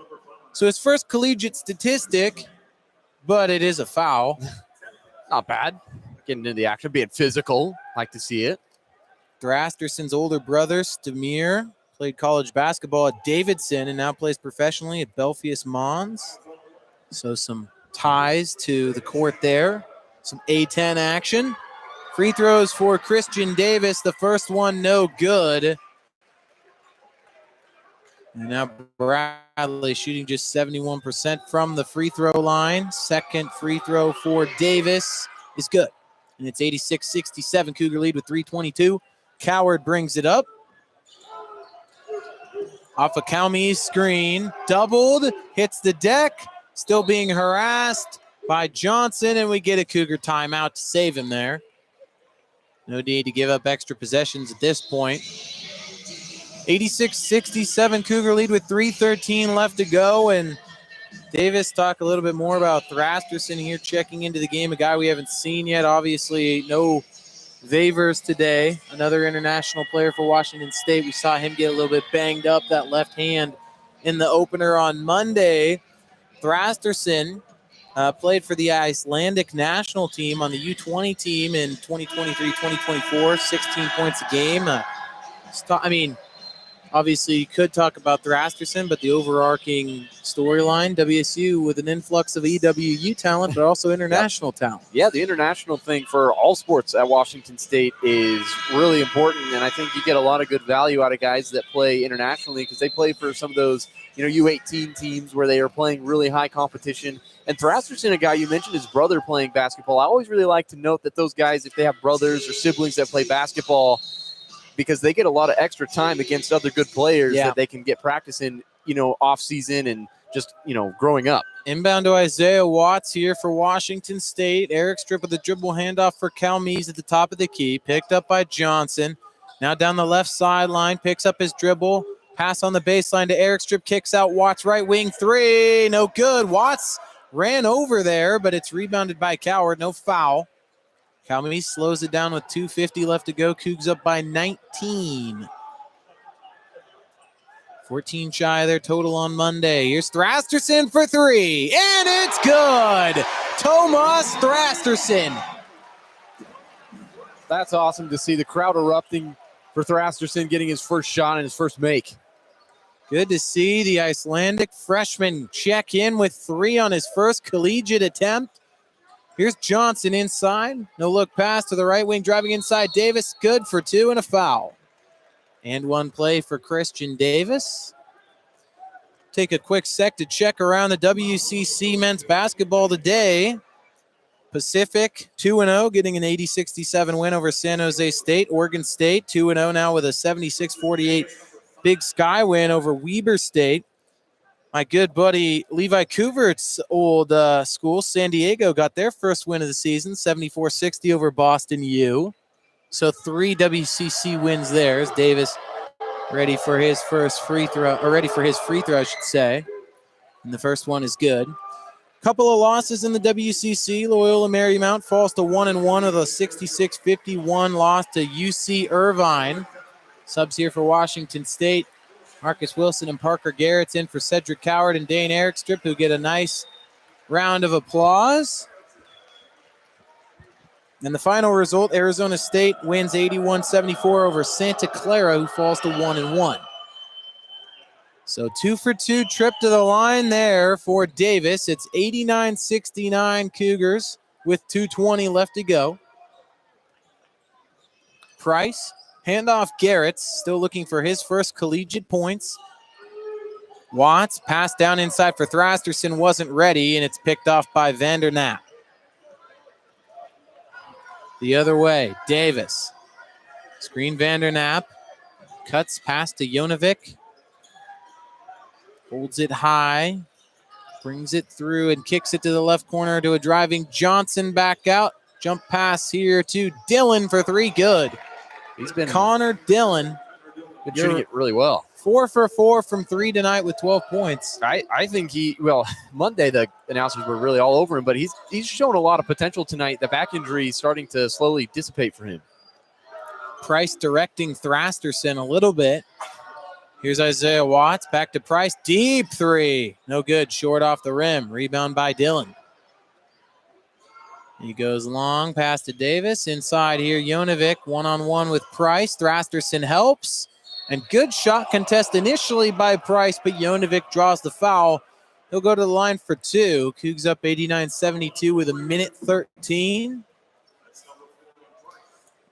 So his first collegiate statistic, but it is a foul. Not bad. Getting into the action, being physical. Like to see it. Thrasterson's older brother, Stamir, played college basketball at Davidson and now plays professionally at Belfius Mons. So some ties to the court there. Some A10 action. Free throws for Christian Davis. The first one, no good. And now Bradley shooting just 71% from the free throw line. Second free throw for Davis is good. And it's 86-67. Cougar lead with 3:22. Coward brings it up. Off a Calmes screen. Doubled. Hits the deck. Still being harassed by Johnson. And we get a Cougar timeout to save him there. No need to give up extra possessions at this point. 86-67 Cougar lead with 3:13 left to go. And Davis, talk a little bit more about Thrasterson here checking into the game. A guy we haven't seen yet. Obviously, no Vavers today, another international player for Washington State. We saw him get a little bit banged up, that left hand in the opener on Monday. Thrasterson played for the Icelandic national team on the U20 team in 2023-2024, 16 points a game. Obviously, you could talk about Thrasterson, but the overarching storyline, WSU with an influx of EWU talent, but also international talent. Yeah, the international thing for all sports at Washington State is really important, and I think you get a lot of good value out of guys that play internationally because they play for some of those, U18 teams where they are playing really high competition. And Thrasterson, a guy you mentioned his brother playing basketball. I always really like to note that those guys, if they have brothers or siblings that play basketball, because they get a lot of extra time against other good players that they can get practice in, off season and just, growing up. Inbound to Isaiah Watts here for Washington State. Eric Strip with the dribble handoff for Calmes at the top of the key. Picked up by Johnson. Now down the left sideline, picks up his dribble. Pass on the baseline to Eric Strip, kicks out Watts right wing three. No good. Watts ran over there, but it's rebounded by Coward. No foul. Calmes slows it down with 2:50 left to go. Cougs up by 19. 14 shy of their total on Monday. Here's Thrasterson for three, and it's good. Tomas Thrasterson. That's awesome to see the crowd erupting for Thrasterson getting his first shot and his first make. Good to see the Icelandic freshman check in with three on his first collegiate attempt. Here's Johnson inside. No look pass to the right wing, driving inside. Davis good for two and a foul. And one play for Christian Davis. Take a quick sec to check around the WCC men's basketball today. Pacific 2-0, getting an 80-67 win over San Jose State. Oregon State 2-0 now with a 76-48 Big Sky win over Weber State. My good buddy Levi Kuvert's old school, San Diego, got their first win of the season, 74-60 over Boston U. So 3 WCC wins there. As Davis ready for his free throw, I should say. And the first one is good. Couple of losses in the WCC. Loyola Marymount falls to 1-1 with a 66-51 loss to UC Irvine. Subs here for Washington State. Marcus Wilson and Parker Garrett's in for Cedric Coward and Dane Erickstrip, who get a nice round of applause. And the final result, Arizona State wins 81-74 over Santa Clara, who falls to 1-1. So 2 for 2 trip to the line there for Davis. It's 89-69 Cougars with 2:20 left to go. Price. Handoff Garrett's, still looking for his first collegiate points. Watts, pass down inside for Thrasterson, wasn't ready, and it's picked off by Vandernaap. The other way, Davis. Screen Vandernaap, cuts pass to Jonovic. Holds it high. Brings it through and kicks it to the left corner to a driving Johnson back out. Jump pass here to Dillon for 3. Good. He's been Connor Dillon. shooting it really well. 4 for 4 from 3 tonight with 12 points. I think Monday the announcers were really all over him, but he's shown a lot of potential tonight. The back injury is starting to slowly dissipate for him. Price directing Thrasterson a little bit. Here's Isaiah Watts, back to Price, deep 3. No good, short off the rim. Rebound by Dillon. He goes long, pass to Davis. Inside here, Jonovic, one-on-one with Price. Thrasterson helps. And good shot contest initially by Price, but Jonovic draws the foul. He'll go to the line for 2. Cougs up 89-72 with 1:13.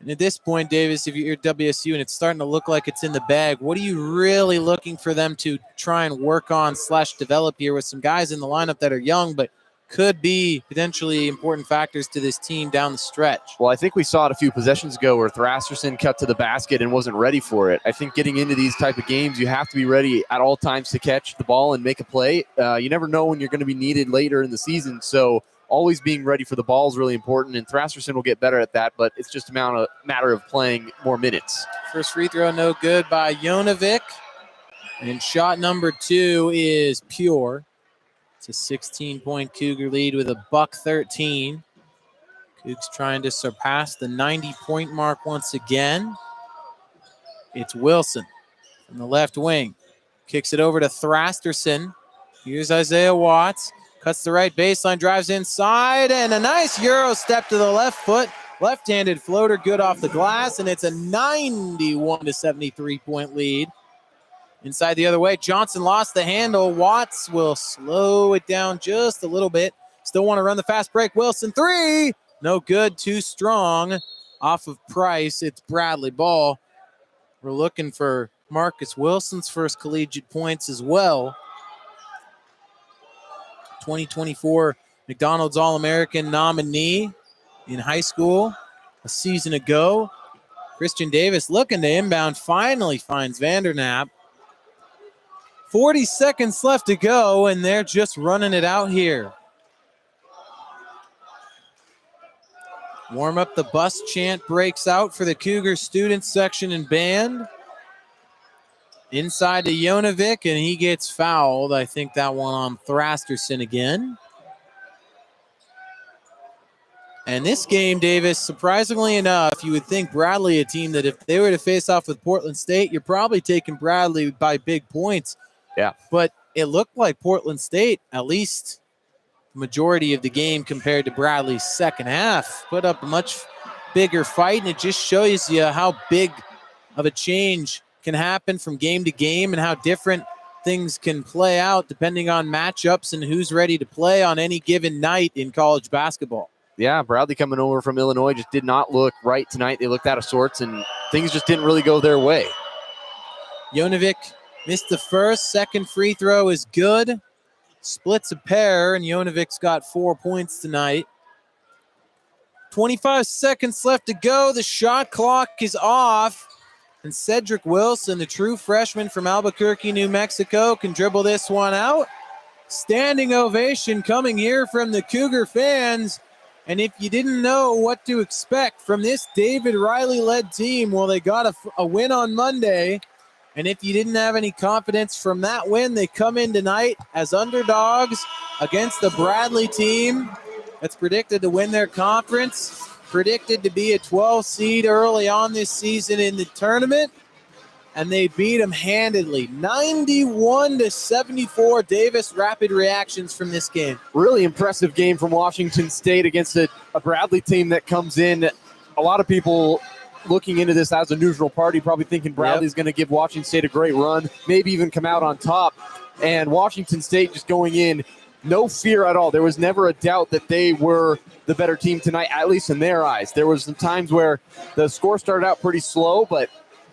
And at this point, Davis, if you're WSU and it's starting to look like it's in the bag, what are you really looking for them to try and work on / develop here with some guys in the lineup that are young but could be potentially important factors to this team down the stretch? Well, I think we saw it a few possessions ago where Thrasterson cut to the basket and wasn't ready for it. I think getting into these type of games, you have to be ready at all times to catch the ball and make a play. You never know when you're going to be needed later in the season, so always being ready for the ball is really important, and Thrasterson will get better at that, but it's just a matter of playing more minutes. First free throw, no good by Jonovic. And shot number 2 is pure. It's a 16-point Cougar lead with a $113. Cougs trying to surpass the 90-point mark once again. It's Wilson from the left wing. Kicks it over to Thrasterson. Here's Isaiah Watts. Cuts the right baseline, drives inside, and a nice Euro step to the left foot. Left-handed floater, good off the glass, and it's a 91-73-point lead. Inside the other way, Johnson lost the handle. Watts will slow it down just a little bit. Still want to run the fast break. Wilson, 3. No good, too strong. Off of Price, it's Bradley ball. We're looking for Marcus Wilson's first collegiate points as well. 2024 McDonald's All-American nominee in high school a season ago. Christian Davis looking to inbound, finally finds Vandernap. 40 seconds left to go, and they're just running it out here. Warm up the bus chant breaks out for the Cougar students section and band. Inside to Jonovic, and he gets fouled. I think that one on Thrasterson again. And this game, Davis, surprisingly enough, you would think Bradley, a team that if they were to face off with Portland State, you're probably taking Bradley by big points. Yeah. But it looked like Portland State, at least the majority of the game compared to Bradley's second half, put up a much bigger fight, and it just shows you how big of a change can happen from game to game and how different things can play out depending on matchups and who's ready to play on any given night in college basketball. Yeah, Bradley coming over from Illinois just did not look right tonight. They looked out of sorts, and things just didn't really go their way. Jonovic missed the first. Second free throw is good. Splits a pair, and Jonovic's got 4 points tonight. 25 seconds left to go. The shot clock is off. And Cedric Wilson, the true freshman from Albuquerque, New Mexico, can dribble this one out. Standing ovation coming here from the Cougar fans. And if you didn't know what to expect from this David Riley-led team, well, they got a win on Monday. And if you didn't have any confidence from that win, they come in tonight as underdogs against the Bradley team that's predicted to win their conference. Predicted to be a 12 seed early on this season in the tournament, and they beat them handedly, 91-74. Davis, rapid reactions from this game. Really impressive game from Washington State against a Bradley team that comes in. A lot of people looking into this as a neutral party, probably thinking Bradley's going to give Washington State a great run, maybe even come out on top. And Washington State just going in, no fear at all. There was never a doubt that they were the better team tonight, at least in their eyes. There was some times where the score started out pretty slow, but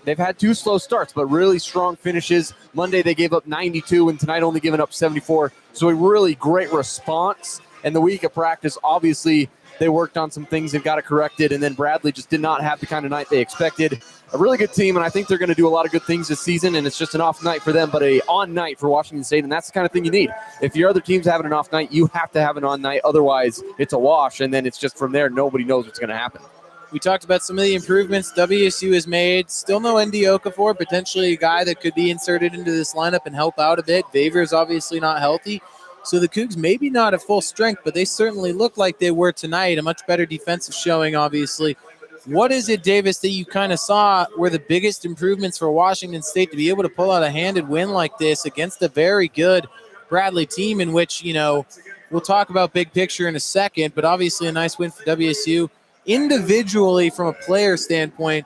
they've had 2 slow starts, but really strong finishes. Monday they gave up 92, and tonight only giving up 74. So a really great response. And the week of practice obviously they worked on some things and got it corrected, and then Bradley just did not have the kind of night they expected. A really good team, and I think they're going to do a lot of good things this season, and it's just an off night for them, but a on night for Washington State, and that's the kind of thing you need. If your other team's having an off night, you have to have an on night, otherwise it's a wash, and then it's just from there, nobody knows what's going to happen. We talked about some of the improvements WSU has made. Still no ND Okafor, potentially a guy that could be inserted into this lineup and help out a bit. Vaver is obviously not healthy. So the Cougs maybe not at full strength, but they certainly look like they were tonight. A much better defensive showing, obviously. What is it, Davis, that you kind of saw were the biggest improvements for Washington State to be able to pull out a handed win like this against a very good Bradley team in which, we'll talk about big picture in a second, but obviously a nice win for WSU. Individually, from a player standpoint,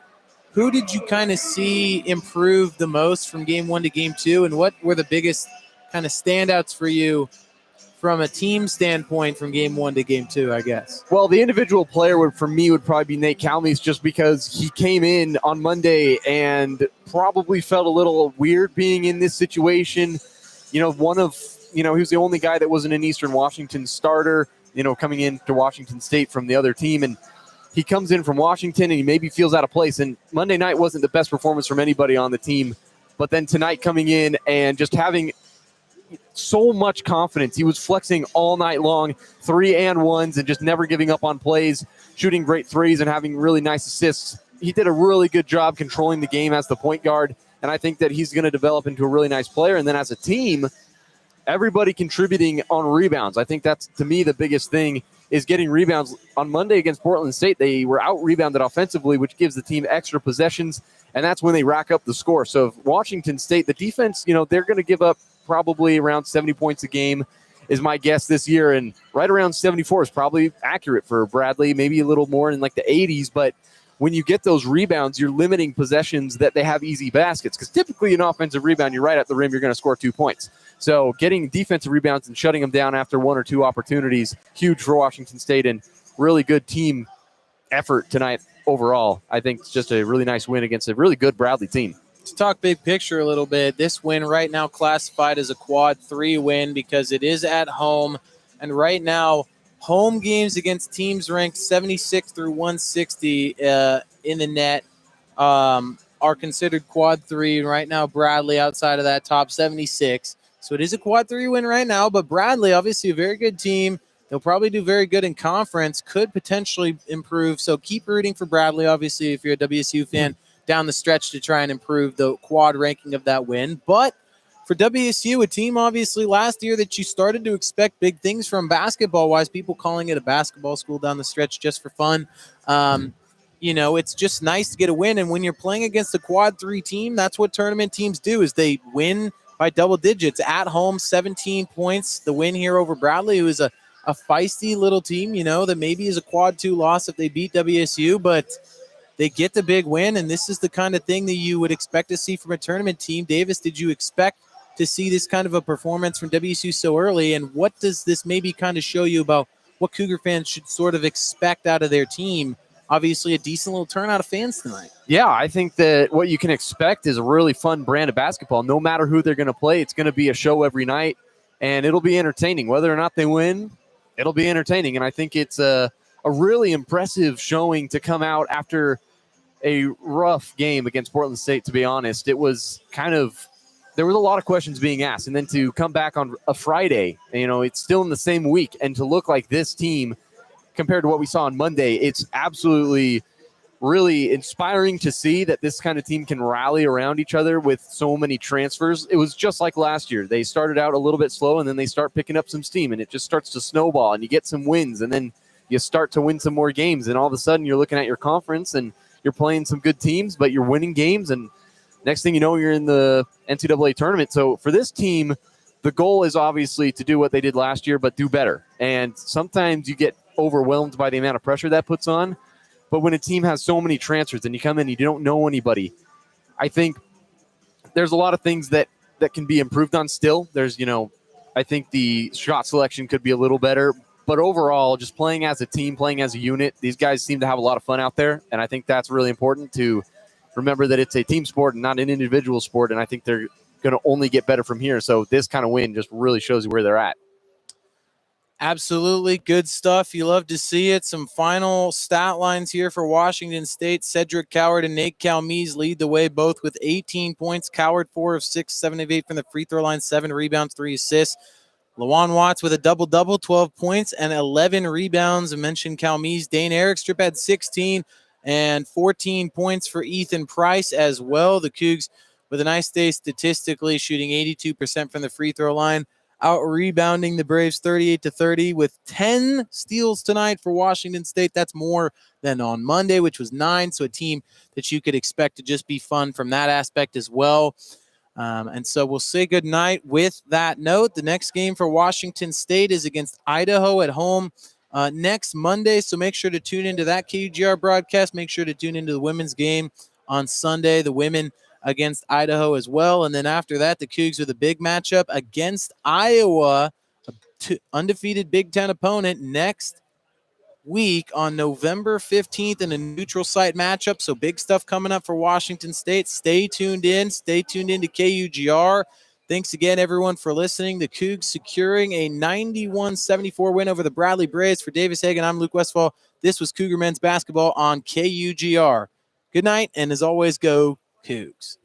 who did you kind of see improve the most from game 1 to game 2, and what were the biggest kind of standouts for you from a team standpoint from game 1 to game 2, I guess? Well, the individual player would probably be Nate Calmes, just because he came in on Monday and probably felt a little weird being in this situation. He was the only guy that wasn't an Eastern Washington starter, coming into Washington State from the other team, and he comes in from Washington and he maybe feels out of place. And Monday night wasn't the best performance from anybody on the team. But then tonight coming in and just having so much confidence. He was flexing all night long, 3-and-1s, and just never giving up on plays, shooting great threes and having really nice assists. He did a really good job controlling the game as the point guard. And I think that he's going to develop into a really nice player. And then as a team, everybody contributing on rebounds. I think that's, to me, the biggest thing is getting rebounds. On Monday against Portland State, they were out-rebounded offensively, which gives the team extra possessions, and that's when they rack up the score. So Washington State, the defense, they're going to give up probably around 70 points a game is my guess this year, and right around 74 is probably accurate for Bradley, maybe a little more in like the 80s, but when you get those rebounds, you're limiting possessions that they have easy baskets, because typically an offensive rebound, you're right at the rim, you're going to score 2 points. So getting defensive rebounds and shutting them down after 1 or 2 opportunities, huge for Washington State, and really good team effort tonight overall. I think it's just a really nice win against a really good Bradley team. To talk big picture a little bit, this win right now classified as a quad 3 win because it is at home, and right now home games against teams ranked 76 through 160 in the net are considered quad 3, and right now Bradley outside of that top 76. So it is a quad 3 win right now, but Bradley, obviously a very good team. They'll probably do very good in conference, could potentially improve. So keep rooting for Bradley, obviously, if you're a WSU fan, down the stretch to try and improve the quad ranking of that win. But for WSU, a team obviously last year that you started to expect big things from basketball-wise, people calling it a basketball school down the stretch just for fun. It's just nice to get a win. And when you're playing against a quad 3 team, that's what tournament teams do, is they win by double digits. At home, 17 points, the win here over Bradley, who is a feisty little team, that maybe is a quad 2 loss if they beat WSU, but they get the big win, and this is the kind of thing that you would expect to see from a tournament team. Davis, did you expect to see this kind of a performance from WSU so early, and what does this maybe kind of show you about what Cougar fans should sort of expect out of their team? Obviously, a decent little turnout of fans tonight. Yeah, I think that what you can expect is a really fun brand of basketball. No matter who they're going to play, it's going to be a show every night, and it'll be entertaining. Whether or not they win, it'll be entertaining, and I think it's a really impressive showing to come out after a rough game against Portland State, to be honest. It was there was a lot of questions being asked, and then to come back on a Friday, it's still in the same week, and to look like this team compared to what we saw on Monday, it's absolutely really inspiring to see that this kind of team can rally around each other with so many transfers. It was just like last year. They started out a little bit slow, and then they start picking up some steam, and it just starts to snowball, and you get some wins, and then you start to win some more games, and all of a sudden you're looking at your conference, and you're playing some good teams, but you're winning games, and next thing you know, you're in the NCAA tournament. So for this team, the goal is obviously to do what they did last year, but do better. And sometimes you get overwhelmed by the amount of pressure that puts on. But when a team has so many transfers and you come in and you don't know anybody, I think there's a lot of things that can be improved on still. There's, I think the shot selection could be a little better. But overall, just playing as a team, playing as a unit, these guys seem to have a lot of fun out there. And I think that's really important to remember that it's a team sport and not an individual sport. And I think they're going to only get better from here. So this kind of win just really shows you where they're at. Absolutely good stuff. You love to see it. Some final stat lines here for Washington State. Cedric Coward and Nate Calmese lead the way, both with 18 points. Coward 4 of 6, 7 of 8 from the free throw line, 7 rebounds, 3 assists. Lawan Watts with a double-double, 12 points and 11 rebounds. I mentioned Calmese. Dane Erickstrip had 16 and 14 points for Ethan Price as well. The Cougs with a nice day statistically, shooting 82% from the free throw line, out rebounding the Braves 38-30 with 10 steals tonight for Washington State. That's more than on Monday, which was 9. So a team that you could expect to just be fun from that aspect as well. And so we'll say good night with that note. The next game for Washington State is against Idaho at home next Monday. So make sure to tune into that KUGR broadcast. Make sure to tune into the women's game on Sunday, the women against Idaho as well. And then after that, the Cougs with a big matchup against Iowa, undefeated Big Ten opponent next week on November 15th in a neutral site matchup. So big stuff coming up for Washington State. Stay tuned in. Stay tuned in to KUGR. Thanks again, everyone, for listening. The Cougs securing a 91-74 win over the Bradley Braves. For Davis Hagen, I'm Luke Westfall. This was Cougar Men's Basketball on KUGR. Good night, and as always, go Cougs.